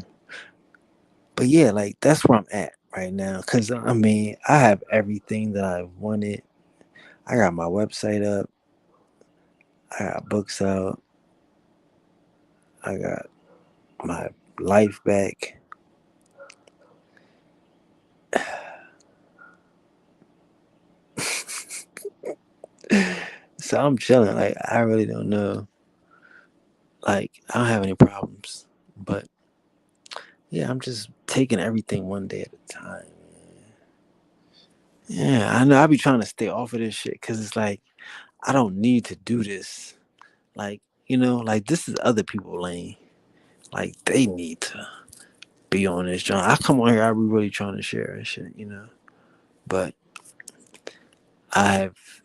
A: But yeah, like that's where I'm at right now. Cause I mean, I have everything that I wanted. I got my website up. I got books out. I got my life back. So I'm chilling. Like I really don't know. Like I don't have any problems. But yeah, I'm just taking everything one day at a time. Yeah, I know. I be trying to stay off of this shit because it's like I don't need to do this. Like like this is other people lane. Like they need to be on this joint. I come on here, I be really trying to share and shit. But I've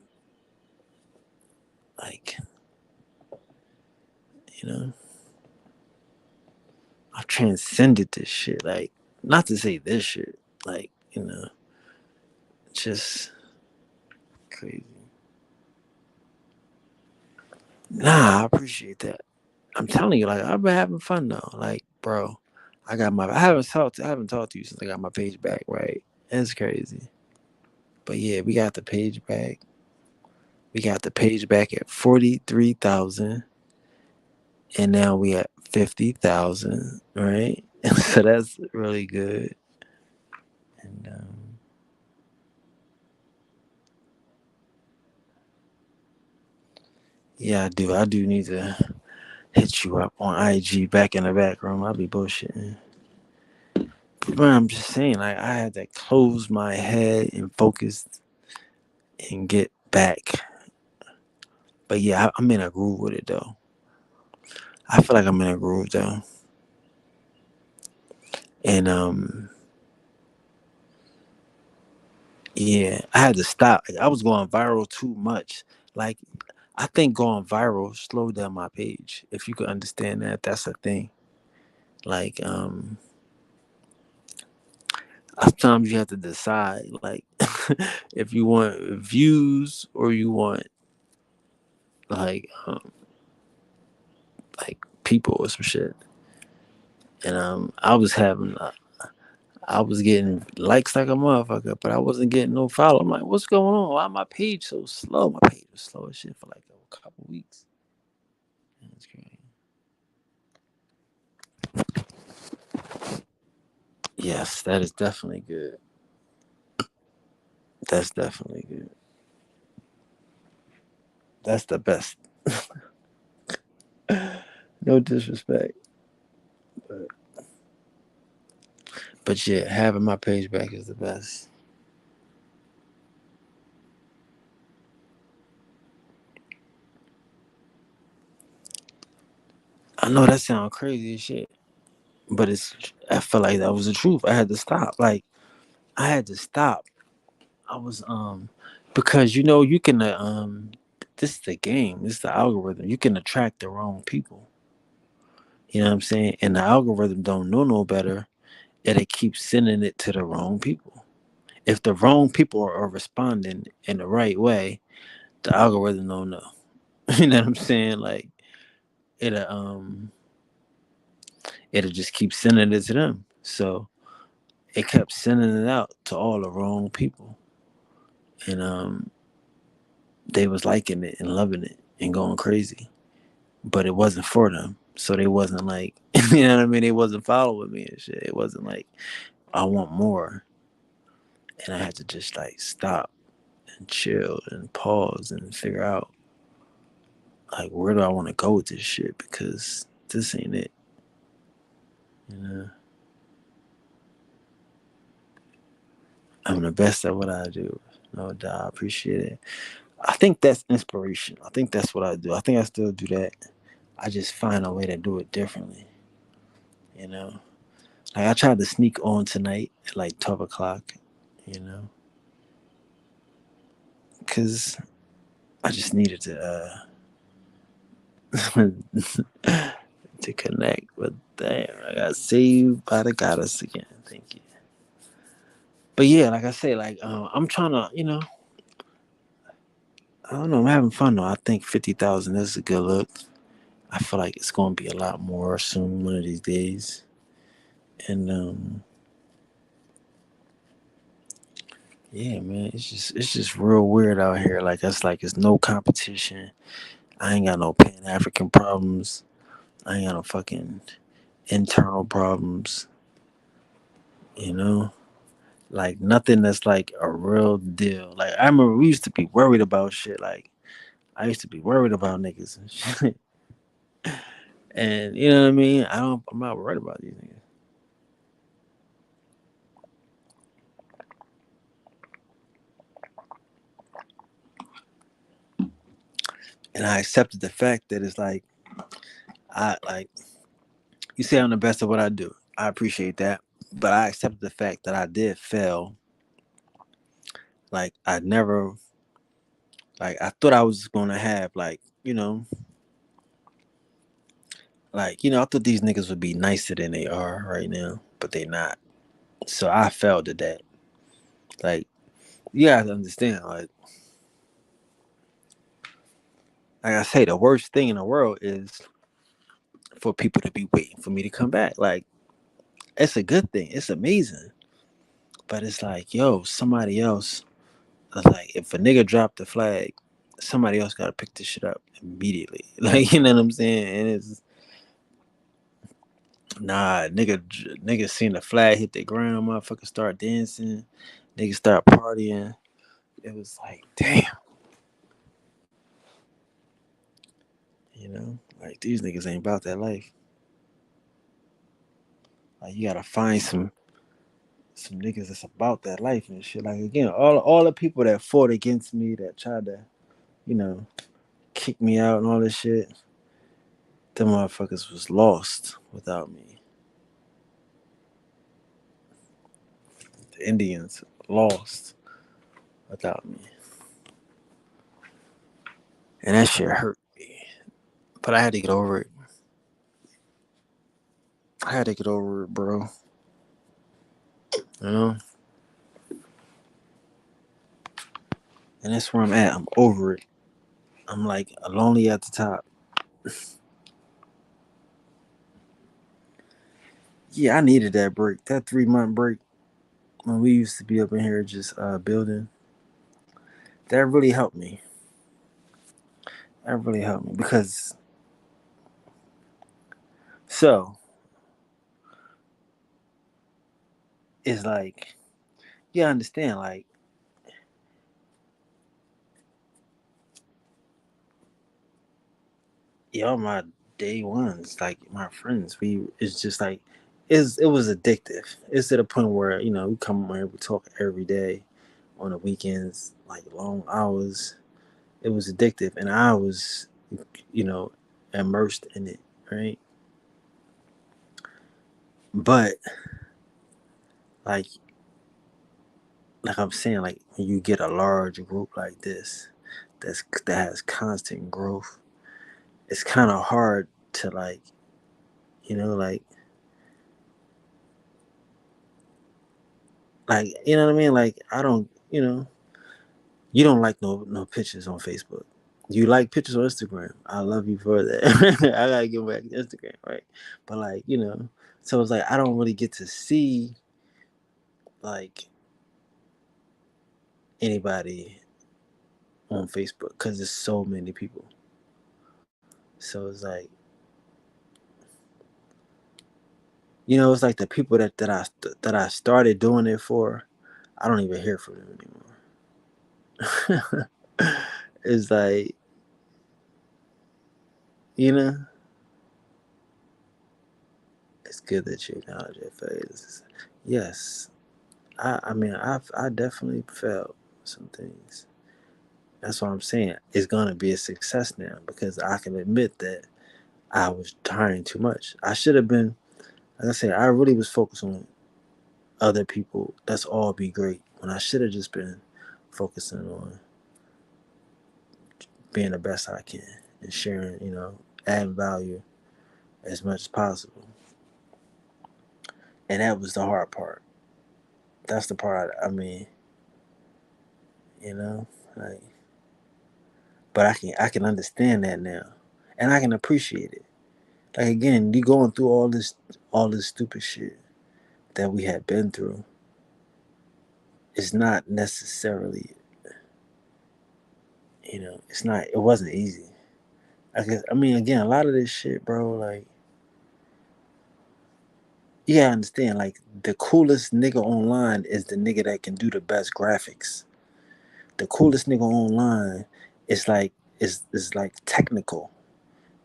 A: like you know I've transcended this shit. Like not to say this shit. Like just crazy. Nah, I appreciate that. I'm telling you, like I've been having fun though. Like, bro, I haven't talked to you since I got my page back, right? It's crazy. But yeah, we got the page back. We got the page back at 43,000, and now we at 50,000, right? So that's really good. And yeah, I do need to hit you up on IG back in the back room. I'll be bullshitting. But I'm just saying, like I had to close my head and focus and get back. But yeah, I'm in a groove with it though. I feel like I'm in a groove though. And yeah, I had to stop. Like, I was going viral too much. Like I think going viral slowed down my page. If you could understand that, that's a thing. Like sometimes you have to decide like if you want views or you want like like people or some shit. And I was getting likes like a motherfucker, but I wasn't getting no follow. I'm like, what's going on? Why my page so slow? My page was slow as shit for like a couple weeks. That's crazy. Yes, that is definitely good. That's definitely good. That's the best. No disrespect, but But yeah, having my page back is the best. I know that sounds crazy as shit, but it's. I felt like that was the truth. I had to stop. Like I had to stop. I was because you can this is the game. This is the algorithm. You can attract the wrong people. You know what I'm saying? And the algorithm don't know no better, and it keeps sending it to the wrong people. If the wrong people are responding in the right way, the algorithm don't know. You know what I'm saying? Like it'll it'll just keep sending it to them. So it kept sending it out to all the wrong people, and they was liking it and loving it and going crazy, but it wasn't for them. So they wasn't like, you know what I mean? They wasn't following me and shit. It wasn't like I want more, and I had to just like stop and chill and pause and figure out like where do I want to go with this shit because this ain't it. You know, I'm the best at what I do. No doubt, I appreciate it. I think that's inspiration. I think that's what I do. I think I still do that. I just find a way to do it differently. You know, like I tried to sneak on tonight at like 12 o'clock. You know, because I just needed to connect. But damn, I got saved by the goddess again. Thank you. But yeah, like I say, like I'm trying to, I don't know, I'm having fun though. I think 50,000 is a good look. I feel like it's gonna be a lot more soon one of these days. And yeah, man, it's just real weird out here. Like it's no competition. I ain't got no Pan African problems. I ain't got no fucking internal problems. You know, like nothing that's like a real deal. Like I remember we used to be worried about shit. Like I used to be worried about niggas and shit. And you know what I mean? I'm not worried about these niggas. And I accepted the fact that it's like I like you say I'm the best at what I do. I appreciate that. But I accepted the fact that I did fail. Like I never like I thought I was gonna have I thought these niggas would be nicer than they are right now, but they not. So I failed at that. Like you have to understand, like I say, the worst thing in the world is for people to be waiting for me to come back. Like it's a good thing. It's amazing. But it's like, yo, somebody else. Like, if a nigga dropped the flag, somebody else got to pick this shit up immediately. Like, you know what I'm saying? And it's nigga seen the flag hit the ground, motherfucker start dancing, nigga start partying. It was like, damn, like these niggas ain't about that life. Like, you gotta find some niggas that's about that life and shit. Like again, all the people that fought against me, that tried to, you know, kick me out and all this shit, them motherfuckers was lost without me. The Indians lost without me. And that shit hurt me. But I had to get over it. I had to get over it, bro. You know? And that's where I'm at. I'm over it. I'm like lonely at the top. Yeah, I needed that break. That 3 month break when we used to be up in here just building. That really helped me. That really helped me because so it's like you understand like y'all my day ones, like my friends. We it's just like it was addictive. It's to the point where we come on here, we talk every day on the weekends, like long hours. It was addictive, and I was, you know, immersed in it, right? But like like I'm saying, like when you get a large group like this, that has constant growth, it's kind of hard to you know, like you know what I mean. Like I don't, you don't like no pictures on Facebook. You like pictures on Instagram. I love you for that. I gotta get back to Instagram, right? But so it's like I don't really get to see like anybody on Facebook because there's so many people. So it's like it's like the people that I started doing it for. I don't even hear from them anymore. It's like you know, it's good that you acknowledge that phase. Yes, I mean I definitely felt some things. That's what I'm saying. It's gonna be a success now because I can admit that I was trying too much. I should have been, like I said, I really was focused on other people. Let's all be great. When I should have just been focusing on being the best I can and sharing, adding value as much as possible. And that was the hard part. That's the part. I mean, you know, like, but I can understand that now, and I can appreciate it. Like again, you going through all this stupid shit that we had been through is not necessarily, it wasn't easy. I mean, again, a lot of this shit, bro. Like, yeah, I understand. Like, the coolest nigga online is the nigga that can do the best graphics. The coolest nigga online is like technical.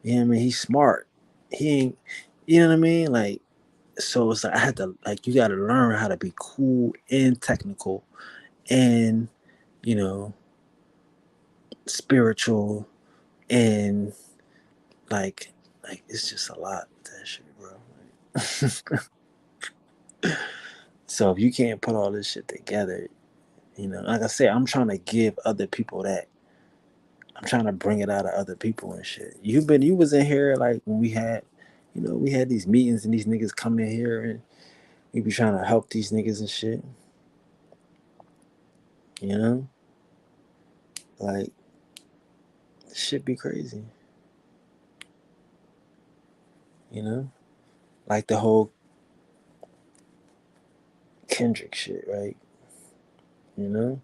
A: You know what I mean? He's smart. He ain't. You know what I mean? Like, so it's like I had to you got to learn how to be cool and technical and you know spiritual and like it's just a lot of that shit, bro. So if you can't put all this shit together, like I said, I'm trying to give other people that. I'm trying to bring it out of other people and shit. You was in here like when we had these meetings and these niggas come in here and we be trying to help these niggas and shit. You know, like shit be crazy. You know, like the whole Kendrick shit, right? You know,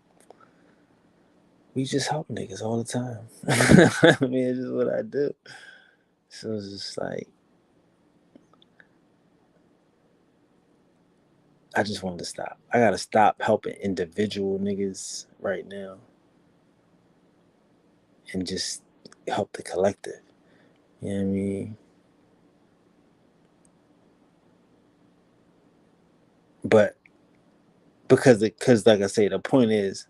A: we just help niggas all the time. I mean, it's just what I do. So it's just like I just wanted to stop. I gotta stop helping individual niggas right now and just help the collective. You know what I mean? But because like I say, the point is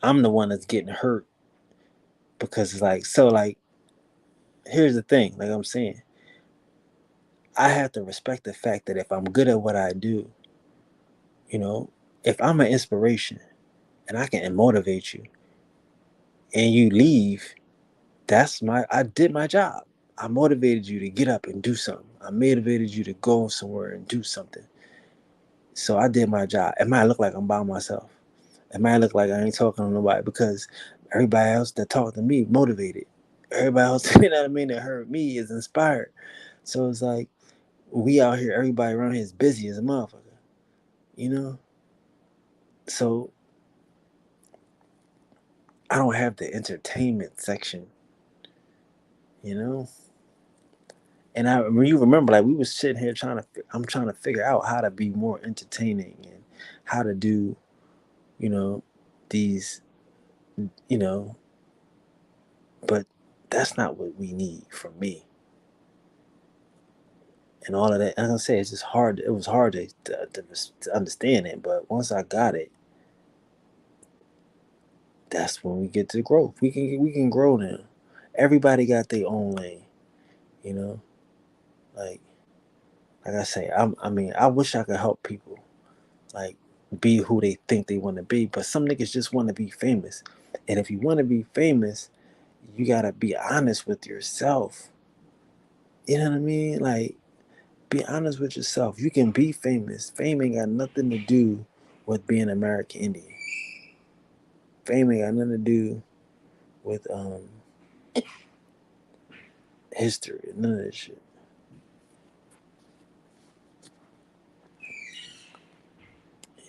A: I'm the one that's getting hurt because it's like so like here's the thing, like I'm saying, I have to respect the fact that if I'm good at what I do, you know, if I'm an inspiration and I can motivate you and you leave, I did my job. I motivated you to get up and do something. I motivated you to go somewhere and do something. So I did my job. It might look like I'm by myself. It might look like I ain't talking to nobody because everybody else that talked to me motivated. Everybody else, you know what I mean, that heard me is inspired. So it's like we out here, everybody around here is busy as a motherfucker, you know? So I don't have the entertainment section, you know? And you remember, like we was sitting here I'm trying to figure out how to be more entertaining and how to do, you know, these, you know, but that's not what we need from me. and all of that. And like I say, it's just hard. It was hard to understand it, but once I got it, that's when we get to growth. We can grow now. Everybody got their own lane, you know. Like I say, I mean, I wish I could help people like be who they think they want to be, but some niggas just want to be famous. And if you want to be famous, you gotta be honest with yourself. You know what I mean? Like, be honest with yourself. You can be famous. Fame ain't got nothing to do with being American Indian. Fame ain't got nothing to do with history. None of that shit.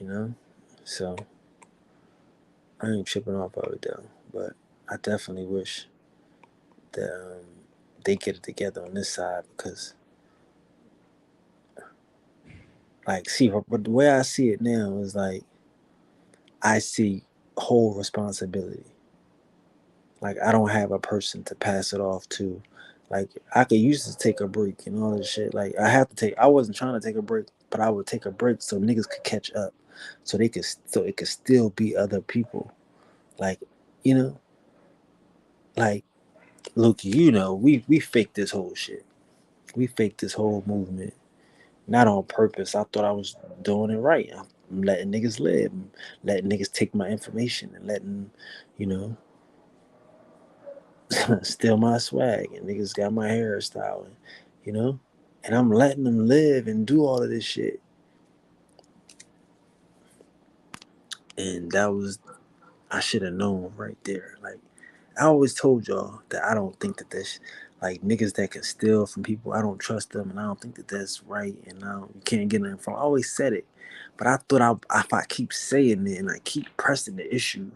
A: You know? So I ain't tripping off of it though. But I definitely wish that they get it together on this side because like see but the way I see it now is like I see whole responsibility. Like I don't have a person to pass it off to. Like I could use to take a break and all this shit. Like I have to take. I wasn't trying to take a break, but I would take a break so niggas could catch up, so they could so it could still be other people. Like you know, like Luke, you know, we faked this whole shit. We faked this whole movement, not on purpose. I thought I was doing it right. I'm letting niggas live, I'm letting niggas take my information, and letting you know steal my swag, and niggas got my hairstyle, and, you know, and I'm letting them live and do all of this shit. And that was I should have known right there. Like I always told y'all that I don't think that this like niggas that can steal from people, I don't trust them, and I don't think that that's right, and you can't get nothing from. I always said it, but I thought if I keep saying it and I keep pressing the issue,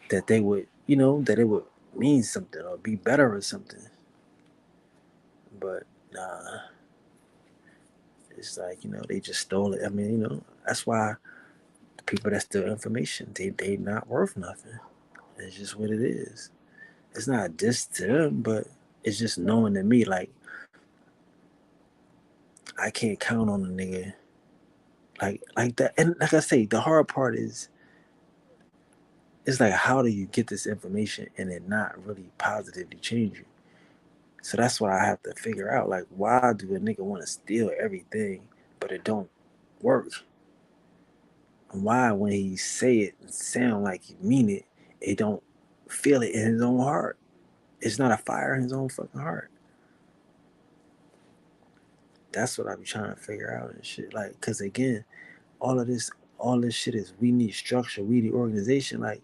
A: that they would, you know, that it would mean something or be better or something. But nah, it's like they just stole it. I mean, that's why the people that steal information, they not worth nothing. It's just what it is. It's not a diss to them, but it's just knowing to me like I can't count on a nigga like that. And like I say, the hard part is it's like how do you get this information and it not really positively change you? So that's what I have to figure out. Like, why do a nigga want to steal everything, but it don't work? And why, when he say it and sound like he mean it, it don't feel it in his own heart? It's not a fire in his own fucking heart. That's what I be trying to figure out and shit. Like, cause again, all of this, all this shit is we need structure, we need organization. Like,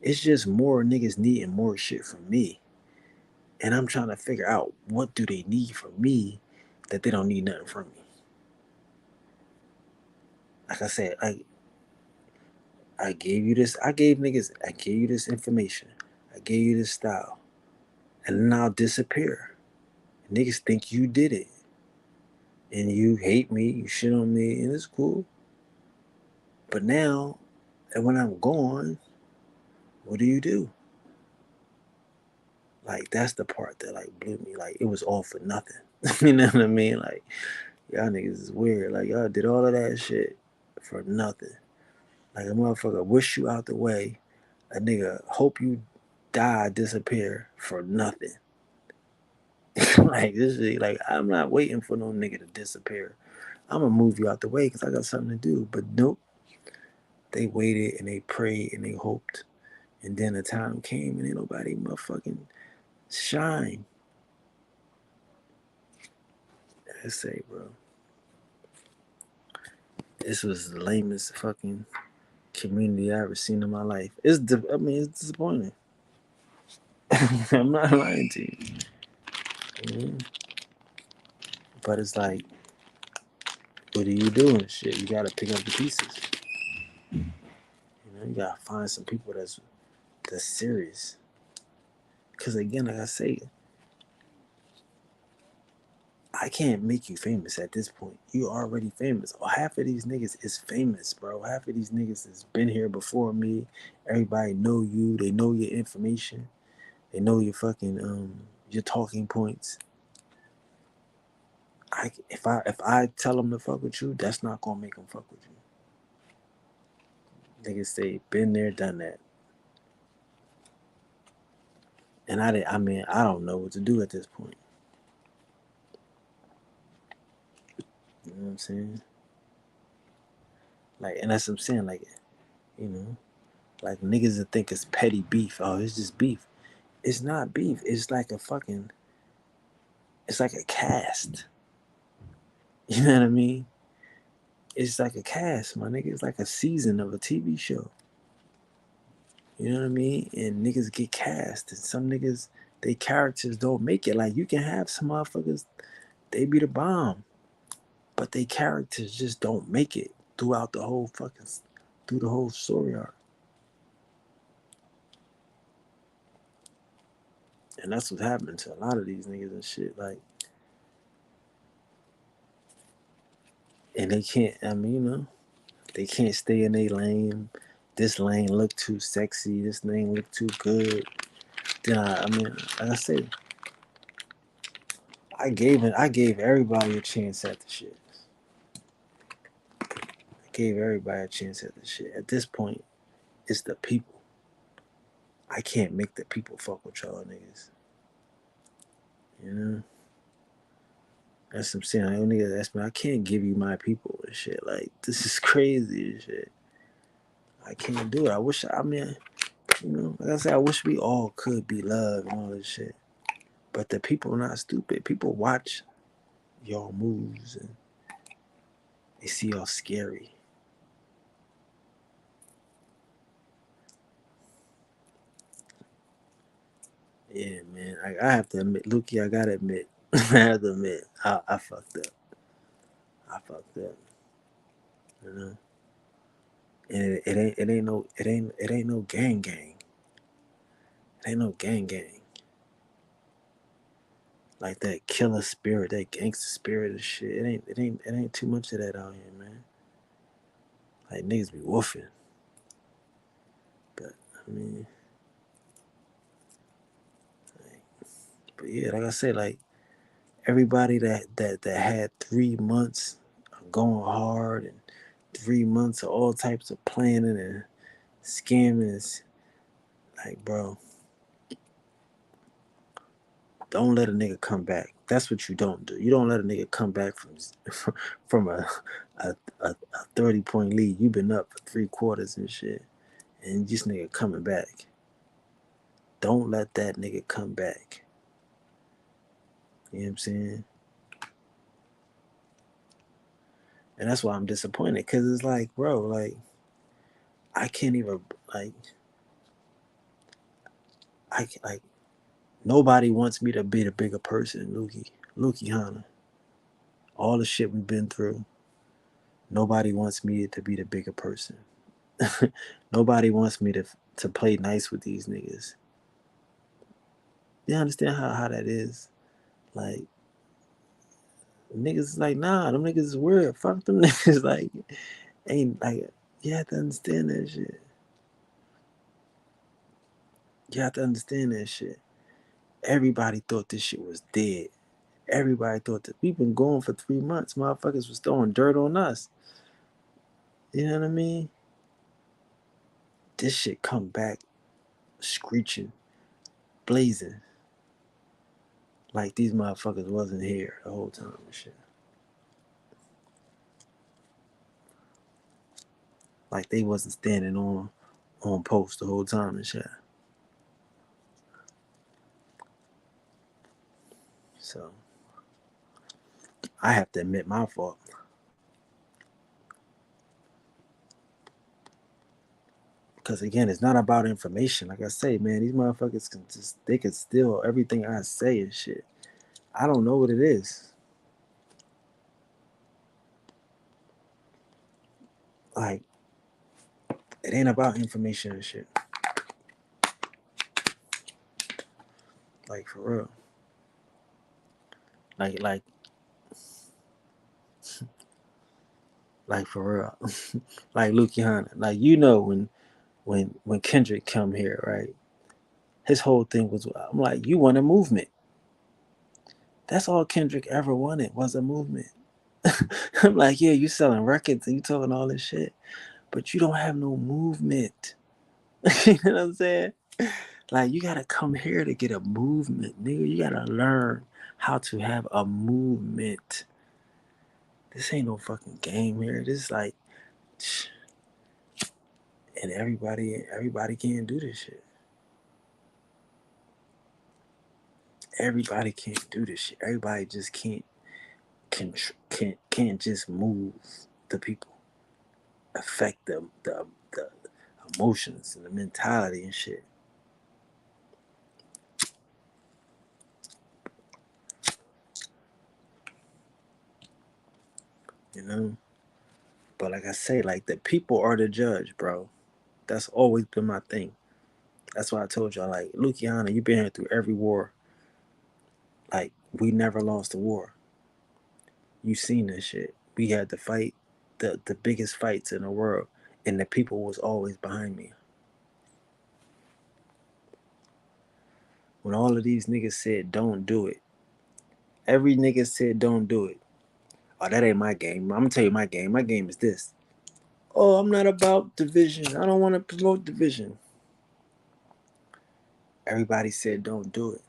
A: it's just more niggas needing more shit from me, and I'm trying to figure out what do they need from me that they don't need nothing from me. Like I said, I gave you this, I gave you this information, I gave you this style, and then I'll disappear. Niggas think you did it, and you hate me, you shit on me, and it's cool. But now, and when I'm gone, what do you do? Like that's the part that like blew me. Like it was all for nothing. You know what I mean? Like y'all niggas is weird. Like y'all did all of that shit for nothing. Like a motherfucker wish you out the way. A nigga hope you die, disappear for nothing. Like this is like I'm not waiting for no nigga to disappear. I'm gonna move you out the way because I got something to do. But nope, they waited and they prayed and they hoped, and then the time came and ain't nobody motherfucking shine. I say, bro, this was the lamest fucking community I ever seen in my life. I mean, it's disappointing. I'm not lying to you. Mhm. But it's like, what do you do and shit? You gotta pick up the pieces. You gotta find some people that's serious. Cause again, like I say, I can't make you famous at this point. You already famous. Oh, half of these niggas is famous, bro. Half of these niggas has been here before me. Everybody know you. They know your information. They know your fucking your talking points. if I tell them to fuck with you, that's not gonna make them fuck with you. Niggas say been there, done that, and I mean I don't know what to do at this point. You know what I'm saying? Like, and that's what I'm saying. Like, you know, like niggas that think it's petty beef. Oh, it's just beef. It's not beef. It's like a fucking. It's like a cast. You know what I mean? It's like a cast, my nigga. It's like a season of a TV show. You know what I mean? And niggas get cast, and some niggas, they characters don't make it. Like you can have some motherfuckers, they be the bomb, but they characters just don't make it throughout the whole fucking, through the whole story arc. And that's what's happening to a lot of these niggas and shit. Like, and they can't. I mean, you know, they can't stay in their lane. This lane look too sexy. This lane look too good. Then I mean, like I said, I gave everybody a chance at the shit. I gave everybody a chance at the shit. At this point, it's the people. I can't make the people fuck with y'all niggas. You know? That's what I'm saying. I don't niggas ask me, I can't give you my people and shit. Like, this is crazy and shit. I can't do it. I wish, I mean, you know, like I said, I wish we all could be loved and all this shit. But the people are not stupid. People watch y'all moves and they see y'all scary. Yeah, man. I have to admit, Lukey, I gotta admit, I have to admit, I fucked up. I fucked up. You know, and it ain't no gang gang. It ain't no gang gang. Like that killer spirit, that gangster spirit and shit. It ain't too much of that out here, man. Like niggas be woofing, but I mean, like, but yeah, like I said, like everybody that had 3 months of going hard and 3 months of all types of planning and scamming is like, bro, don't let a nigga come back. That's what you don't do. You don't let a nigga come back from from a 30 point lead. You've been up for 3 quarters and shit, and this nigga coming back. Don't let that nigga come back. You know what I'm saying? And that's why I'm disappointed because it's like, bro, like I can't even like like nobody wants me to be the bigger person, Lukey Hana. All the shit we've been through, nobody wants me to be the bigger person. Nobody wants me to play nice with these niggas. You understand how that is? Like niggas is like, nah, them niggas is weird. Fuck them niggas. Like, ain't like you have to understand that shit. You have to understand that shit. Everybody thought this shit was dead. Everybody thought that we've been going for 3 months. Motherfuckers was throwing dirt on us. You know what I mean? This shit come back screeching, blazing. Like these motherfuckers wasn't here the whole time and shit. Like they wasn't standing on post the whole time and shit. So I have to admit my fault. Because again, it's not about information. Like I say, man, these motherfuckers can just they can steal everything I say and shit. I don't know what it is. Like it ain't about information and shit. Like for real. Like like for real. Like Luke Hanna. Like you know when Kendrick come here, right? His whole thing was I'm like, you want a movement. That's all Kendrick ever wanted was a movement. I'm like, yeah, you selling records and you talking all this shit, but you don't have no movement. You know what I'm saying? Like, you gotta come here to get a movement, nigga. You gotta learn how to have a movement. This ain't no fucking game here. This is like, and everybody can't do this shit. Everybody can't do this shit. Everybody just can't just move the people, affect them, the emotions and the mentality and shit. You know. But like I say, like the people are the judge, bro. That's always been my thing. That's why I told y'all, like, Luciano, you've been here through every war. Like, we never lost a war. You seen this shit. We had to fight the biggest fights in the world, and the people was always behind me. When all of these niggas said don't do it, every nigga said don't do it. Oh, that ain't my game. I'm gonna tell you my game. My game is this. Oh, I'm not about division. I don't want to promote division. Everybody said don't do it.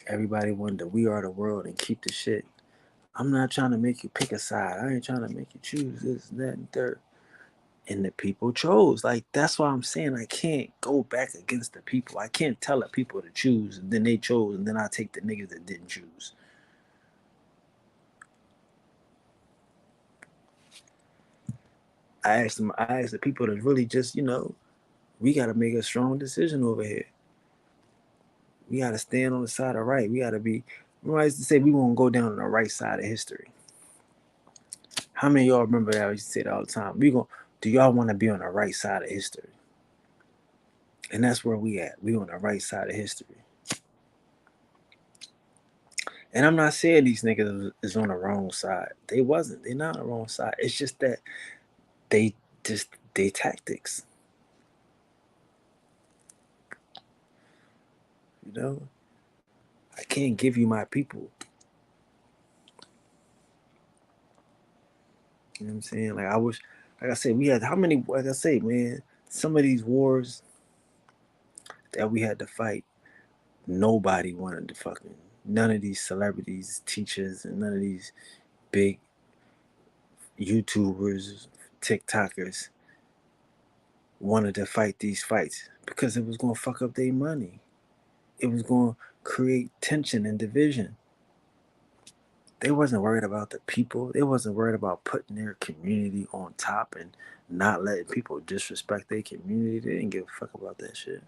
A: Everybody wanted to we are the world and keep the shit. I'm not trying to make you pick a side. I ain't trying to make you choose this, that, and third. And the people chose. Like, that's why I'm saying I can't go back against the people. I can't tell the people to choose and then they chose and then I take the niggas that didn't choose. I asked the people to really just, we gotta make a strong decision over here. We gotta stand on the side of right. We gotta be I used to say we won't go down on the right side of history. How many of y'all remember that? I used to say that all the time. We going do y'all want to be on the right side of history? And that's where we at. We on the right side of history. And I'm not saying these niggas is on the wrong side. They wasn't. They not on the wrong side. It's just that they just they tactics. You know, I can't give you my people. You know what I'm saying? Like I wish, like I said, we had how many? Like I say, man, some of these wars that we had to fight, nobody wanted to fucking. None of these celebrities, teachers, and none of these big YouTubers, TikTokers wanted to fight these fights because it was gonna fuck up their money. It was gonna create tension and division. They wasn't worried about the people. They wasn't worried about putting their community on top and not letting people disrespect their community. They didn't give a fuck about that shit.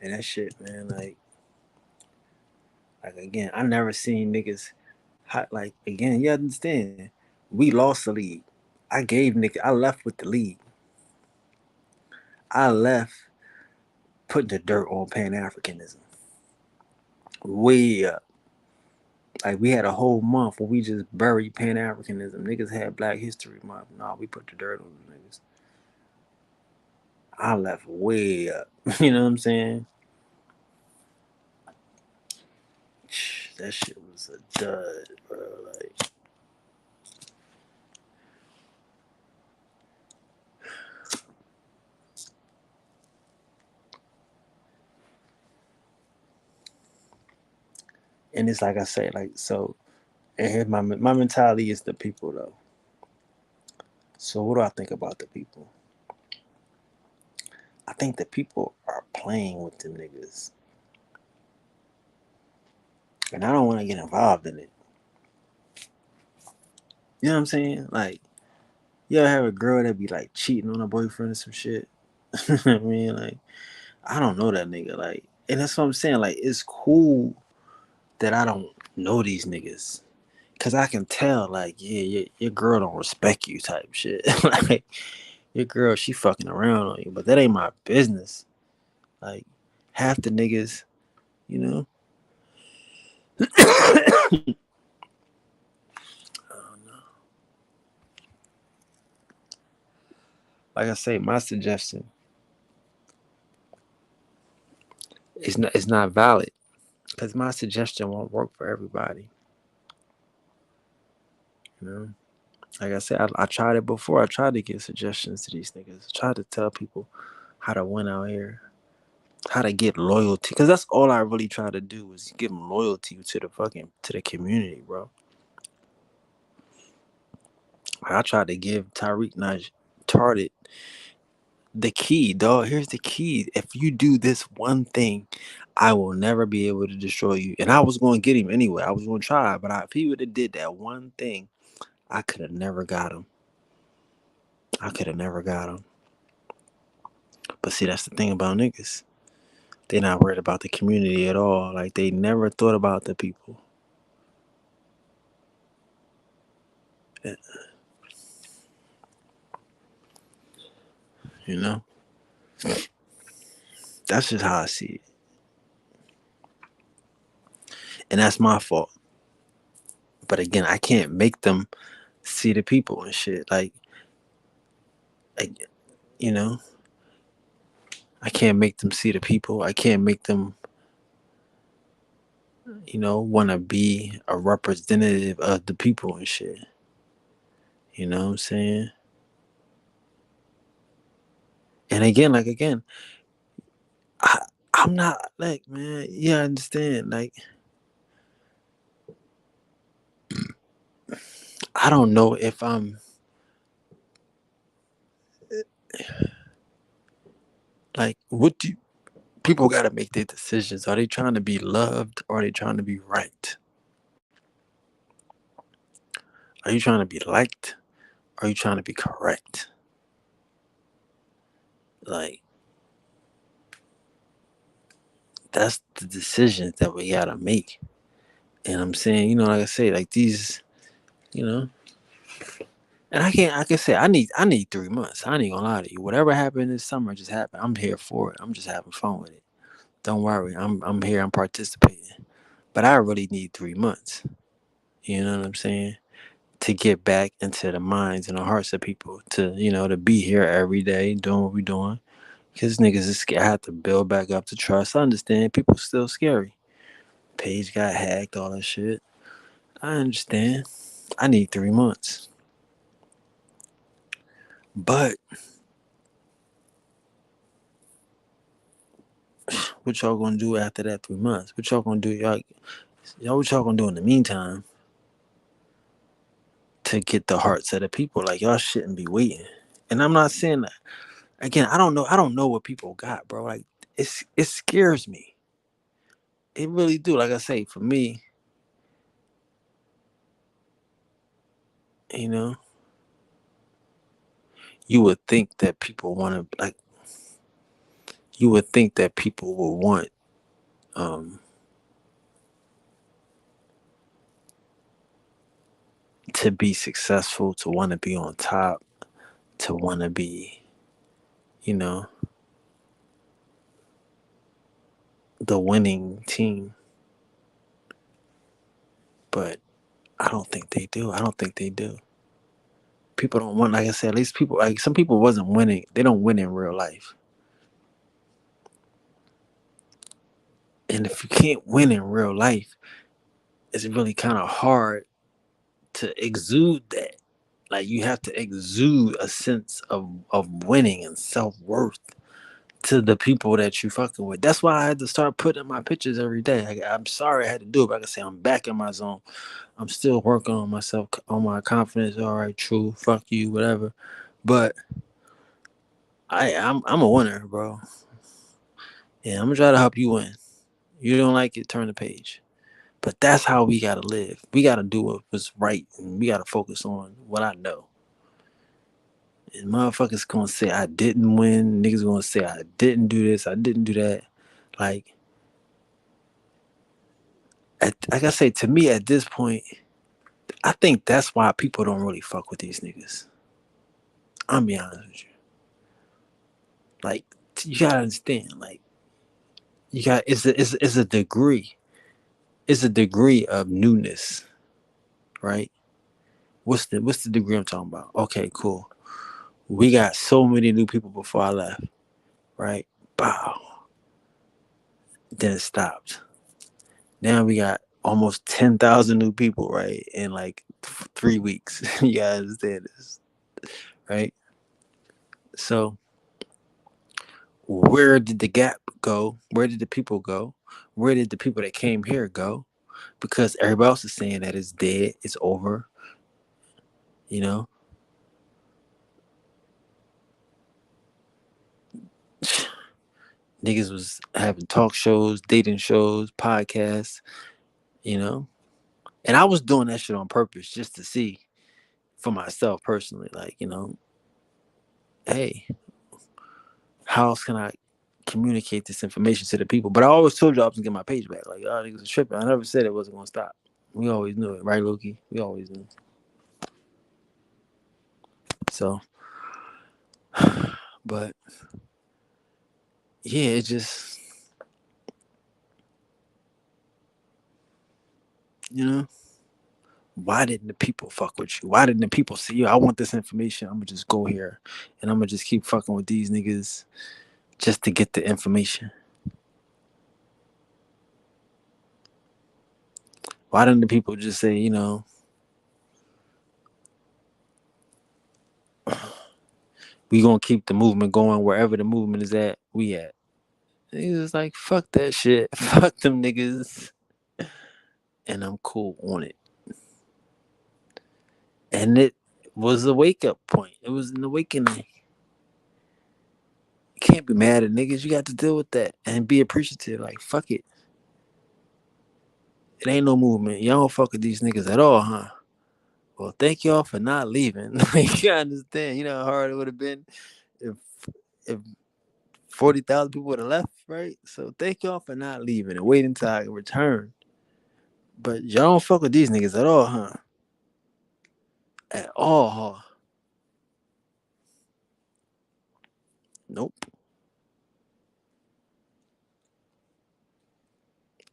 A: And that shit, man, like again, I never seen niggas hot like again, you understand. We lost the league. I left with the league. I left putting the dirt on Pan Africanism. Way up. Like we had a whole month where we just buried Pan Africanism. Niggas had Black History Month. Nah, we put the dirt on them niggas. I left way up. You know what I'm saying? That shit was a dud, bro. Like, and it's like I say, like so. And here's my mentality is the people though. So what do I think about the people? I think the people are playing with them niggas, and I don't want to get involved in it. You know what I'm saying? Like, you ever have a girl that be like cheating on her boyfriend or some shit? I mean, like, I don't know that nigga. Like, and that's what I'm saying. Like, it's cool that I don't know these niggas. Cause I can tell, like, yeah, your girl don't respect you type shit. Like, your girl, she fucking around on you, but that ain't my business. Like, half the niggas, you know, I don't know. like I say, my suggestion is not valid because my suggestion won't work for everybody. You know, like I said, I tried it before. I tried to give suggestions to these niggas. I tried to tell people how to win out here, how to get loyalty, because that's all I really try to do is give them loyalty to the community, bro. I tried to give Tyreek Naj Tardit the key, dog. Here's the key. If you do this one thing, I will never be able to destroy you. And I was going to get him anyway. I was going to try, but if he would have did that one thing, I could have never got him. I could have never got him. But see, that's the thing about niggas. They're not worried about the community at all. Like they never thought about the people. You know, that's just how I see it, and that's my fault. But again, I can't make them see the people and shit. Like you know, I can't make them see the people. I can't make them, want to be a representative of the people and shit. You know what I'm saying? And again, I, I'm not like, man, yeah, I understand. Like, I don't know if I'm like, what do people got to make their decisions? Are they trying to be loved or are they trying to be right? Are you trying to be liked? Or are you trying to be correct? Like, that's the decisions that we got to make. And I'm saying, like I say, like these, you know, and I can say, I need 3 months. I ain't gonna lie to you. Whatever happened this summer just happened. I'm here for it. I'm just having fun with it. Don't worry. I'm here. I'm participating. But I really need 3 months. You know what I'm saying? To get back into the minds and the hearts of people. To be here every day doing what we doing. Because niggas is scared. I have to build back up the trust. I understand. People still scary. Page got hacked. All that shit. I understand. I need 3 months. But what y'all gonna do after that 3 months? What y'all gonna do? Y'all what y'all gonna do in the meantime to get the hearts of the people? Like y'all shouldn't be waiting. And I'm not saying that again. I don't know. I don't know what people got, bro. Like it scares me. It really do. Like I say, for me, you know, you would think that people want to like. You would think that people would want um to be successful, to want to be on top, to want to be, you know, the winning team. But I don't think they do. I don't think they do. People don't want, like I said, at least people, like some people wasn't winning. They don't win in real life. And if you can't win in real life, it's really kind of hard to exude that. Like you have to exude a sense of winning and self worth to the people that you fucking with. That's why I had to start putting my pictures every day. I'm sorry I had to do it, but like I say, I'm back in my zone. I'm still working on myself, on my confidence. All right, true, fuck you, whatever. But I'm a winner, bro. Yeah, I'm gonna try to help you win. You don't like it, turn the page. But that's how we gotta live. We gotta do what's right, and we gotta focus on what I know. And motherfuckers gonna say I didn't win. Niggas gonna say I didn't do this. I didn't do that. Like, like I say, to me at this point, I think that's why people don't really fuck with these niggas. I'm be honest with you. Like, you gotta understand. Like, you got it's a degree. It's a degree of newness, right? What's the degree I'm talking about? Okay, cool. We got so many new people before I left, right? Bow. Then it stopped. Now we got almost 10,000 new people, right? In like 3 weeks. You guys understand this, right? So where did the gap go? Where did the people go? Where did the people that came here go? Because everybody else is saying that it's dead, it's over, you know? Niggas was having talk shows, dating shows, podcasts, you know? And I was doing that shit on purpose just to see for myself personally, like, hey, how else can I communicate this information to the people? But I always told you I was gonna get my page back. Like, oh, niggas was tripping. I never said it wasn't gonna stop. We always knew it, right, Loki? We always knew. So, but yeah, it just, you know, why didn't the people fuck with you? Why didn't the people see you? I want this information. I'm gonna just go here and I'm gonna just keep fucking with these niggas just to get the information. Why didn't the people just say, we gonna keep the movement going wherever the movement is at, we at? Niggas was like, fuck that shit. Fuck them niggas. And I'm cool on it. And it was a wake up point. It was an awakening. You can't be mad at niggas. You got to deal with that and be appreciative. Like, fuck it. It ain't no movement. Y'all don't fuck with these niggas at all, huh? Well, thank y'all for not leaving. Like, you understand, how hard it would have been if if 40,000 people would have left, right? So thank y'all for not leaving and waiting until I can return. But y'all don't fuck with these niggas at all, huh? At all, huh? Nope.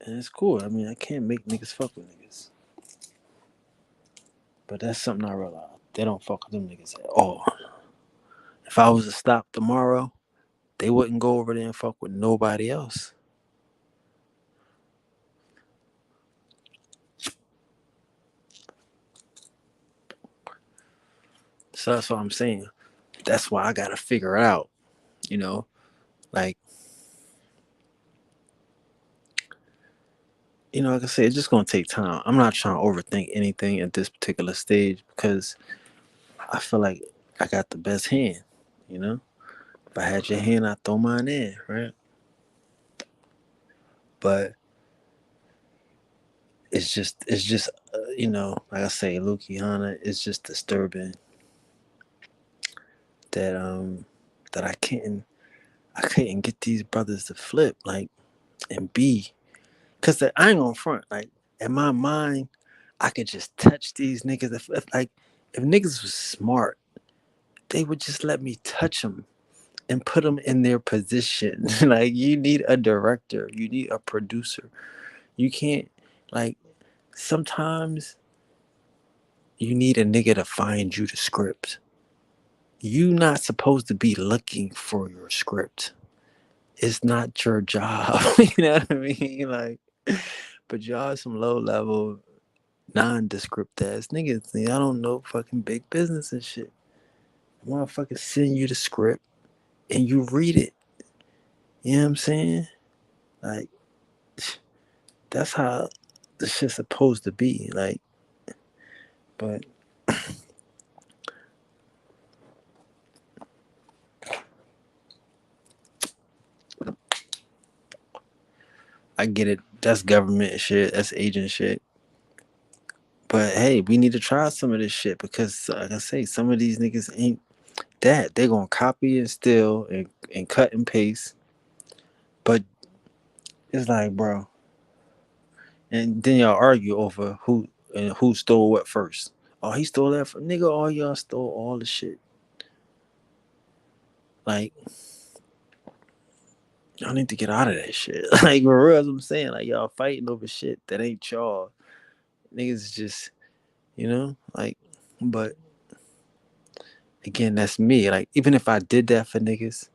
A: And it's cool. I mean, I can't make niggas fuck with niggas. But that's something I realized. They don't fuck with them niggas at all. If I was to stop tomorrow, they wouldn't go over there and fuck with nobody else. So that's what I'm saying. That's why I gotta figure it out. You know, like like I said, it's just gonna take time. I'm not trying to overthink anything at this particular stage because I feel like I got the best hand. You know, if I had your hand, I'd throw mine in, right? But it's just like I say, Luki Hana, it's just disturbing that that I couldn't get these brothers to flip like and be, because I ain't gonna front, like in my mind I could just touch these niggas. If niggas was smart, they would just let me touch them and put them in their position. Like, you need a director, you need a producer. You can't, like, sometimes you need a nigga to find you the script. You not supposed to be looking for your script. It's not your job. You know what I mean? Like, but y'all some low level, nondescript ass niggas. I don't know fucking big business and shit. Motherfuckers send you the script and you read it. You know what I'm saying? Like, that's how the shit's supposed to be. Like, but I get it. That's government shit. That's agent shit. But hey, we need to try some of this shit because, like I say, some of these niggas ain't that. They're gonna copy and steal and cut and paste. But it's like, bro, and then y'all argue over who stole what first. Oh, he stole that from nigga. All y'all stole all the shit. Like, y'all need to get out of that shit. Like, for real, as I'm saying, like, y'all fighting over shit that ain't y'all. Niggas just, like, but Again, that's me. Like, even if I did that for niggas,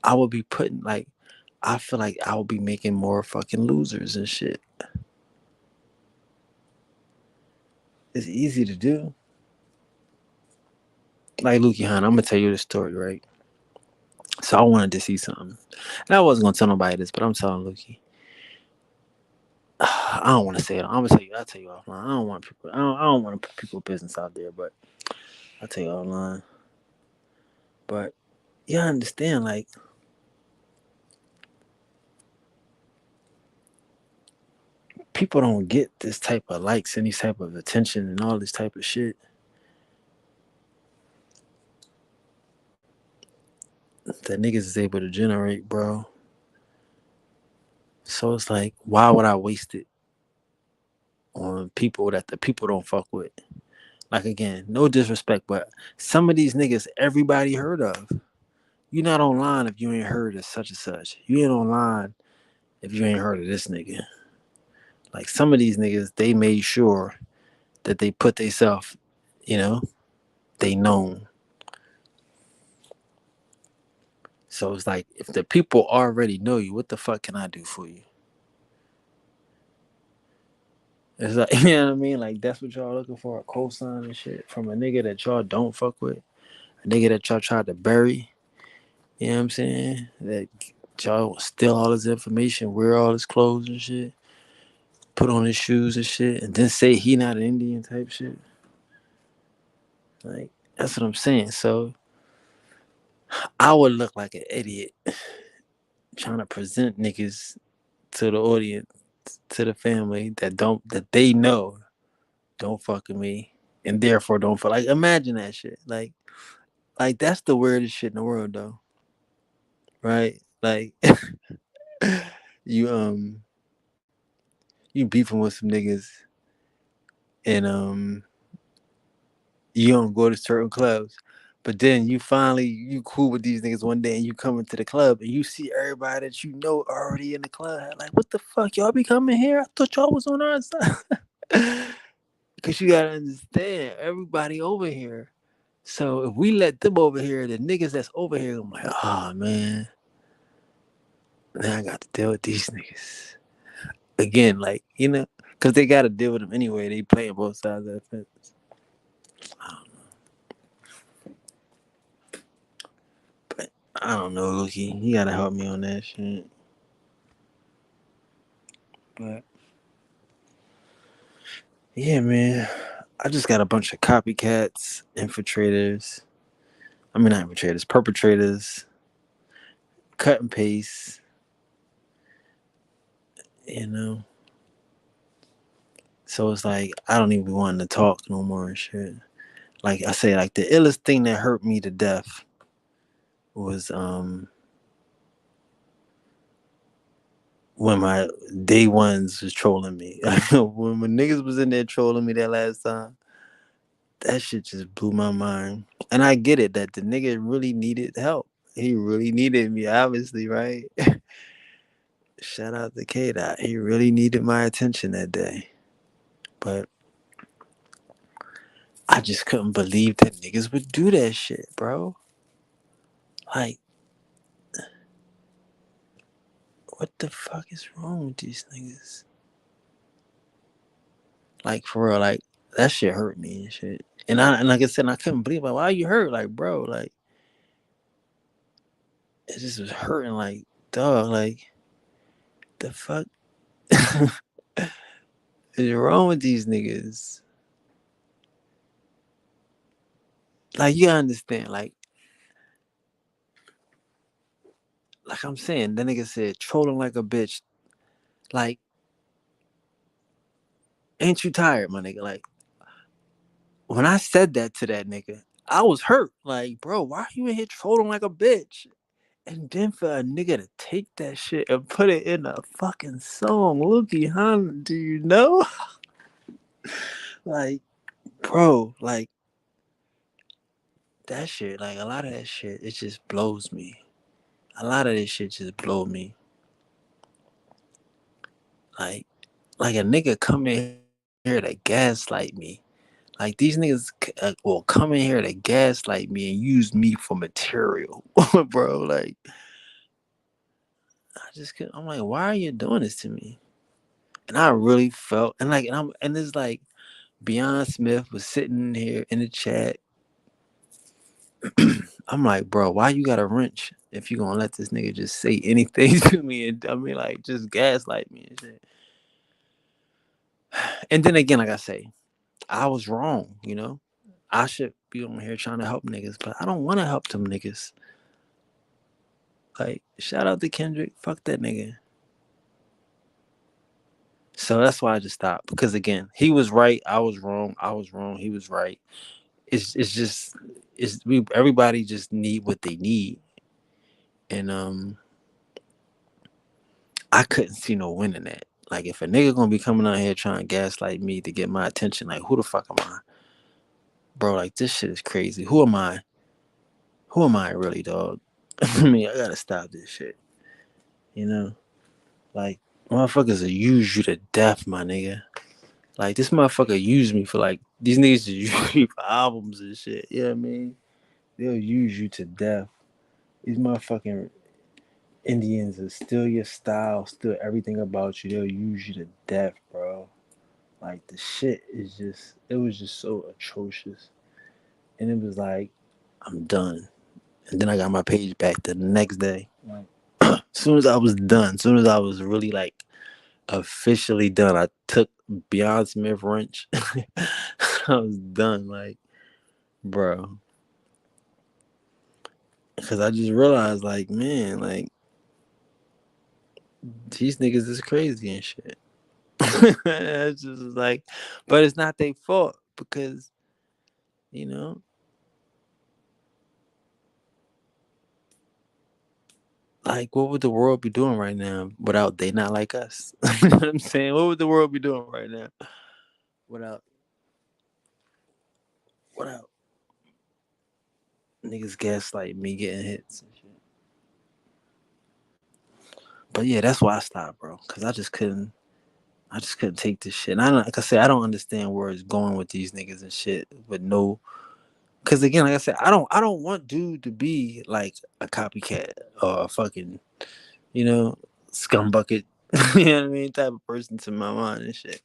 A: I would be putting like, I feel like I would be making more fucking losers and shit. It's easy to do. Like Lukey Han, I'm gonna tell you the story, right? So I wanted to see something, and I wasn't gonna tell nobody this, but I'm telling Lukey. I don't want to say it. I'm gonna tell you. I'll tell you offline. I don't want people. I don't want to put people business out there, but I'll tell you offline. But yeah, I understand. Like, people don't get this type of likes and these type of attention and all this type of shit that niggas is able to generate, bro. So it's like, why would I waste it on people that the people don't fuck with? Like, again, no disrespect, but some of these niggas everybody heard of. You're not online if you ain't heard of such and such. You ain't online if you ain't heard of this nigga. Like, some of these niggas, they made sure that they put themselves, you know, they known. So it's like, if the people already know you, what the fuck can I do for you? It's like, you know what I mean? Like, that's what y'all looking for, a cosign and shit from a nigga that y'all don't fuck with, a nigga that y'all tried to bury. You know what I'm saying? That y'all steal all his information, wear all his clothes and shit, put on his shoes and shit, and then say he not an Indian type shit. Like, that's what I'm saying. So I would look like an idiot trying to present niggas to the audience, to the family that they know don't fuck with me, and therefore don't fuck. Like, imagine that shit. Like that's the weirdest shit in the world, though, right? Like, you you beefing with some niggas, and you don't go to certain clubs, but then you cool with these niggas one day, and you come into the club and you see everybody that you know already in the club. Like, what the fuck, y'all be coming here? I thought y'all was on our side. Because you gotta understand, everybody over here. So if we let them over here, the niggas that's over here, I'm like, oh man, now I got to deal with these niggas again. Like, because they got to deal with them anyway. They playing both sides of the fence. I don't know, but I don't know, Luki. You gotta help me on that shit. But yeah, man, I just got a bunch of copycats, infiltrators. I mean, not infiltrators, perpetrators, cut and paste. You know. So it's like I don't even want to talk no more and shit. Like I say, like the illest thing that hurt me to death was when my day ones was trolling me. when niggas was in there trolling me that last time, that shit just blew my mind. And I get it that the nigga really needed help. He really needed me, obviously, right? Shout out to K Dot. He really needed my attention that day. But I just couldn't believe that niggas would do that shit, bro. Like, what the fuck is wrong with these niggas? Like, for real, like that shit hurt me and shit. And like I said, I couldn't believe, like, why you hurt? Like, bro, like it just was hurting, like, dog, like the fuck is wrong with these niggas? Like, you gotta understand, like I'm saying, the nigga said trolling like a bitch. Like, ain't you tired, my nigga? Like, when I said that to that nigga, I was hurt. Like, bro, why are you in here trolling like a bitch? And then for a nigga to take that shit and put it in a fucking song, Lukey, huh? Do you know? Like, bro, like that shit, like a lot of that shit, it just blows me. A lot of this shit just blow me. Like, like a nigga come in here to gaslight me. Like, these niggas, or come in here to gaslight me and use me for material, bro. Like, I'm like, why are you doing this to me? And I really felt, and it's like, Beyond Smith was sitting here in the chat. I'm like, bro, why you got a wrench if you gonna let this nigga just say anything to me and I mean like just gaslight me and shit. And then again, like I say, I was wrong, you know. I should be on here trying to help niggas, but I don't want to help them niggas. Like, shout out to Kendrick, fuck that nigga. So that's why I just stopped. Because again, he was right, I was wrong, I was wrong, he was right. It's just everybody just need what they need. And I couldn't see no win in that. Like if a nigga gonna be coming out here trying to gaslight me to get my attention, like who the fuck am I? Bro, like this shit is crazy. Who am I? Who am I really, dog? I mean, I gotta stop this shit. You know? Like, motherfuckers will use you to death, my nigga. Like this motherfucker used me for like these niggas just use me for albums and shit. You know what I mean? They'll use you to death. These motherfucking Indians will steal your style, steal everything about you. They'll use you to death, bro. Like the shit is just it was just so atrocious. And it was like, I'm done. And then I got my page back the next day. Like as soon as I was done, as soon as I was really like officially done, I took Beyond Smith wrench. I was done, like, bro. Cause I just realized, like, man, like these niggas is crazy and shit. It's just like, but it's not their fault because you know, like, what would the world be doing right now without they not like us? You know what I'm saying? What would the world be doing right now without without niggas gaslight me getting hits and shit? But yeah, that's why I stopped, bro. Cause I just couldn't take this shit. And like I said, I don't understand where it's going with these niggas and shit. But no, cause again, like I said, I don't want dude to be like a copycat or a fucking, you know, scumbucket. You know what I mean? Type of person to my mind and shit.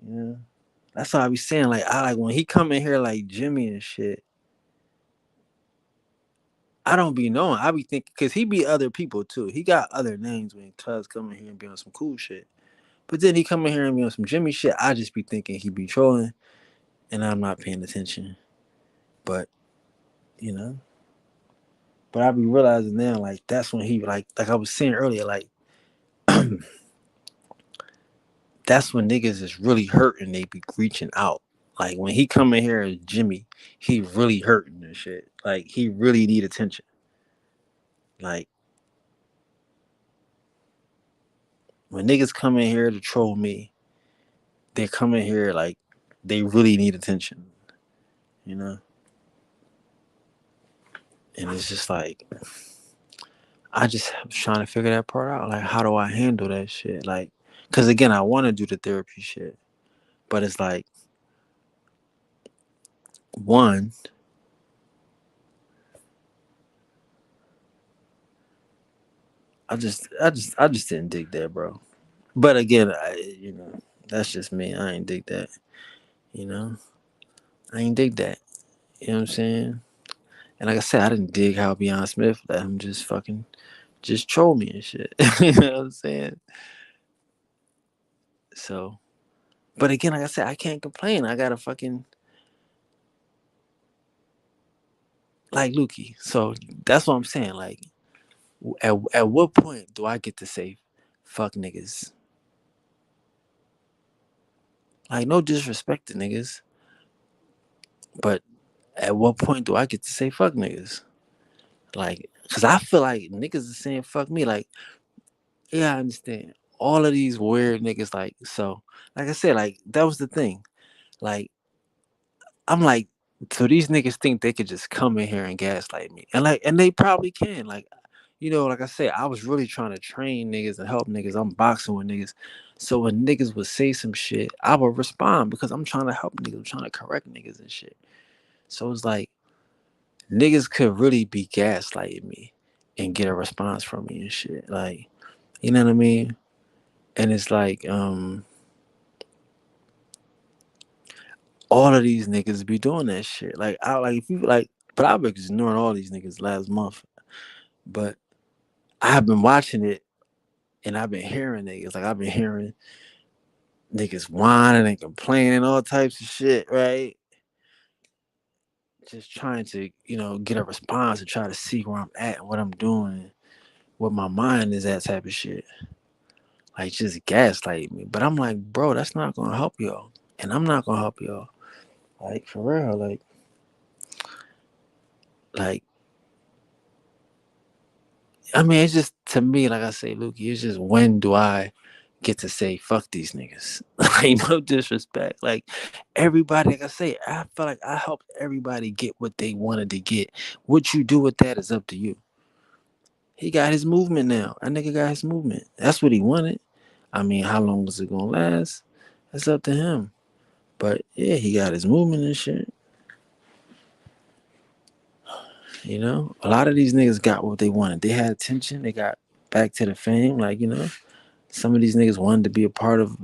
A: You know? That's why I be saying, like, I like when he come in here like Jimmy and shit. I don't be knowing. I be thinking because he be other people too. He got other names when Cuz come in here and be on some cool shit. But then he come in here and be on some Jimmy shit. I just be thinking he be trolling, and I'm not paying attention. But you know, but I be realizing now, like that's when he like I was saying earlier, like that's when niggas is really hurting. They be reaching out. Like when he come in here as Jimmy, he really hurting and shit. Like he really need attention. Like when niggas come in here to troll me, they come in here like they really need attention, you know? And it's just like I just was trying to figure that part out. Like how do I handle that shit? Like cause again I wanna do the therapy shit. But it's like one, I just didn't dig that, bro. But again, you know, that's just me. I ain't dig that. You know, I ain't dig that. You know what I'm saying? And like I said, I didn't dig how Beyond Smith let him just fucking just troll me and shit. You know what I'm saying? So, but again, like I said, I can't complain. I got a fucking like Lukey. So that's what I'm saying. Like, at what point do I get to say fuck niggas? Like, no disrespect to niggas, but at what point do I get to say fuck niggas? Like, cause I feel like niggas are saying fuck me. Like, yeah, I understand. All of these weird niggas, like, so, like I said, like, that was the thing. Like, I'm like, so these niggas think they could just come in here and gaslight me. And like, and they probably can. Like, you know, like I said, I was really trying to train niggas and help niggas. I'm boxing with niggas. So when niggas would say some shit, I would respond because I'm trying to help niggas, I'm trying to correct niggas and shit. So it's like niggas could really be gaslighting me and get a response from me and shit. Like, you know what I mean? And it's like, all of these niggas be doing that shit. Like I like if you like, but I've been ignoring all these niggas last month. But I've been watching it and I've been hearing niggas. Like I've been hearing niggas whining and complaining, all types of shit, right? Just trying to, get a response and try to see where I'm at and what I'm doing, what my mind is at type of shit. Like just gaslight me. But I'm like, bro, that's not gonna help y'all. And I'm not gonna help y'all. Like for real, like I mean, it's just to me, like I say, Lukey, it's just when do I get to say fuck these niggas? Like no disrespect. Like everybody, like I say, I feel like I helped everybody get what they wanted to get. What you do with that is up to you. He got his movement now. That nigga got his movement. That's what he wanted. I mean, how long was it gonna last? That's up to him. But yeah, he got his movement and shit. A lot of these niggas got what they wanted. They had attention. They got back to the fame. Some of these niggas wanted to be a part of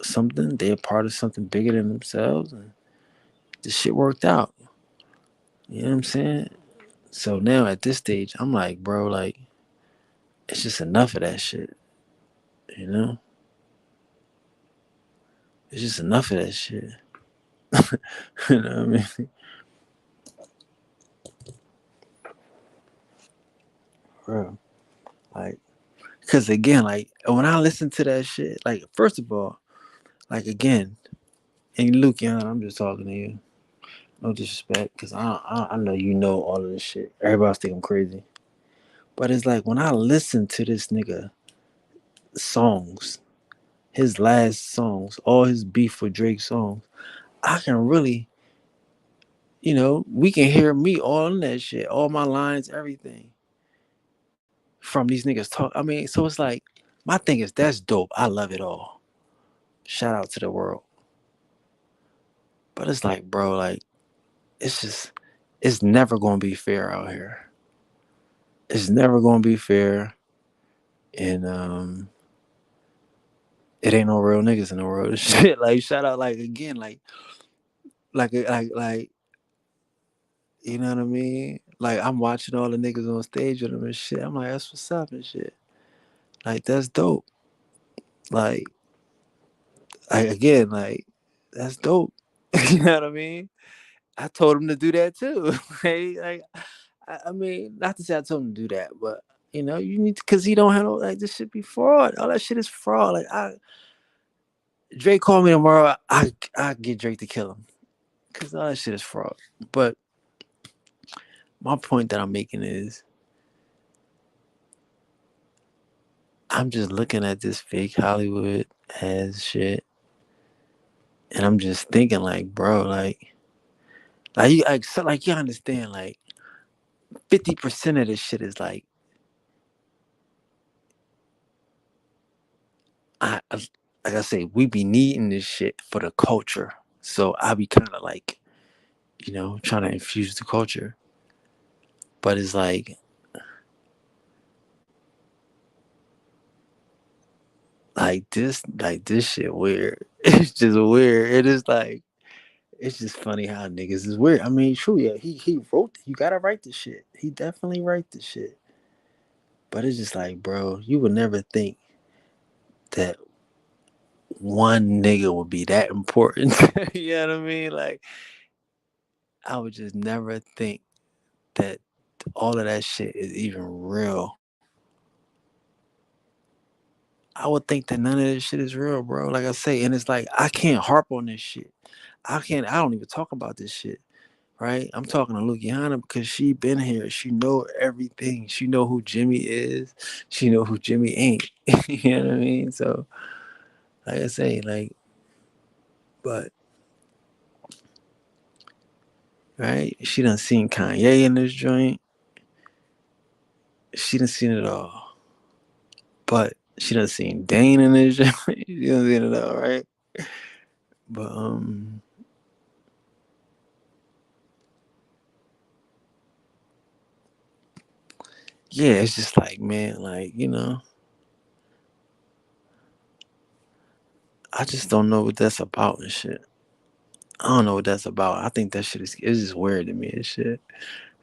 A: something. They're a part of something bigger than themselves, and this shit worked out. You know what I'm saying? So now at this stage, I'm like, bro, like it's just enough of that shit. You know, it's just enough of that shit. You know what I mean, bro? Like, cause again, like when I listen to that shit, like first of all, like again, and Luke, I'm just talking to you. No disrespect, because I know you know all of this shit. Everybody else think I'm crazy. But it's like when I listen to this nigga songs, his last songs, all his beef with Drake songs, I can really, we can hear me all in that shit, all my lines, everything from these niggas talk. I mean, so it's like my thing is that's dope. I love it all. Shout out to the world. But it's like, bro, like it's just it's never gonna be fair out here. It's never gonna be fair. And it ain't no real niggas in the world. Shit, like shout out, like again, like you know what I mean? Like I'm watching all the niggas on stage with them and shit. I'm like, that's what's up and shit. Like that's dope. Like, again, like that's dope. You know what I mean? I told him to do that too. like I mean, not to say I told him to do that, but you need to, because he don't handle like this shit be fraud. All that shit is fraud. Drake called me tomorrow. I get Drake to kill him because all that shit is fraud. But my point that I'm making is I'm just looking at this fake Hollywood as shit, and I'm just thinking like, bro, like you understand, like 50% of this shit is like I say, we be needing this shit for the culture. So I be kind of like, trying to infuse the culture, but it's like this shit weird. It's just weird. It is like it's just funny how niggas is weird. I mean, true, yeah. He wrote. You gotta write the shit. He definitely write the shit. But it's just like, bro, you would never think that one nigga would be that important. You know what I mean? Like, I would just never think that all of that shit is even real. I would think that none of this shit is real, bro. Like I say, and it's like I can't harp on this shit. I don't even talk about this shit. Right? I'm talking to Lukiana because she been here. She know everything. She know who Jimmy is. She know who Jimmy ain't. You know what I mean? So, like I say, but right? She done seen Kanye in this joint. She done seen it all. But She done seen Dane in this shit. You done seen it all, right? But yeah, it's just like, man, like, I just don't know what that's about and shit. I don't know what that's about. I think that shit is it's just weird to me and shit.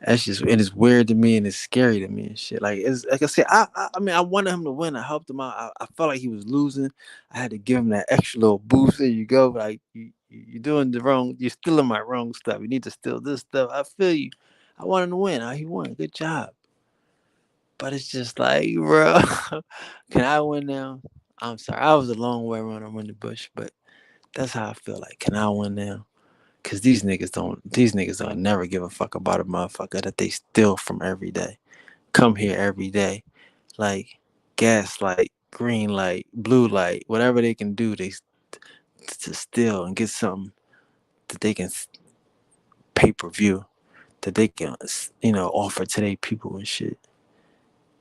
A: That's just it is weird to me and it's scary to me and shit. Like it's like I said, I mean I wanted him to win. I helped him out. I felt like he was losing. I had to give him that extra little boost. There you go. Like you're doing the wrong. You're stealing my wrong stuff. You need to steal this stuff. I feel you. I want him to win. He won. Good job. But it's just like, bro, can I win now? I'm sorry. I was a long way around on the bush, but that's how I feel. Like, can I win now? Cause these niggas don't never give a fuck about a motherfucker that they steal from every day. Come here every day. Like gas light, green light, blue light, whatever they can do, to steal and get something that they can pay per view, that they can offer to their people and shit.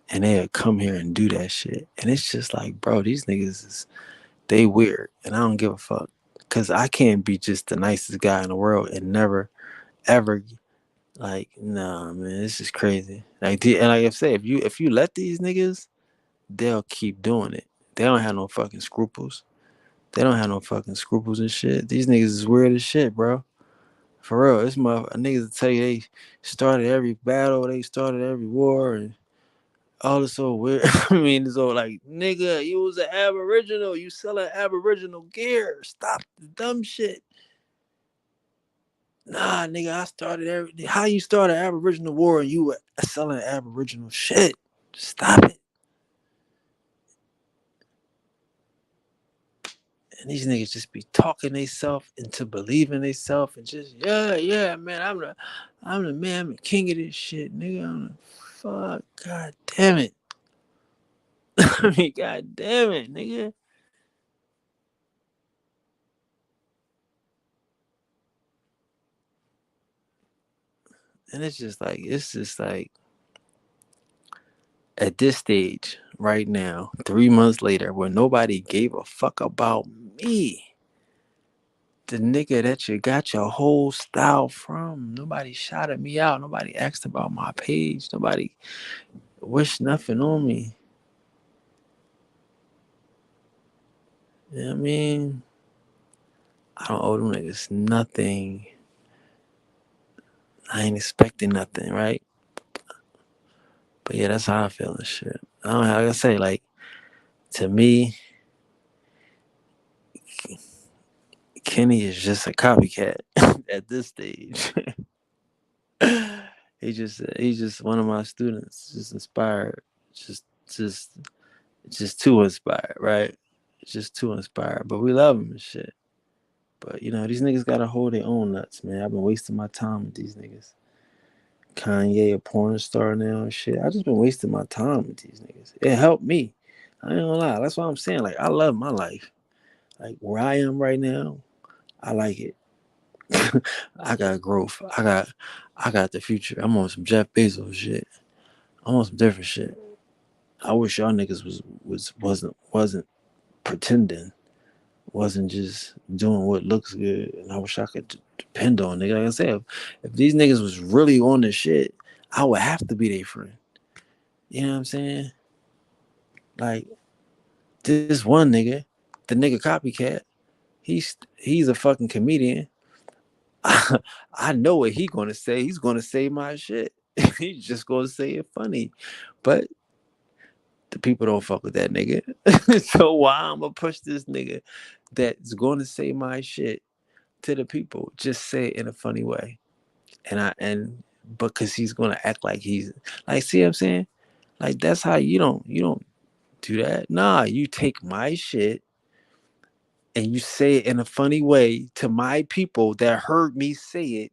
A: And they'll come here and do that shit. And it's just like, bro, these niggas they weird. And I don't give a fuck. Cause I can't be just the nicest guy in the world and never ever like, nah, man, this is crazy. And like I said, if you let these niggas, they'll keep doing it. They don't have no fucking scruples. They don't have no fucking scruples and shit. These niggas is weird as shit, bro. For real, this niggas tell you they started every battle, they started every war, and all this so weird. I mean, it's all like, nigga, you was an Aboriginal, you selling Aboriginal gear. Stop the dumb shit. Nah, nigga, I started everything. How you start an Aboriginal war and you were selling Aboriginal shit? Stop it. And these niggas just be talking theyself into believing theyself and just yeah, man, I'm the man, I'm the king of this shit, nigga. Fuck, god damn it. I mean, god damn it, nigga. And it's just like at this stage right now, 3 months later, where nobody gave a fuck about me, the nigga that you got your whole style from. Nobody shouted me out. Nobody asked about my page. Nobody wished nothing on me. You know what I mean? I don't owe them niggas nothing. I ain't expecting nothing, right? But yeah, that's how I feel and shit. I don't know, like I say, like, to me, Kenny is just a copycat at this stage. He's just one of my students, just inspired, just just just too inspired, right? Just too inspired. But we love him and shit. But these niggas gotta hold their own nuts, man. I've been wasting my time with these niggas. Kanye a porn star now and shit. I just been wasting my time with these niggas. It helped me. I ain't gonna lie. That's what I'm saying. Like I love my life. Like where I am right now, I like it. I got growth. I got the future. I'm on some Jeff Bezos shit. I'm on some different shit. I wish y'all niggas wasn't pretending, wasn't just doing what looks good. And I wish I could depend on nigga. Like I said, if these niggas was really on the shit, I would have to be their friend. You know what I'm saying? Like this one nigga, the nigga copycat, he's a fucking comedian. I know what he gonna say. He's gonna say my shit. He's just gonna say it funny. But the people don't fuck with that nigga. So why I'm gonna push this nigga that's gonna say my shit to the people? Just say it in a funny way. And because he's gonna act like he's like, see what I'm saying? Like that's how you don't do that. Nah, you take my shit and you say it in a funny way to my people that heard me say it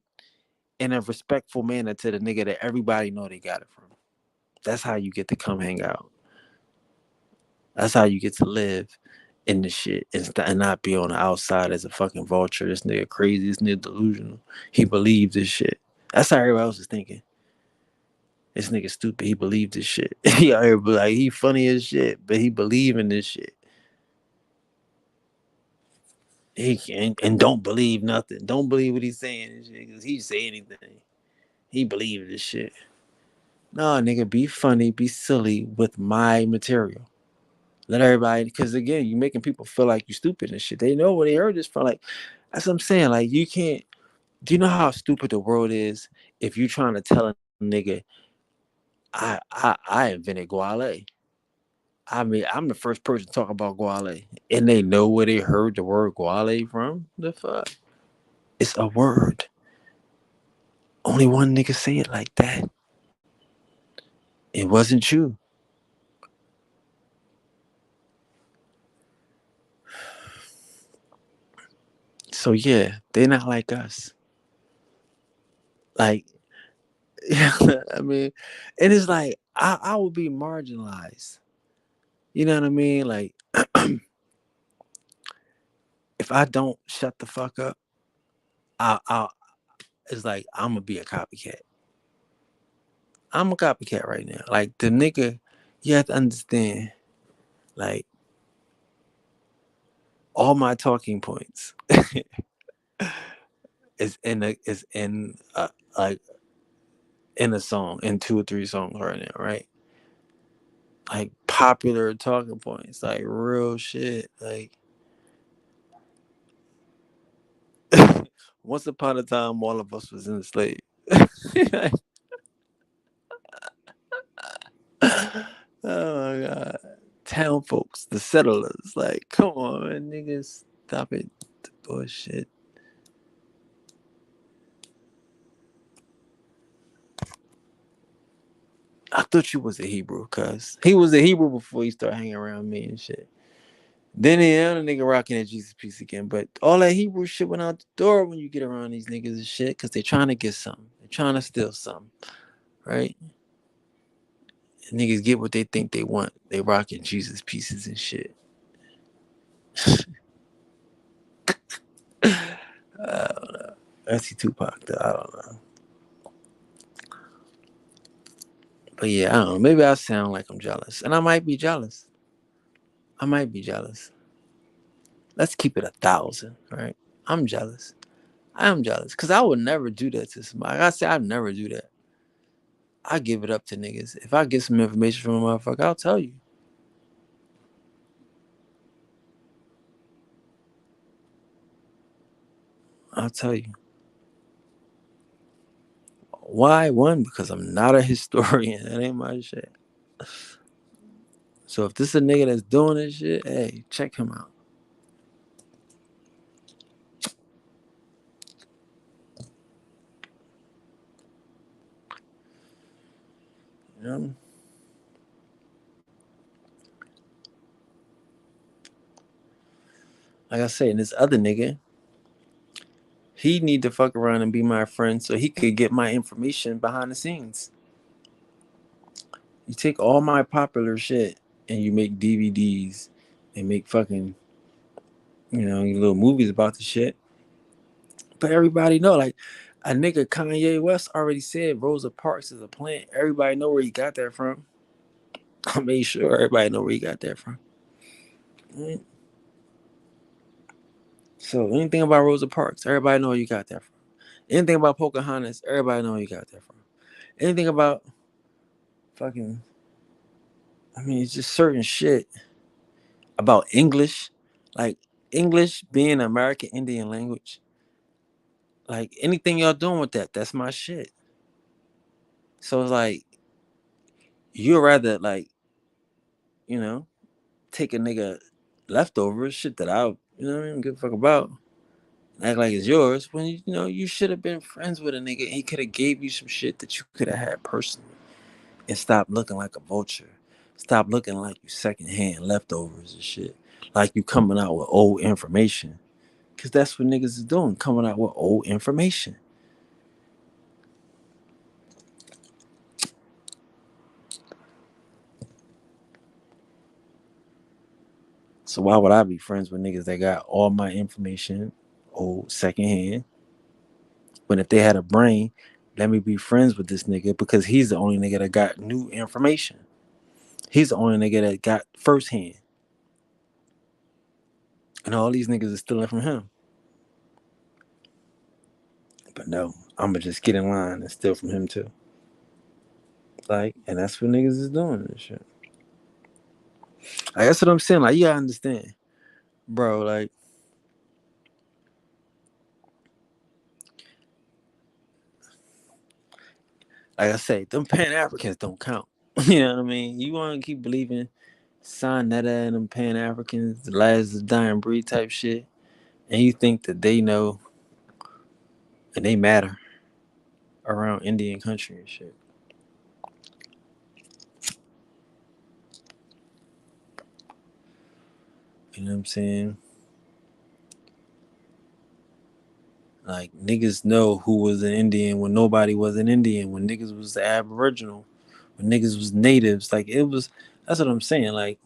A: in a respectful manner to the nigga that everybody know they got it from. That's how you get to come hang out. That's how you get to live in the shit and not be on the outside as a fucking vulture. This nigga crazy. This nigga delusional. He believes this shit. That's how everybody else is thinking. This nigga stupid. He believed this shit. He out here be like he funny as shit, but he believe in this shit. He can and don't believe nothing. Don't believe what he's saying and shit because he say anything. He believe this shit. No, nigga, be funny, be silly with my material. Let everybody, because again, you making people feel like you stupid and shit. They know when they heard this from like, that's what I'm saying. Like, you can't. Do you know how stupid the world is if you trying to tell a nigga, I invented Guale. I mean, I'm the first person to talk about Guale, and they know where they heard the word Guale from. The fuck, it's a word. Only one nigga say it like that. It wasn't you. So yeah, they're not like us. Like, yeah, I mean, and it's like I would be marginalized. You know what I mean? Like, if I don't shut the fuck up, I it's like I'm gonna be a copycat. I'm a copycat right now. Like the nigga, you have to understand. Like all my talking points is in like in a song, in 2 or 3 songs right now, right? Like popular talking points, like real shit. Like once upon a time, all of us was enslaved. Oh my god, town folks, the settlers. Like, come on, man, niggas, stop it, the bullshit. I thought you was a Hebrew, cuz he was a Hebrew before he started hanging around me and shit. Then the other nigga rocking at Jesus Piece again. But all that Hebrew shit went out the door when you get around these niggas and shit, because they trying to get something. They're trying to steal something, right? And niggas get what they think they want. They rocking Jesus pieces and shit. I don't know. I see Tupac though. I don't know. But yeah, I don't know. Maybe I sound like I'm jealous. And I might be jealous. I might be jealous. Let's keep it 1,000, right? I'm jealous. I am jealous. Cause I would never do that to somebody. Like I said, I'd never do that. I give it up to niggas. If I get some information from a motherfucker, I'll tell you. I'll tell you. Why? One, because I'm not a historian. That ain't my shit. So if this is a nigga that's doing this shit, hey, check him out. You know? Like I say, and this other nigga, he need to fuck around and be my friend so he could get my information behind the scenes. You take all my popular shit and you make DVDs and make fucking, little movies about the shit. But everybody know, like, a nigga Kanye West already said Rosa Parks is a plant. Everybody know where he got that from. I made sure everybody know where he got that from. Right? So anything about Rosa Parks, everybody know where you got that from. Anything about Pocahontas, everybody know where you got that from. Anything about fucking, it's just certain shit about English, like English being an American Indian language. Like anything y'all doing with that, that's my shit. So it's like you'd rather you know, take a nigga leftovers, shit that I don't give a fuck about, act like it's yours when you should have been friends with a nigga and he could have gave you some shit that you could have had personally and stop looking like a vulture. Stop looking like you secondhand leftovers and shit. Like you coming out with old information. Cause that's what niggas is doing, coming out with old information. So why would I be friends with niggas that got all my information old secondhand? When if they had a brain, Let me be friends with this nigga because he's the only nigga that got new information. He's the only nigga that got firsthand. And all these niggas are stealing from him. But no, I'ma just get in line and steal from him too. Like, and that's what niggas is doing and shit. Like, that's what I'm saying. Like, you gotta understand, bro. Like I say, them Pan Africans don't count. You know what I mean? You want to keep believing Sonetta and them Pan Africans, the last dying breed type shit, and you think that they know and they matter around Indian country and shit. You know what I'm saying? Like, niggas know who was an Indian when nobody was an Indian, when niggas was the Aboriginal, when niggas was natives. Like, it was, that's what I'm saying. Like,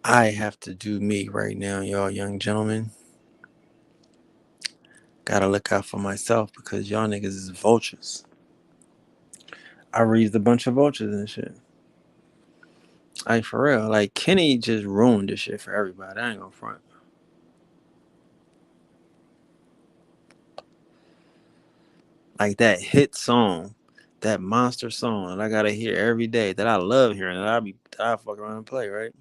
A: I have to do me right now, y'all young gentlemen. Gotta look out for myself because y'all niggas is vultures. I raised a bunch of vultures and shit. Like, for real. Like, Kenny just ruined this shit for everybody. I ain't gonna front. Like, that hit song, that monster song that I gotta hear every day, that I love hearing, that I fuck around and play, right?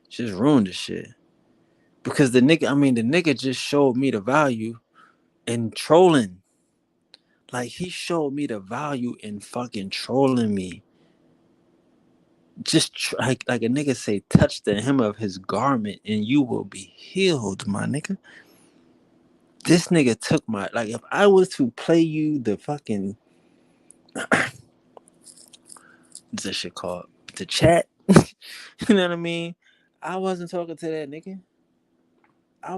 A: Just ruined this shit. Because the nigga just showed me the value in trolling. Like, he showed me the value in fucking trolling me. Just like a nigga say, touch the hem of his garment and you will be healed, my nigga. This nigga took my, like, if I was to play you the fucking what's this shit called, the chat, you know what I mean? I wasn't talking to that nigga. I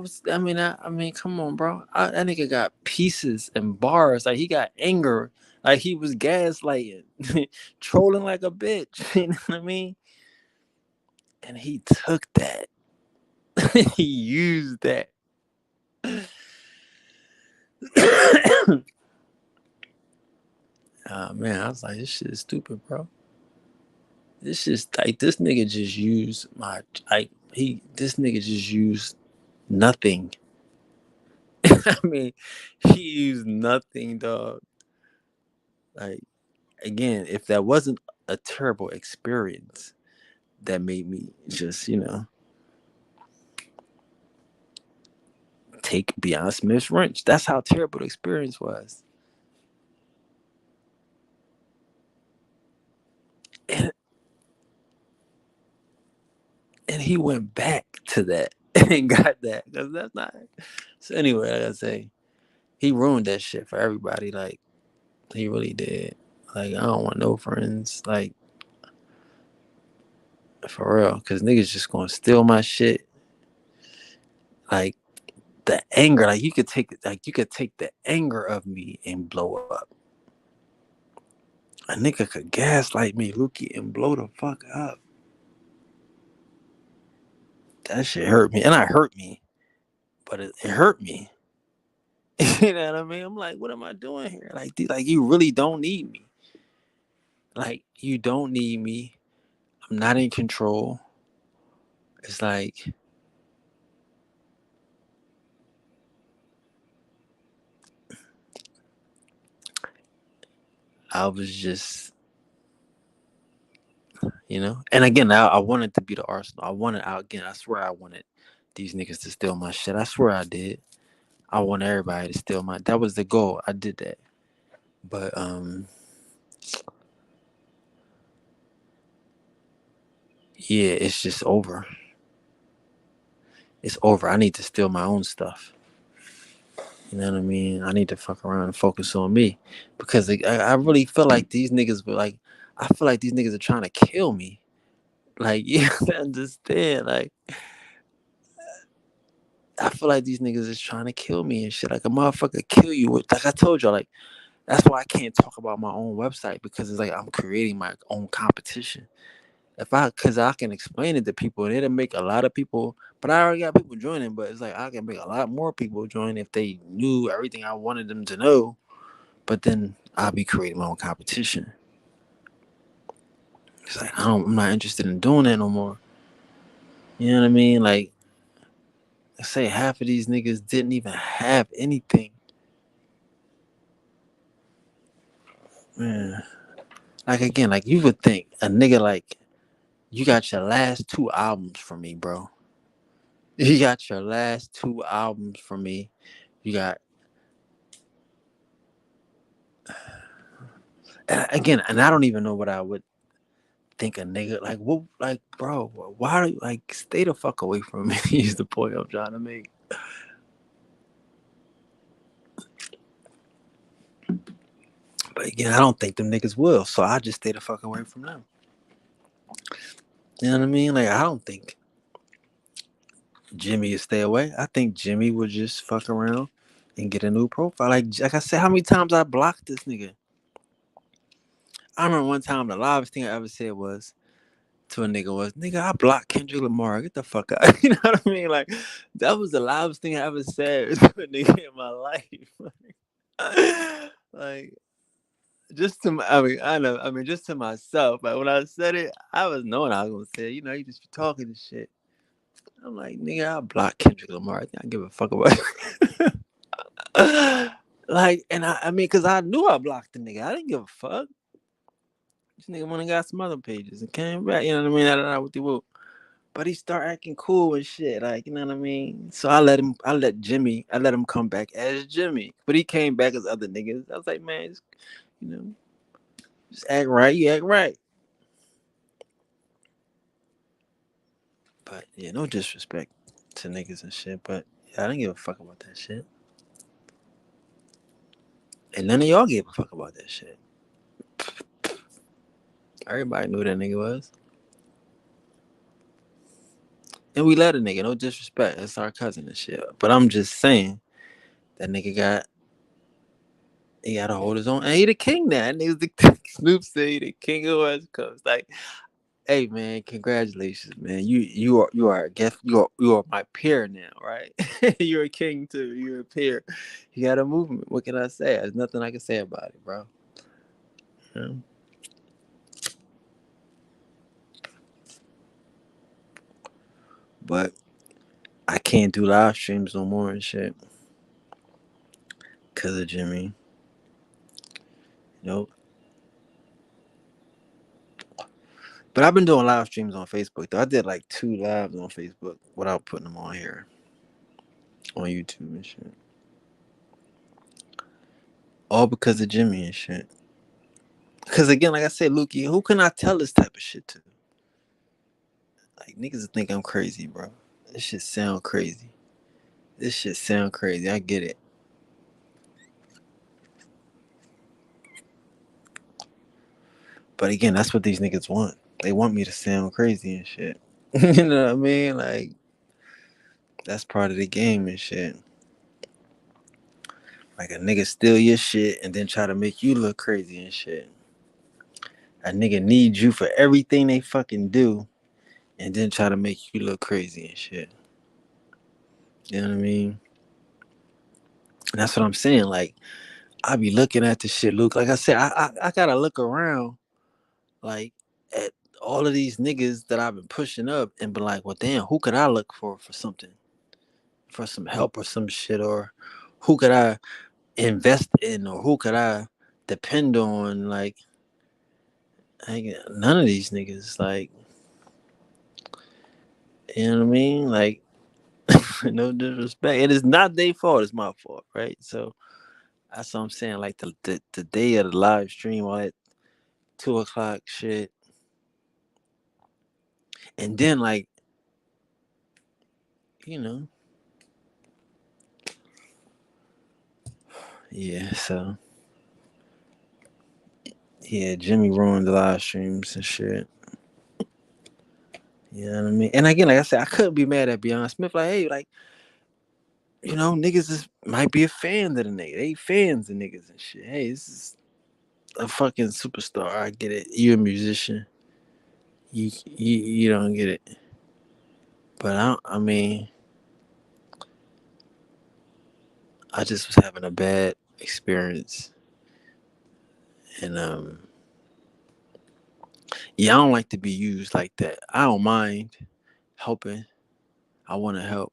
A: mean, come on, bro. That nigga got pieces and bars. Like, he got anger. Like, he was gaslighting, trolling like a bitch. You know what I mean? And he took that. He used that. Oh man, I was like, this shit is stupid, bro. This is like, this nigga just used my, like, this nigga just used nothing. I mean, he used nothing, dog. Like, again, if that wasn't a terrible experience that made me just, take Beyond Smith's wrench. That's how terrible the experience was. And, and he went back to that and got that. Because that's not. So, anyway, like I say, he ruined that shit for everybody. Like, he really did. Like, I don't want no friends. Like, for real. Because niggas just gonna steal my shit. Like, the anger. Like, you could take the anger of me and blow up. A nigga could gaslight me, Lukey, and blow the fuck up. That shit hurt me. And I hurt me. But it hurt me. You know what I mean? I'm like, what am I doing here? Like, you really don't need me. Like, you don't need me. I'm not in control. It's like, I was just, And again, I wanted to be the Arsenal. I swear I wanted these niggas to steal my shit. I swear I did. I want everybody to steal that was the goal. I did that. But, yeah, it's just over. It's over. I need to steal my own stuff. You know what I mean? I need to fuck around and focus on me because I really feel like these niggas were like, I feel like these niggas are trying to kill me. Like, you understand? Like, I feel like these niggas is trying to kill me and shit. Like, a motherfucker kill you. Like I told y'all, like, that's why I can't talk about my own website because it's like I'm creating my own competition. Cause I can explain it to people and it'll make a lot of people, but I already got people joining, but it's like I can make a lot more people join if they knew everything I wanted them to know, but then I'll be creating my own competition. It's like, I'm not interested in doing that no more. You know what I mean? Like, I say half of these niggas didn't even have anything. Man. Like, again, like you would think a nigga like, you got your last two albums from me, bro. You got your last two albums from me. You got, again, and I don't even know what I would think a nigga like. What, like, bro? Why do you like stay the fuck away from me? Is the point I'm trying to make. But again, I don't think them niggas will, so I just stay the fuck away from them. You know what I mean? Like, I don't think Jimmy would stay away. I think Jimmy would just fuck around and get a new profile. Like I said, how many times I blocked this nigga? I remember one time the loudest thing I ever said was to a nigga was, "Nigga, I blocked Kendrick Lamar. Get the fuck out." You know what I mean? Like, that was the loudest thing I ever said to a nigga in my life. Like, just to I mean, I know, I mean, just to myself. But when I said it, I was knowing I was gonna say, you know, you just be talking this shit. I'm like, nigga, I blocked Kendrick Lamar. I think I give a fuck about it. Like, and I mean, cause I knew I blocked the nigga. I didn't give a fuck. This nigga went and got some other pages and came back. You know what I mean? I don't know what they will. But he start acting cool and shit, like, you know what I mean. So I let him come back as Jimmy, but he came back as other niggas. I was like, man, just, you know, just act right. You act right. But yeah, no disrespect to niggas and shit. But yeah, I didn't give a fuck about that shit, and none of y'all gave a fuck about that shit. Everybody knew who that nigga was, and we let a nigga. No disrespect, that's our cousin and shit. But I'm just saying that nigga he got to hold his own, and he the king now. That nigga's the Snoop said he the king of West Coast. Like, hey man, congratulations, man. You are a guest. You are my peer now, right? You're a king too. You're a peer. You got a movement. What can I say? There's nothing I can say about it, bro. You know? But I can't do live streams no more and shit because of Jimmy. Nope. But I've been doing live streams on Facebook though. I did like 2 lives on Facebook without putting them on here on YouTube and shit. All because of Jimmy and shit. Because again, like I said, Lukey, who can I tell this type of shit to? Like, niggas think I'm crazy, bro. This shit sound crazy. This shit sound crazy. I get it. But again, that's what these niggas want. They want me to sound crazy and shit. You know what I mean? Like, that's part of the game and shit. Like, a nigga steal your shit and then try to make you look crazy and shit. A nigga needs you for everything they fucking do and then try to make you look crazy and shit. You know what I mean? And that's what I'm saying. Like, I be looking at this shit, Luke. Like I said, I gotta look around, like, at all of these niggas that I've been pushing up and be like, well, damn, who could I look for something, for some help or some shit, or who could I invest in, or who could I depend on? Like, none of these niggas, like, you know what I mean? Like, no disrespect. It is not their fault. It's my fault, right? So that's what I'm saying. Like, the day of the live stream, all that 2 o'clock shit, and then like, you know, yeah. So yeah, Jimmy ruined the live streams and shit. You know what I mean? And again, like I said, I couldn't be mad at Beyonce Smith. Like, hey, like, you know, niggas might be a fan of the nigga. They fans of niggas and shit. Hey, this is a fucking superstar. I get it. You're a musician. You don't get it. But I mean, I just was having a bad experience, and yeah, I don't like to be used like that. I don't mind helping. I want to help,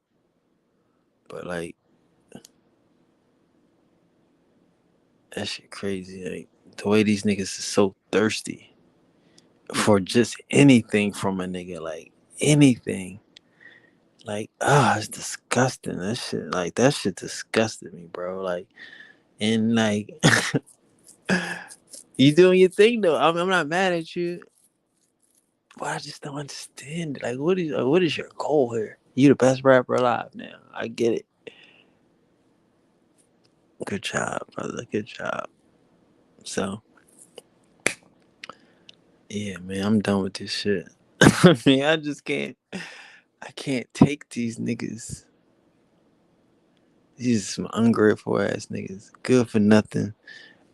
A: but like that shit crazy. Like the way these niggas is so thirsty for just anything from a nigga, like anything. Like, it's disgusting. That shit disgusted me, bro. Like, and like, you doing your thing though. I'm not mad at you, but I just don't understand it. Like, what is your goal here? You the best rapper alive now. I get it. Good job, brother. Good job. So, yeah, man, I'm done with this shit. I mean, I just can't. I can't take these niggas. These are some ungrateful ass niggas. Good for nothing.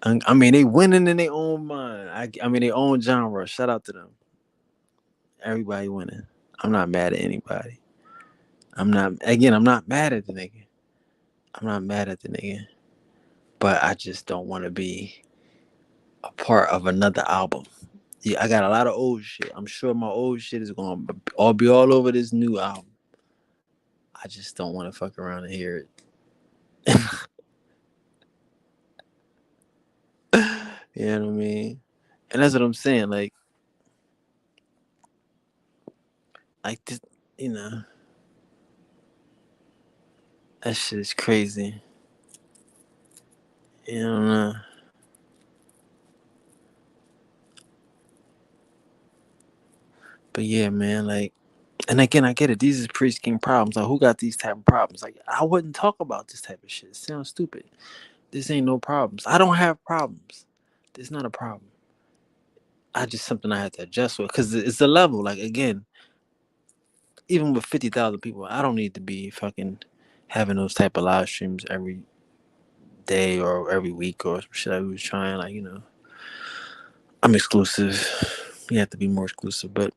A: I mean, they winning in their own mind. I mean, their own genre. Shout out to them. Everybody winning. I'm not mad at anybody. I'm not mad at the nigga. I'm not mad at the nigga. But I just don't want to be a part of another album. Yeah, I got a lot of old shit. I'm sure my old shit is going to all be all over this new album. I just don't want to fuck around and hear it. You know what I mean? And that's what I'm saying. Like this, you know, that shit is crazy. You know, but yeah, man, like, and again, I get it. These is pre-scheme problems. Like, who got these type of problems? Like, I wouldn't talk about this type of shit. It sounds stupid. This ain't no problems. I don't have problems. This not a problem. I just something I had to adjust with because it's a level. Like, again, even with 50,000 people, I don't need to be fucking having those type of live streams every day or every week or some shit. I was trying, like, I'm exclusive. You have to be more exclusive, but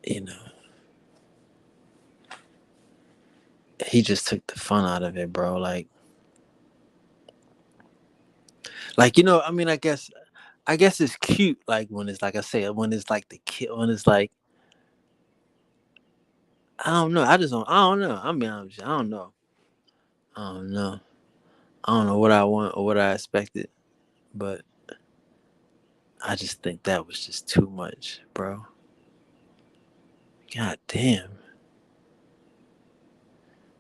A: you know, he just took the fun out of it, bro. I mean, I guess it's cute, like when it's like I say, when it's like the kid, when it's like I don't know, I don't know. I'm being honest, I don't know, I don't know, I don't know what I want or what I expected, but I just think that was just too much, bro. God damn,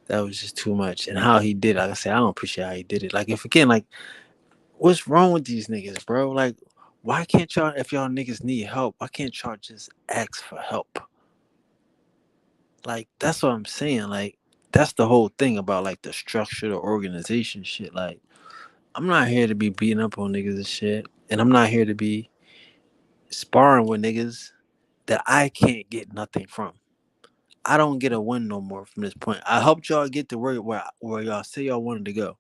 A: that was just too much, and how he did, like I said, I don't appreciate how he did it. Like if again, like what's wrong with these niggas, bro? Like why can't y'all, if y'all niggas need help, why can't y'all just ask for help? Like that's what I'm saying. Like that's the whole thing about like the structure, the organization shit. Like I'm not here to be beating up on niggas and shit, and I'm not here to be sparring with niggas that I can't get nothing from. I don't get a win no more from this point. I helped y'all get to where y'all say y'all wanted to go.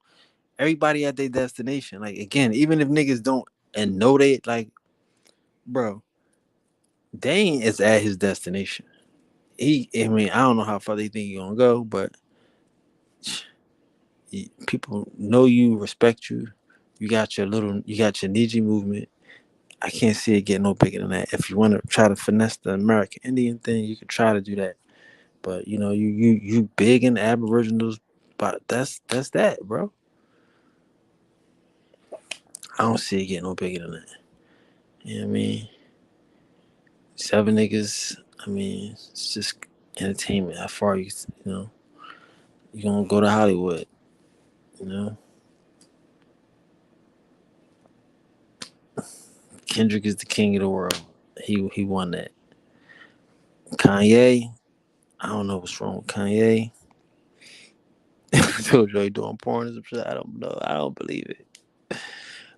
A: Everybody at their destination. Like again, even if niggas don't and know they like, bro, Dane is at his destination. I mean, I don't know how far they think he gonna go, but people know you, respect you. You got your Niji movement. I can't see it getting no bigger than that. If you want to try to finesse the American Indian thing, you can try to do that. But you big in Aboriginals, but that's that, bro. I don't see it getting no bigger than that. You know what I mean? Seven niggas. I mean, it's just entertainment. How far you gonna go to Hollywood? You know, Kendrick is the king of the world. He won that. Kanye, I don't know what's wrong with Kanye. I told you he doing porn or some shit. I don't know. I don't believe it.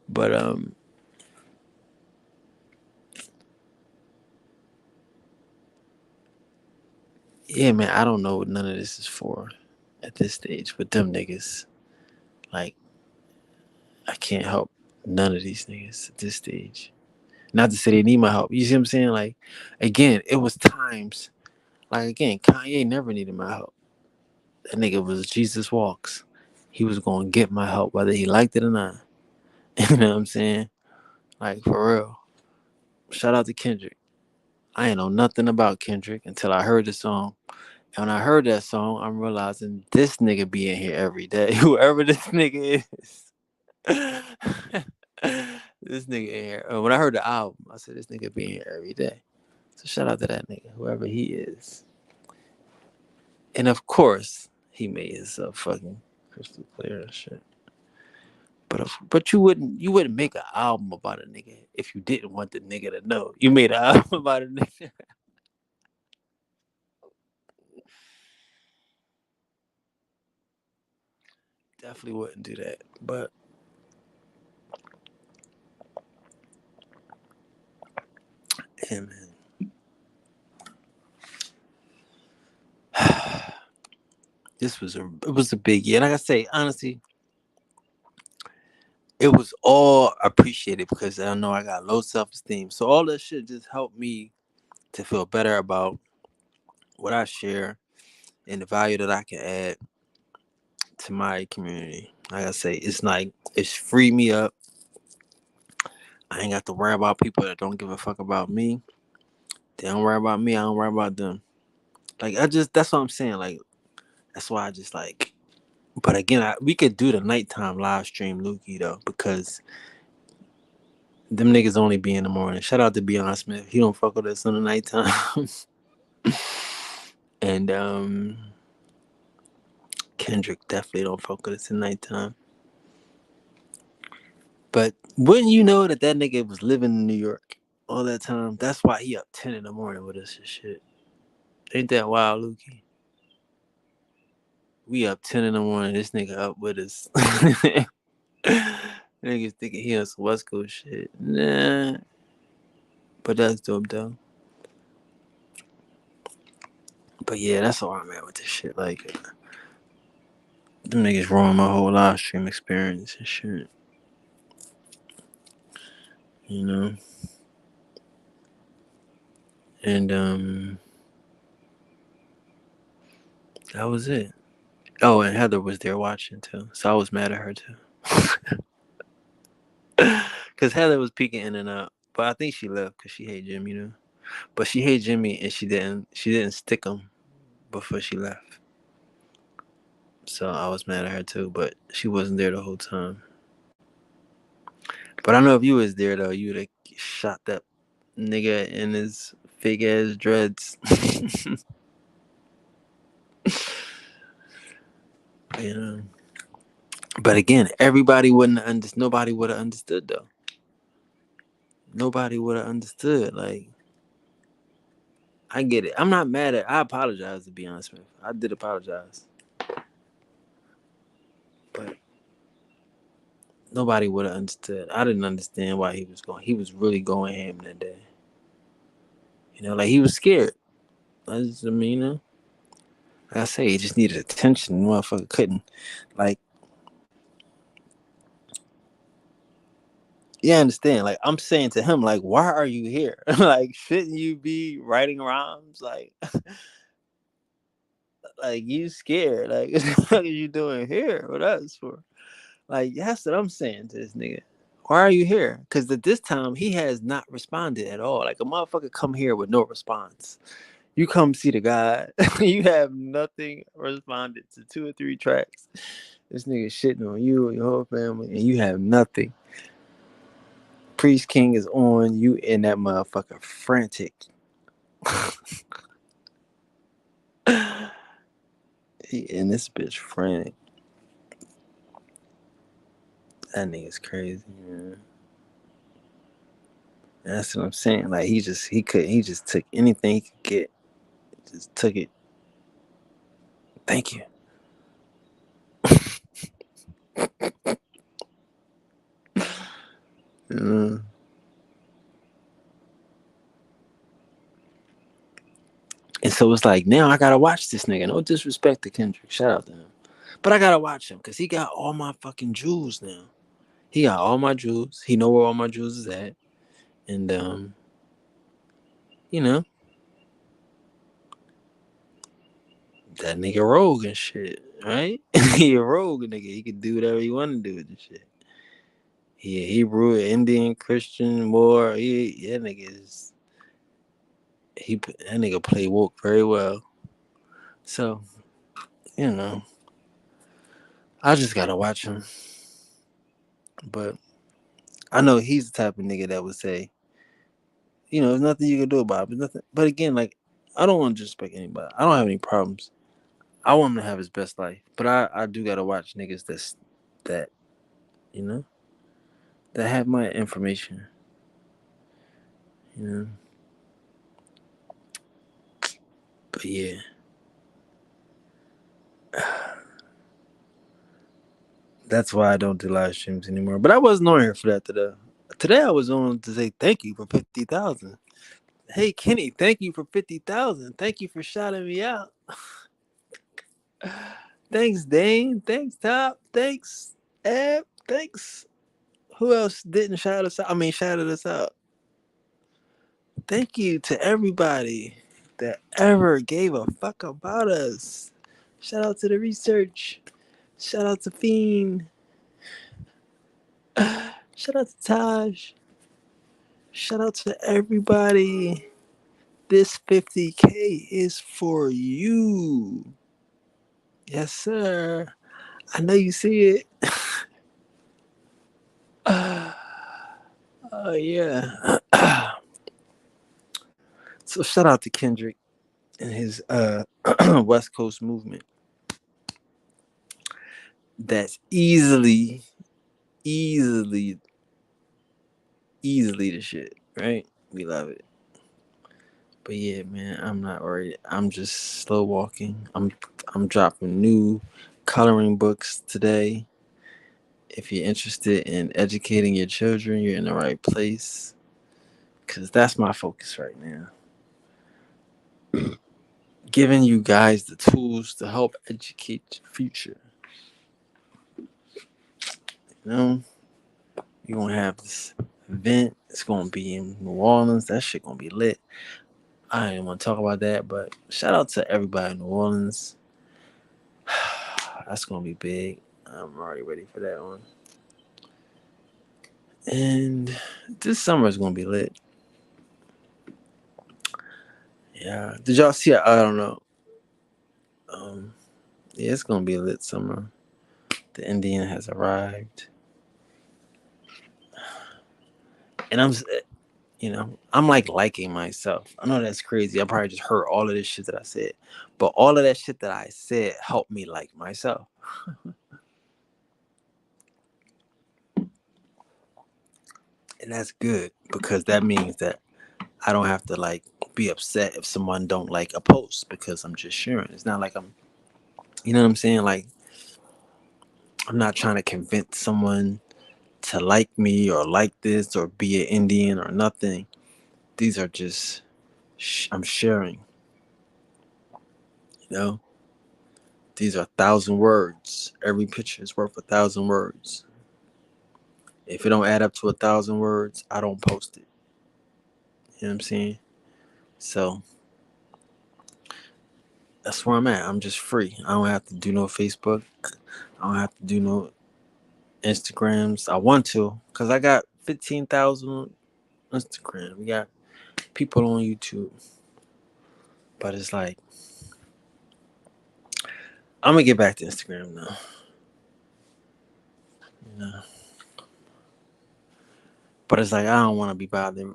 A: But yeah, man, I don't know what none of this is for at this stage. But them niggas, like, I can't help none of these niggas at this stage. Not to say they need my help. You see what I'm saying? Like, again, it was times. Like again, Kanye never needed my help. That nigga was Jesus walks. He was gonna get my help whether he liked it or not. You know what I'm saying? Like for real. Shout out to Kendrick. I ain't know nothing about Kendrick until I heard the song. And when I heard that song, I'm realizing this nigga be in here every day. Whoever this nigga is. This nigga in here. When I heard the album, I said this nigga be in here every day. So shout out to that nigga, whoever he is. And of course, he made himself fucking crystal clear and shit. But you wouldn't make an album about a nigga if you didn't want the nigga to know. You made an album about a nigga. Definitely wouldn't do that. But yeah, man. It was a big year. Like I say, honestly, it was all appreciated because I know I got low self esteem. So all that shit just helped me to feel better about what I share and the value that I can add to my community. Like I say, it's like it's freed me up. I ain't got to worry about people that don't give a fuck about me. They don't worry about me. I don't worry about them. Like that's what I'm saying. Like that's why I just like. But again, we could do the nighttime live stream, Lukey, though, because them niggas only be in the morning. Shout out to Beyond Smith. He don't fuck with us on the nighttime. And Kendrick definitely don't fuck with us in nighttime. But wouldn't you know that nigga was living in New York all that time? That's why he up 10 in the morning with us and shit. Ain't that wild, Lukey? We up 10 in the morning. This nigga up with us. Niggas thinking he on some West Coast shit. Nah. But that's dope, though. But yeah, that's all I'm at with this shit. Like, them niggas ruined my whole live stream experience and shit. You know? And that was it. Oh, and Heather was there watching too. So I was mad at her too. Cause Heather was peeking in and out. But I think she left because she hate Jimmy, you know. But she hate Jimmy and she didn't stick him before she left. So I was mad at her too, but she wasn't there the whole time. But I know if you was there though, you would have shot that nigga in his fake ass dreads. You know. But again, nobody would have understood though. Nobody would have understood. Like, I get it. I'm not mad at. I apologize to be honest with you. I did apologize, but nobody would have understood. I didn't understand why he was going. He was really going ham that day. You know, like he was scared. I mean, you know, like I say, he just needed attention. Motherfucker couldn't. Like, yeah, I understand. Like, I'm saying to him, like, why are you here? Like, shouldn't you be writing rhymes? Like you scared. Like, what are you doing here with us for? Like, that's what I'm saying to this nigga. Why are you here? Because at this time, he has not responded at all. Like, a motherfucker come here with no response. You come see the guy, you have nothing responded to 2 or 3 tracks. This nigga shitting on you and your whole family, and you have nothing. Priest King is on you in that motherfucker frantic. He in this bitch frantic. That nigga's crazy, man. That's what I'm saying. Like he just took anything he could get. Just took it. Thank you. Mm. And so it's like now I gotta watch this nigga. No disrespect to Kendrick. Shout out to him. But I gotta watch him because he got all my fucking jewels now. He got all my jewels. He know where all my jewels is at. And you know, that nigga rogue and shit, right? He a rogue nigga. He can do whatever he want to do with the shit. He a Hebrew, Indian, Christian, Moor. That nigga is that nigga play woke very well. So you know, I just gotta watch him. But I know he's the type of nigga that would say, there's nothing you can do about it. But nothing. But again, like, I don't want to disrespect anybody. I don't have any problems. I want him to have his best life. But I do gotta watch niggas that you know that have my information. You know. But yeah, that's why I don't do live streams anymore. But I wasn't on here for that today. Today I was on to say thank you for 50,000. Hey Kenny, thank you for 50,000. Thank you for shouting me out. Thanks Dane. Thanks Top. Thanks Ab. Thanks. Who else didn't shout us out? I mean, shouted us out. Thank you to everybody that ever gave a fuck about us. Shout out to the research. Shout out to Fiend. Shout out to Taj. Shout out to everybody. This 50K is for you. Yes, sir. I know you see it. Oh, yeah. So, shout out to Kendrick and his West Coast movement. That's easily, easily the shit, right? We love it. But yeah, man, I'm not worried. I'm just slow walking. I'm dropping new coloring books today. If you're interested in educating your children, you're in the right place. Cause that's my focus right now. Giving you guys the tools to help educate your future. You know, you're gonna have this event. It's gonna be in New Orleans. That shit gonna be lit. I didn't want to talk about that, but shout out to everybody in New Orleans. That's gonna be big. I'm already ready for that one. And this summer is gonna be lit. Yeah. Did y'all see? I don't know. Um, yeah, it's gonna be a lit summer. The Indian has arrived, and I'm like liking myself. I know that's crazy. I probably just heard all of this shit that I said, but all of that shit that I said helped me like myself, and that's good because that means that I don't have to like be upset if someone don't like a post because I'm just sharing. It's not like you know what I'm saying? Like I'm not trying to convince someone to like me or like this or be an Indian or nothing. These are just I'm sharing. You know, these are 1,000 words. Every picture is worth 1,000 words. If it don't add up to 1,000 words, I don't post it. You know what I'm saying? So that's where I'm at. I'm just free. I don't have to do no Facebook. I don't have to do no Instagrams. I want to because I got 15,000 Instagram. We got people on YouTube, but it's like I'm gonna get back to Instagram now. You know, but it's like I don't want to be bothered.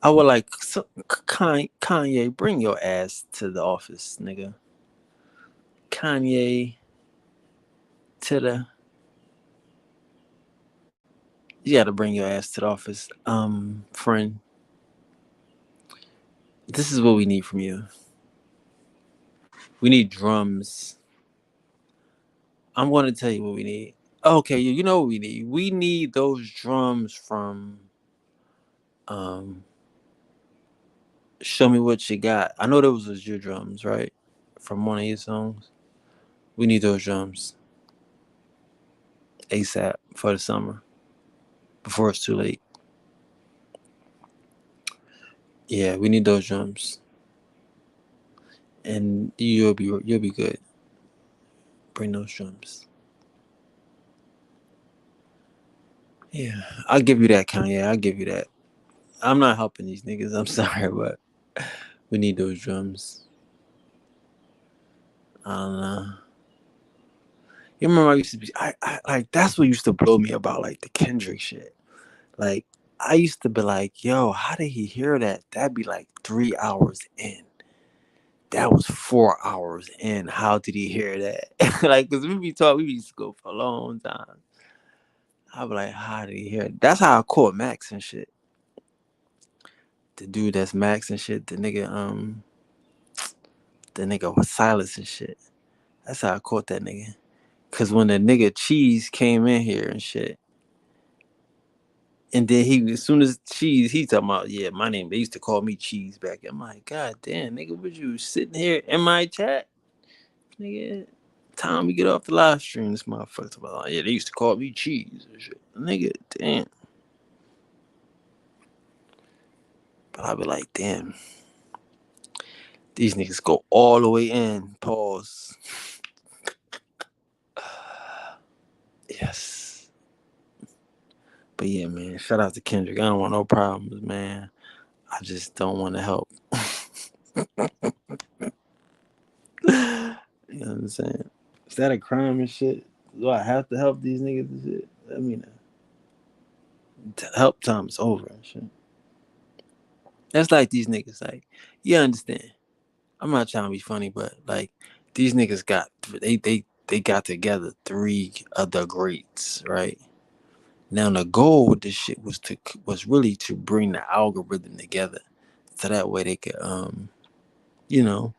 A: I would like Kanye, bring your ass to the office, nigga. Kanye to the. You got to bring your ass to the office, friend. This is what we need from you. We need drums. I'm going to tell you what we need. Okay, you know what we need. We need those drums from um. Show me what you got. I know those was your drums, right? From one of your songs. We need those drums. ASAP for the summer before it's too late. Yeah, we need those drums, and you'll be good. Bring those drums. Yeah, I'll give you that, Kanye. I'll give you that. I'm not helping these niggas. I'm sorry, but we need those drums. I don't know. You remember I used to be I like that's what used to blow me about like the Kendrick shit. Like I used to be like, yo, how did he hear that? That'd be like 3 hours in. That was 4 hours in. How did he hear that? Like, cause we used to go for a long time. I'd be like, how did he hear it? That's how I caught Max and shit. The dude that's Max and shit, the nigga was Silas and shit. That's how I caught that nigga. Cause when the nigga Cheese came in here and shit, and then as soon as Cheese, he talking about, yeah, my name, they used to call me Cheese back. I'm like, God damn, nigga, was you sitting here in my chat? Nigga, time we get off the live stream, this motherfucker's about, oh, yeah, they used to call me Cheese and shit. Nigga, damn. But I be like, damn, these niggas go all the way in. Pause. Yes. But yeah, man, shout out to Kendrick. I don't want no problems, man. I just don't want to help. You know what I'm saying? Is that a crime and shit? Do I have to help these niggas and shit? I mean, help time is over and shit. That's like these niggas. Like, you understand? I'm not trying to be funny, but like these niggas they got together three of the greats, right? Now the goal with this shit was really to bring the algorithm together, so that way they could you know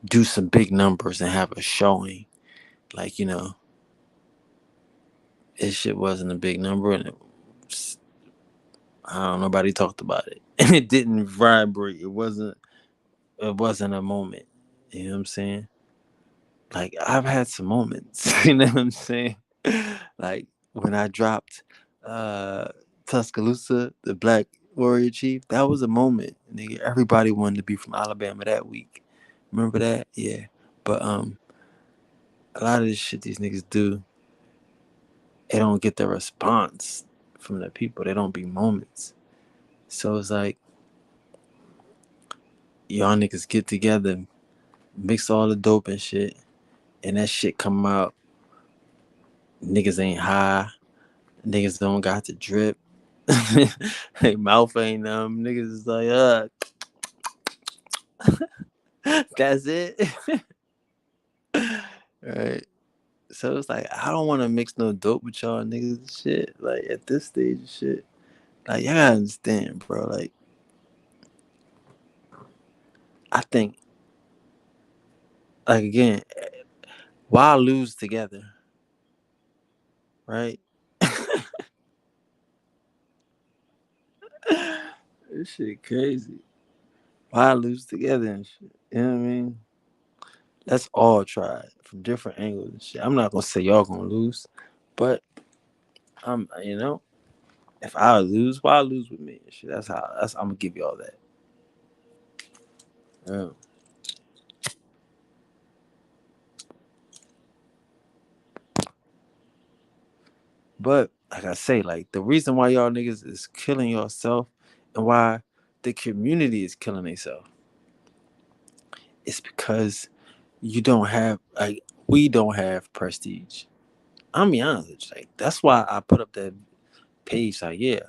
A: do some big numbers and have a showing. Like, this shit wasn't a big number, and I don't nobody talked about it, and it didn't vibrate. It wasn't a moment. You know what I'm saying? Like, I've had some moments. You know what I'm saying? Like when I dropped uh Tuscaloosa, the Black Warrior Chief, that was a moment. Nigga, everybody wanted to be from Alabama that week. Remember that? Yeah. But a lot of this shit these niggas do, they don't get the response from the people. They don't be moments. So it's like y'all niggas get together, mix all the dope and shit, and that shit come out. Niggas ain't high. Niggas don't got the drip. They mouth ain't niggas is like, that's it. Right. So it's like I don't wanna mix no dope with y'all niggas and shit. Like at this stage of shit. Like y'all gotta understand, bro. Like I think like again, why lose together? Right? This shit crazy. Why lose together and shit? You know what I mean? Let's all try it from different angles and shit. I'm not gonna say y'all gonna lose, but you know, if I lose, why lose with me? Shit, that's I'm gonna give you all that. Yeah. But like I say, like the reason why y'all niggas is killing yourself and why the community is killing themselves is because you don't have like we don't have prestige. I'm be honest with you, like that's why I put up that page like, yeah,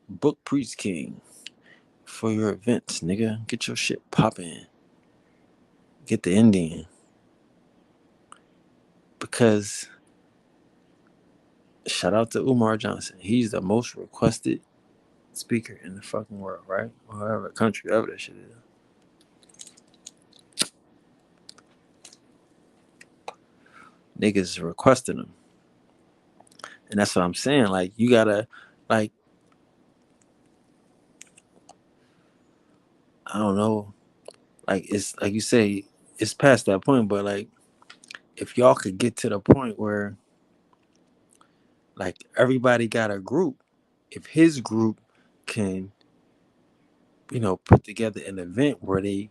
A: book Preach King for your events, nigga. Get your shit popping. Get the Indian. Because shout out to Umar Johnson. He's the most requested speaker in the fucking world, right? Or whatever country, whatever that shit is. Niggas is requesting him. And that's what I'm saying. Like, you gotta, like, I don't know. Like, it's like you say, it's past that point, but like, if y'all could get to the point where Like everybody got a group. If his group can, put together an event where they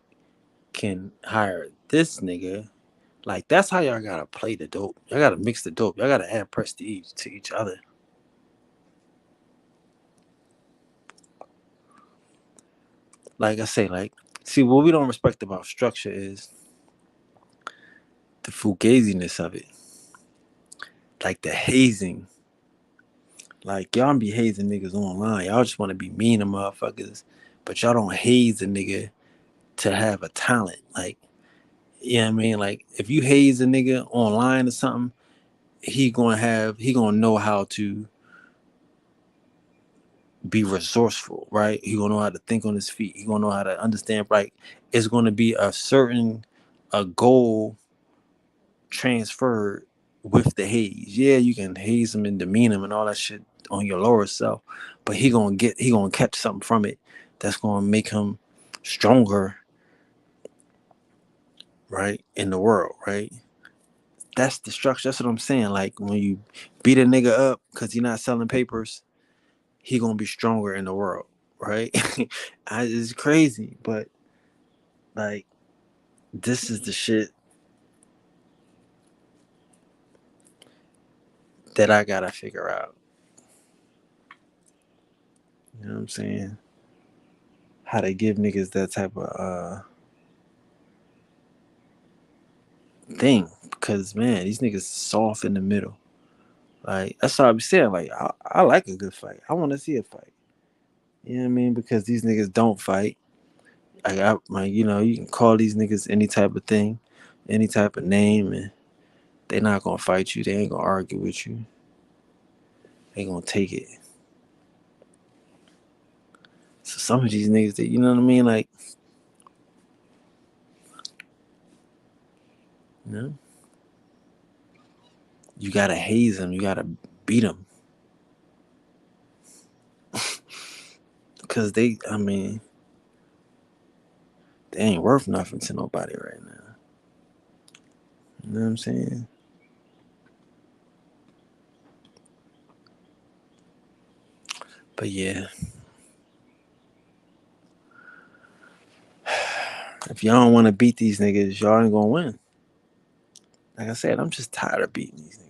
A: can hire this nigga, like that's how y'all gotta play the dope. Y'all gotta mix the dope. Y'all gotta add prestige to each other. Like I say, like, see, what we don't respect about structure is the fugaziness of it, like the hazing. Like y'all be hazing niggas online. Y'all just want to be mean to motherfuckers, but y'all don't haze a nigga to have a talent. Like, you know what I mean? Like if you haze a nigga online or something, he gonna know how to be resourceful, right? He gonna know how to think on his feet. He gonna know how to understand, right? It's gonna be a goal transferred with the haze. Yeah, you can haze him and demean him and all that shit on your lower self, but he gonna catch something from it that's gonna make him stronger, right, in the world, right? That's the structure. That's what I'm saying. Like when you beat a nigga up because he's not selling papers, he gonna be stronger in the world, right? It's crazy, but like this is the shit that I gotta figure out. You know what I'm saying? How to give niggas that type of thing. Because man, these niggas soft in the middle. Like that's what I be saying. Like I like a good fight. I want to see a fight. You know what I mean? Because these niggas don't fight. I got my, you can call these niggas any type of thing, any type of name, and they not gonna fight you. They ain't gonna argue with you. They gonna take it. So some of these niggas that, you know what I mean, like, you know, you gotta haze them. You gotta beat them. Because I mean, they ain't worth nothing to nobody right now. You know what I'm saying? But yeah, if y'all don't want to beat these niggas, y'all ain't gonna win. Like I said, I'm just tired of beating these niggas.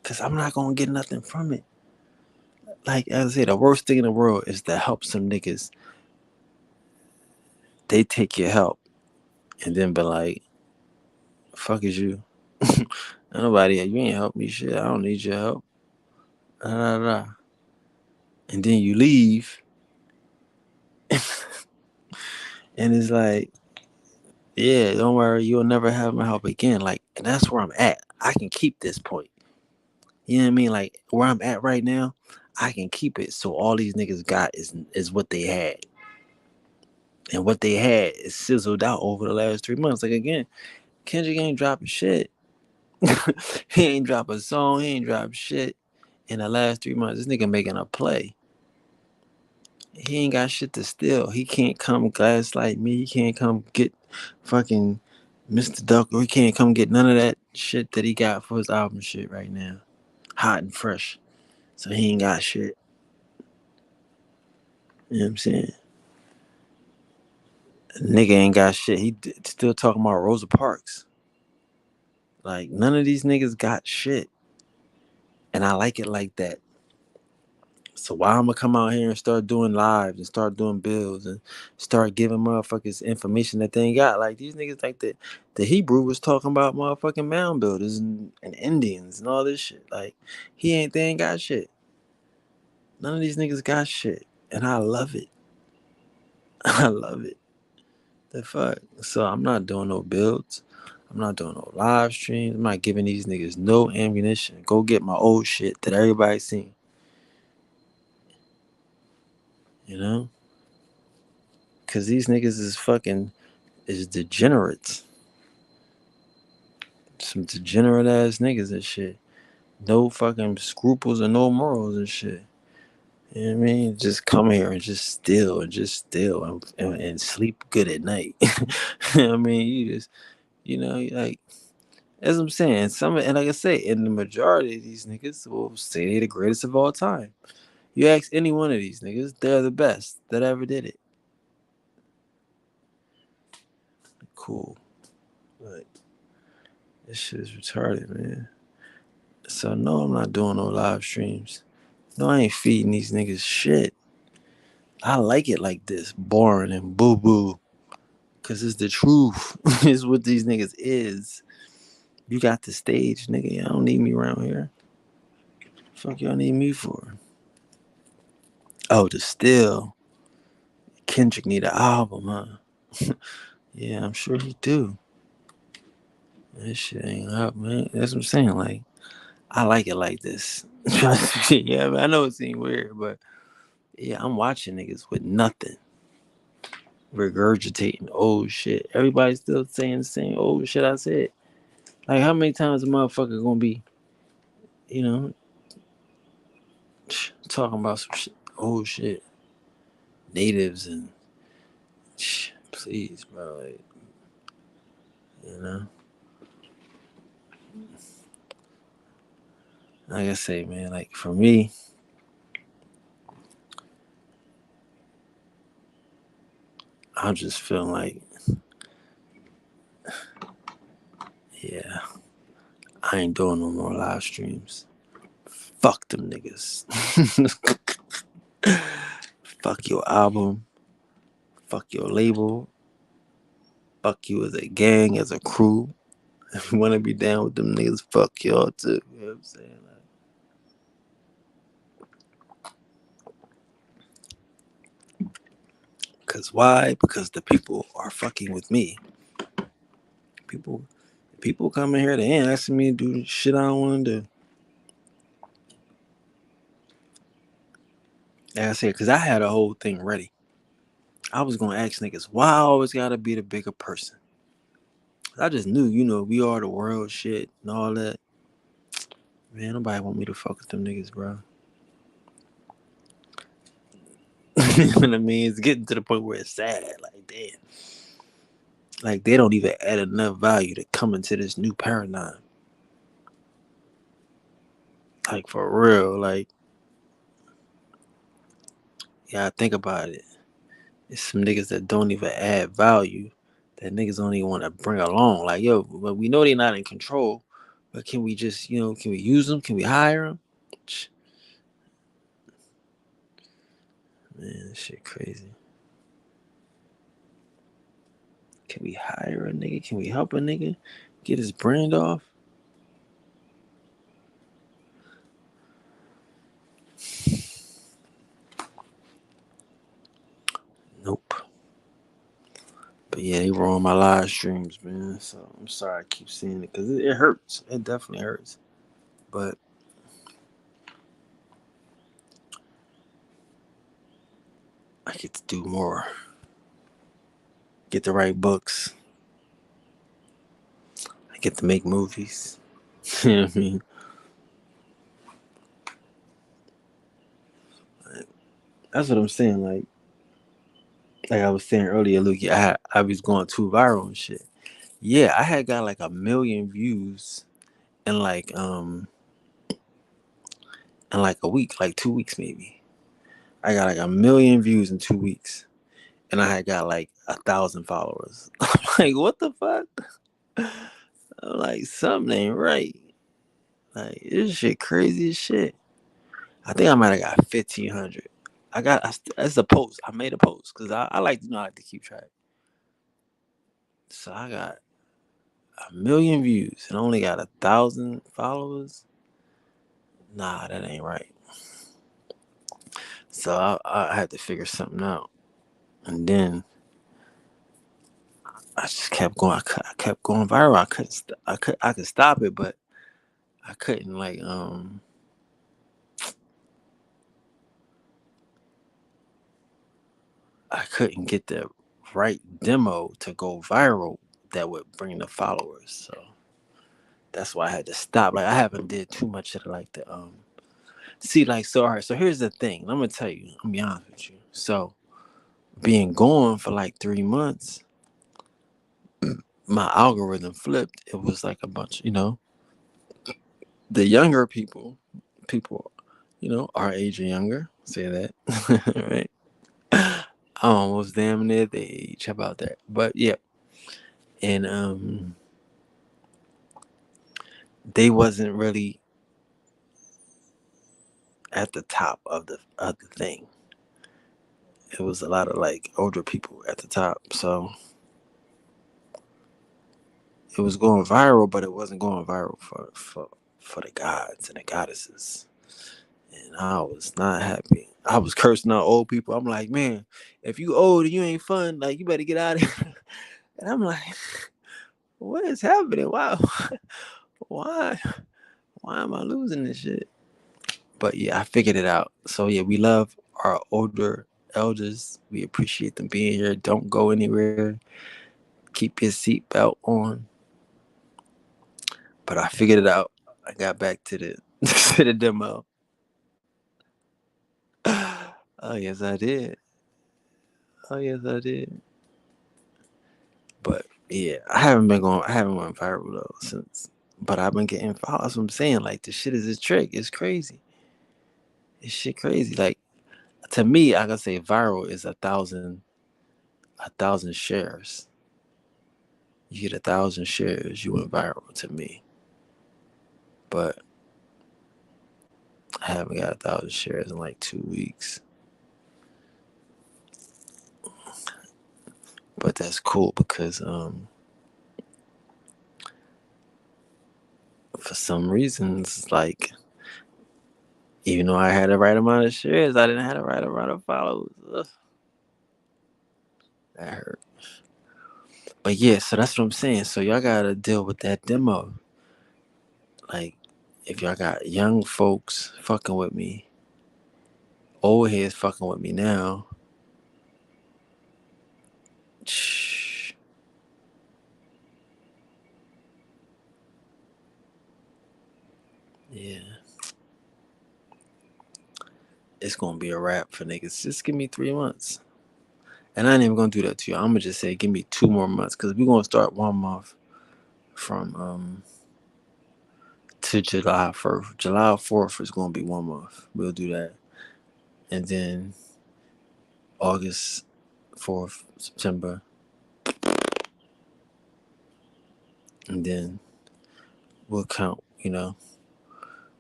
A: Cause I'm not gonna get nothing from it. Like as I said, the worst thing in the world is to help some niggas. They take your help and then be like, fuck is you. Nobody, you ain't help me shit. I don't need your help. Da, da, da. And then you leave and it's like, yeah, don't worry, you'll never have my help again. Like, and that's where I'm at. I can keep this point. You know what I mean? Like where I'm at right now, I can keep it. So all these niggas got is what they had. And what they had is sizzled out over the last 3 months. Like again, Kendrick ain't dropping shit. He ain't drop a song, he ain't drop shit in the last 3 months. This nigga making a play. He ain't got shit to steal. He can't come gaslight me. He can't come get fucking Mr. Duck, or he can't come get none of that shit that he got for his album shit right now. Hot and fresh. So he ain't got shit. You know what I'm saying? Nigga ain't got shit. Still talking about Rosa Parks. Like, none of these niggas got shit. And I like it like that. So why I'm gonna come out here and start doing lives and start doing bills and start giving motherfuckers information that they ain't got? Like these niggas, like the Hebrew was talking about motherfucking mound builders and Indians and all this shit. Like they ain't got shit. None of these niggas got shit. And I love it. I love it. The fuck. So I'm not doing no builds. I'm not doing no live streams. I'm not giving these niggas no ammunition. Go get my old shit that everybody seen. You know? Cause these niggas is degenerates. Some degenerate ass niggas and shit. No fucking scruples and no morals and shit. You know what I mean? Just come here and just steal and sleep good at night. You know what I mean? You just, like, As I'm saying, and like I say, in the majority of these niggas will say they the greatest of all time. You ask any one of these niggas, they're the best that ever did it. Cool. Like, this shit is retarded, man. So no, I'm not doing no live streams. No, I ain't feeding these niggas shit. I like it like this, boring and boo boo. Cause it's the truth. It's what these niggas is. You got the stage, nigga. Y'all don't need me around here. Fuck y'all need me for? Oh, the still. Kendrick need an album, huh? Yeah, I'm sure he do. That shit ain't up, man. That's what I'm saying. Like, I like it like this. Yeah, I know it seems weird, but yeah, I'm watching niggas with nothing, regurgitating old shit. Everybody's still saying the same old shit I said. Like, how many times a motherfucker gonna be, you know, talking about some shit, old shit, natives and please, bro, you know. Like I say, man, like for me, I'm just feeling like, yeah, I ain't doing no more live streams. Fuck them niggas. Fuck your album. Fuck your label. Fuck you as a gang, as a crew. If you want to be down with them niggas, fuck y'all too. You know what I'm saying? Because why? Because the people are fucking with me. People people coming here, they ain't asking me to do shit I don't want to do. Like I said, because I had a whole thing ready. I was going to ask niggas, why I always got to be the bigger person? I just knew, we are the world shit and all that. Man, nobody want me to fuck with them niggas, bro. You know what I mean? It's getting to the point where it's sad. Like, damn. Like, they don't even add enough value to come into this new paradigm. Like, for real. Like, yeah, think about it. It's some niggas that don't even add value, that niggas don't even want to bring along. Like, yo, but we know they're not in control, but can we just, can we use them? Can we hire them? Man, this shit crazy. Can we hire a nigga? Can we help a nigga get his brand off? Nope. But yeah, they were on my live streams, man. So I'm sorry I keep seeing it because it hurts. It definitely hurts. But I get to do more. Get to write books. I get to make movies. You know what I mean? That's what I'm saying. Like I was saying earlier, Luke, I was going too viral and shit. Yeah, I had got like 1 million views in like a week, like 2 weeks maybe. I got like 1 million views in 2 weeks, and I had got like 1,000 followers. I'm like, what the fuck? I'm like, something ain't right. Like, this shit crazy as shit. I think I might have got 1,500. That's a post. I made a post because I like I like to keep track. So I got 1 million views and only got 1,000 followers. Nah, that ain't right. So I had to figure something out, and then I just kept going. I kept going viral. I couldn't. I could stop it, but I couldn't I couldn't get the right demo to go viral that would bring the followers. So that's why I had to stop. Like I haven't did too much of the see like so. All right. So here's the thing. I'm gonna tell you. I'm gonna be honest with you. So being gone for like 3 months, my algorithm flipped. It was like a bunch, the younger people, our age or younger, say that, right? Almost damn near the age. How about that? But yeah, and they wasn't really at the top of the thing. It was a lot of like older people at the top, so it was going viral, but it wasn't going viral for the gods and the goddesses. And I was not happy. I was cursing out old people. I'm like, man, if you old and you ain't fun, like you better get out of here. And I'm like, what is happening? Wow, why, why am I losing this shit? But yeah, I figured it out. So yeah, we love our older elders. We appreciate them being here. Don't go anywhere. Keep your seatbelt on. But I figured it out. I got back to the to the demo. Oh yes, I did. Oh yes, I did. But yeah, I haven't been going. I haven't went viral though since. But I've been getting. That's what I'm saying. Like the shit is a trick. It's crazy. It's shit crazy. Like to me, I can say viral is a thousand shares. You get 1,000 shares, you went viral to me. But I haven't got 1,000 shares in like 2 weeks. But that's cool because for some reasons, like even though I had the right amount of shares, I didn't have the right amount of followers. Ugh, that hurt. But yeah, so that's what I'm saying. So y'all gotta deal with that demo. Like, if y'all got young folks fucking with me, old heads fucking with me now, shh, yeah, it's gonna be a wrap for niggas. Just give me 3 months. And I ain't even gonna do that to you. I'm gonna just say give me 2 more months because we're gonna start 1 month from to July 1st. July 4th is gonna be 1 month. We'll do that. And then August 4th, September. And then we'll count,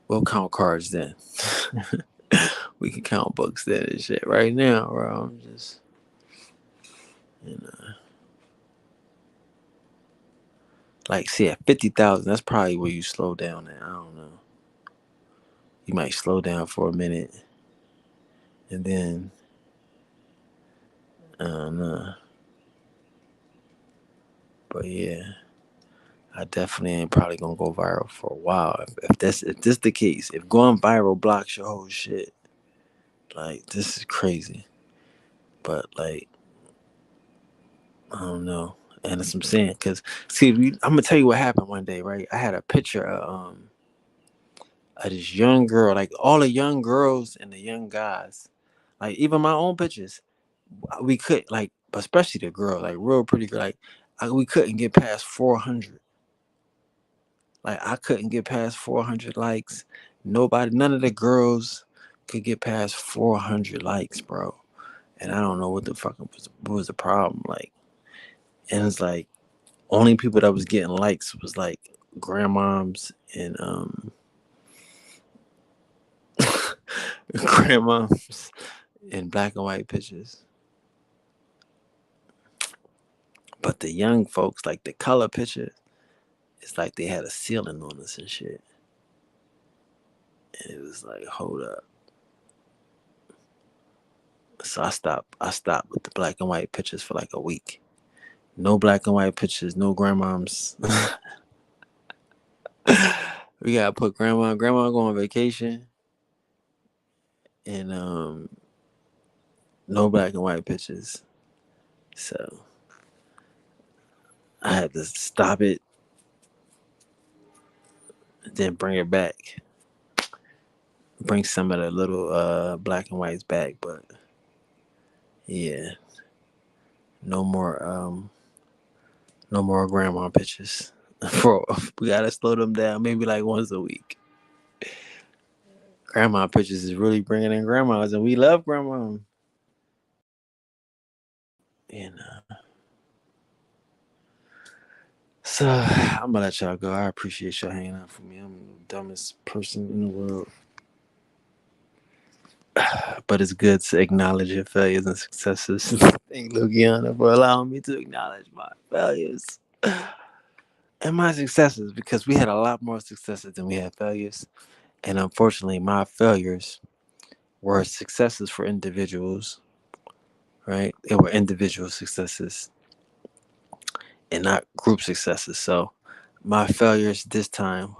A: we'll count cards then. We can count books then and shit. Right now, bro, I'm just, you know, like, see, at 50,000, that's probably where you slow down at. I don't know. You might slow down for a minute and then, I don't know. But yeah, I definitely ain't probably gonna go viral for a while. If this the case, if going viral blocks your whole shit, like, this is crazy. But like, I don't know. And that's what I'm saying. Cause see, I'm gonna tell you what happened one day, right? I had a picture of this young girl, like all the young girls and the young guys, like even my own pictures, we could like, especially the girl, like real pretty girl, like we couldn't get past 400. Like I couldn't get past 400 likes. None of the girls could get past 400 likes, bro. And I don't know what the fuck was the problem. Like, and it's like only people that was getting likes was like grandmoms and grandmoms in black and white pictures. But the young folks, like the color pictures, it's like they had a ceiling on us and shit. And it was like, hold up. So I stopped with the black and white pictures for like a week. No black and white pictures, no grandmoms. We gotta put grandma go on vacation, and no black and white pictures. So I had to stop it, then bring it back. Bring some of the little black and whites back, but yeah, no more No more grandma pictures. Bro, we gotta slow them down. Maybe like once a week. Grandma pictures is really bringing in grandmas, and we love grandma. And so I'm gonna let y'all go. I appreciate y'all hanging out for me. I'm the dumbest person in the world, but it's good to acknowledge your failures and successes. Thank Luciana for allowing me to acknowledge my failures and my successes because we had a lot more successes than we had failures. And unfortunately, my failures were successes for individuals, right? They were individual successes and not group successes. So my failures this time,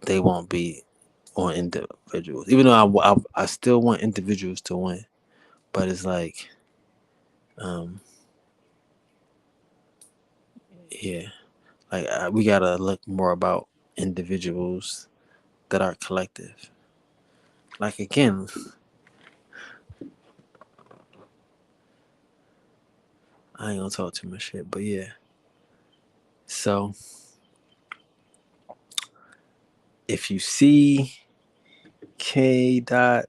A: they won't be on individuals. Even though I still want individuals to win, but it's like, um, yeah, like we gotta look more about individuals that are collective. Like again, I ain't gonna talk too much shit, but yeah. So if you see K Dot,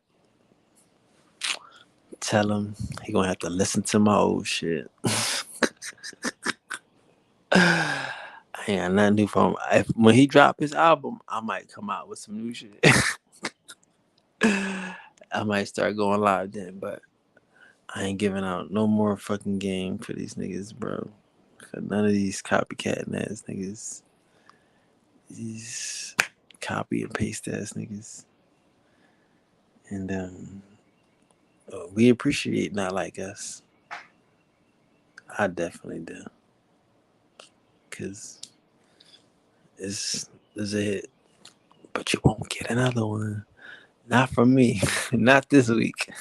A: tell him he gonna have to listen to my old shit. I ain't got nothing new for him. When he drop his album, I might come out with some new shit. I might start going live then, but I ain't giving out no more fucking game for these niggas, bro. None of these copycat ass niggas, these copy and paste ass niggas, and we appreciate not like us. I definitely do, cause it's a hit, but you won't get another one. Not from me. Not this week.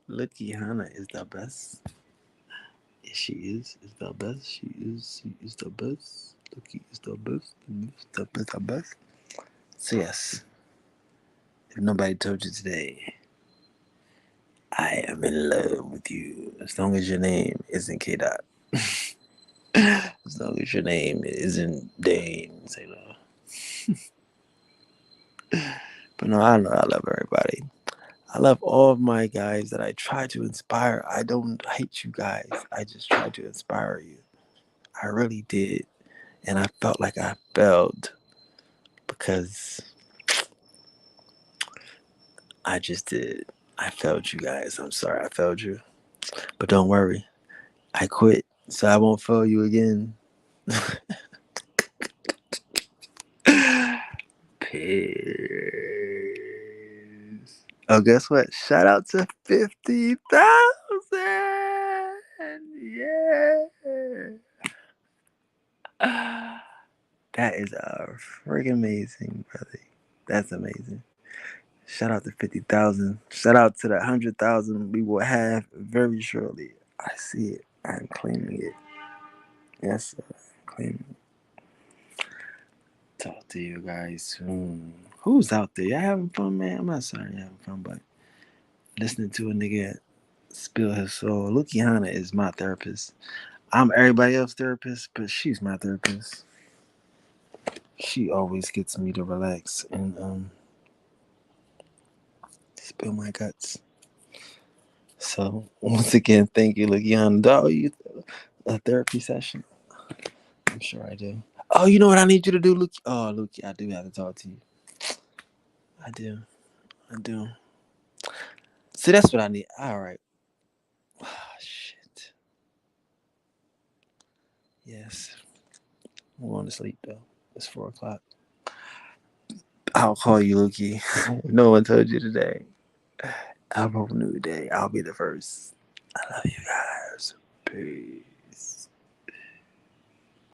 A: Lucky Hannah is the best. Yes, she is the best. She is the best. Lucky is the best. The best. So yes, if nobody told you today, I am in love with you. As long as your name isn't K Dot. As long as your name isn't Dane. Say no. But no, I know I love everybody. I love all of my guys that I try to inspire. I don't hate you guys. I just try to inspire you. I really did. And I felt like I failed because I just did. I failed you guys. I'm sorry I failed you. But don't worry. I quit. So I won't fail you again. Peace. Oh, guess what? Shout out to 50,000. Yeah. That is freaking amazing, brother. That's amazing. Shout out to 50,000. Shout out to the 100,000 we will have very shortly. I see it. I'm claiming it. Yes, sir. Claiming it. Talk to you guys soon. Who's out there? Y'all having fun, man? I'm not sorry you're having fun, but listening to a nigga spill his soul. Luki Hana is my therapist. I'm everybody else's therapist, but she's my therapist. She always gets me to relax and spill my guts. So once again, thank you, Lukiana. Dog, you a therapy session? I'm sure I do. Oh, you know what I need you to do, Luke? Oh, Luke, I do have to talk to you. I do. I do. See, that's what I need. All right. Ah, shit. Yes. I'm going to sleep though. It's 4 o'clock. I'll call you, Lukey. No one told you today. I'll have a new day. I'll be the first. I love you guys. Peace.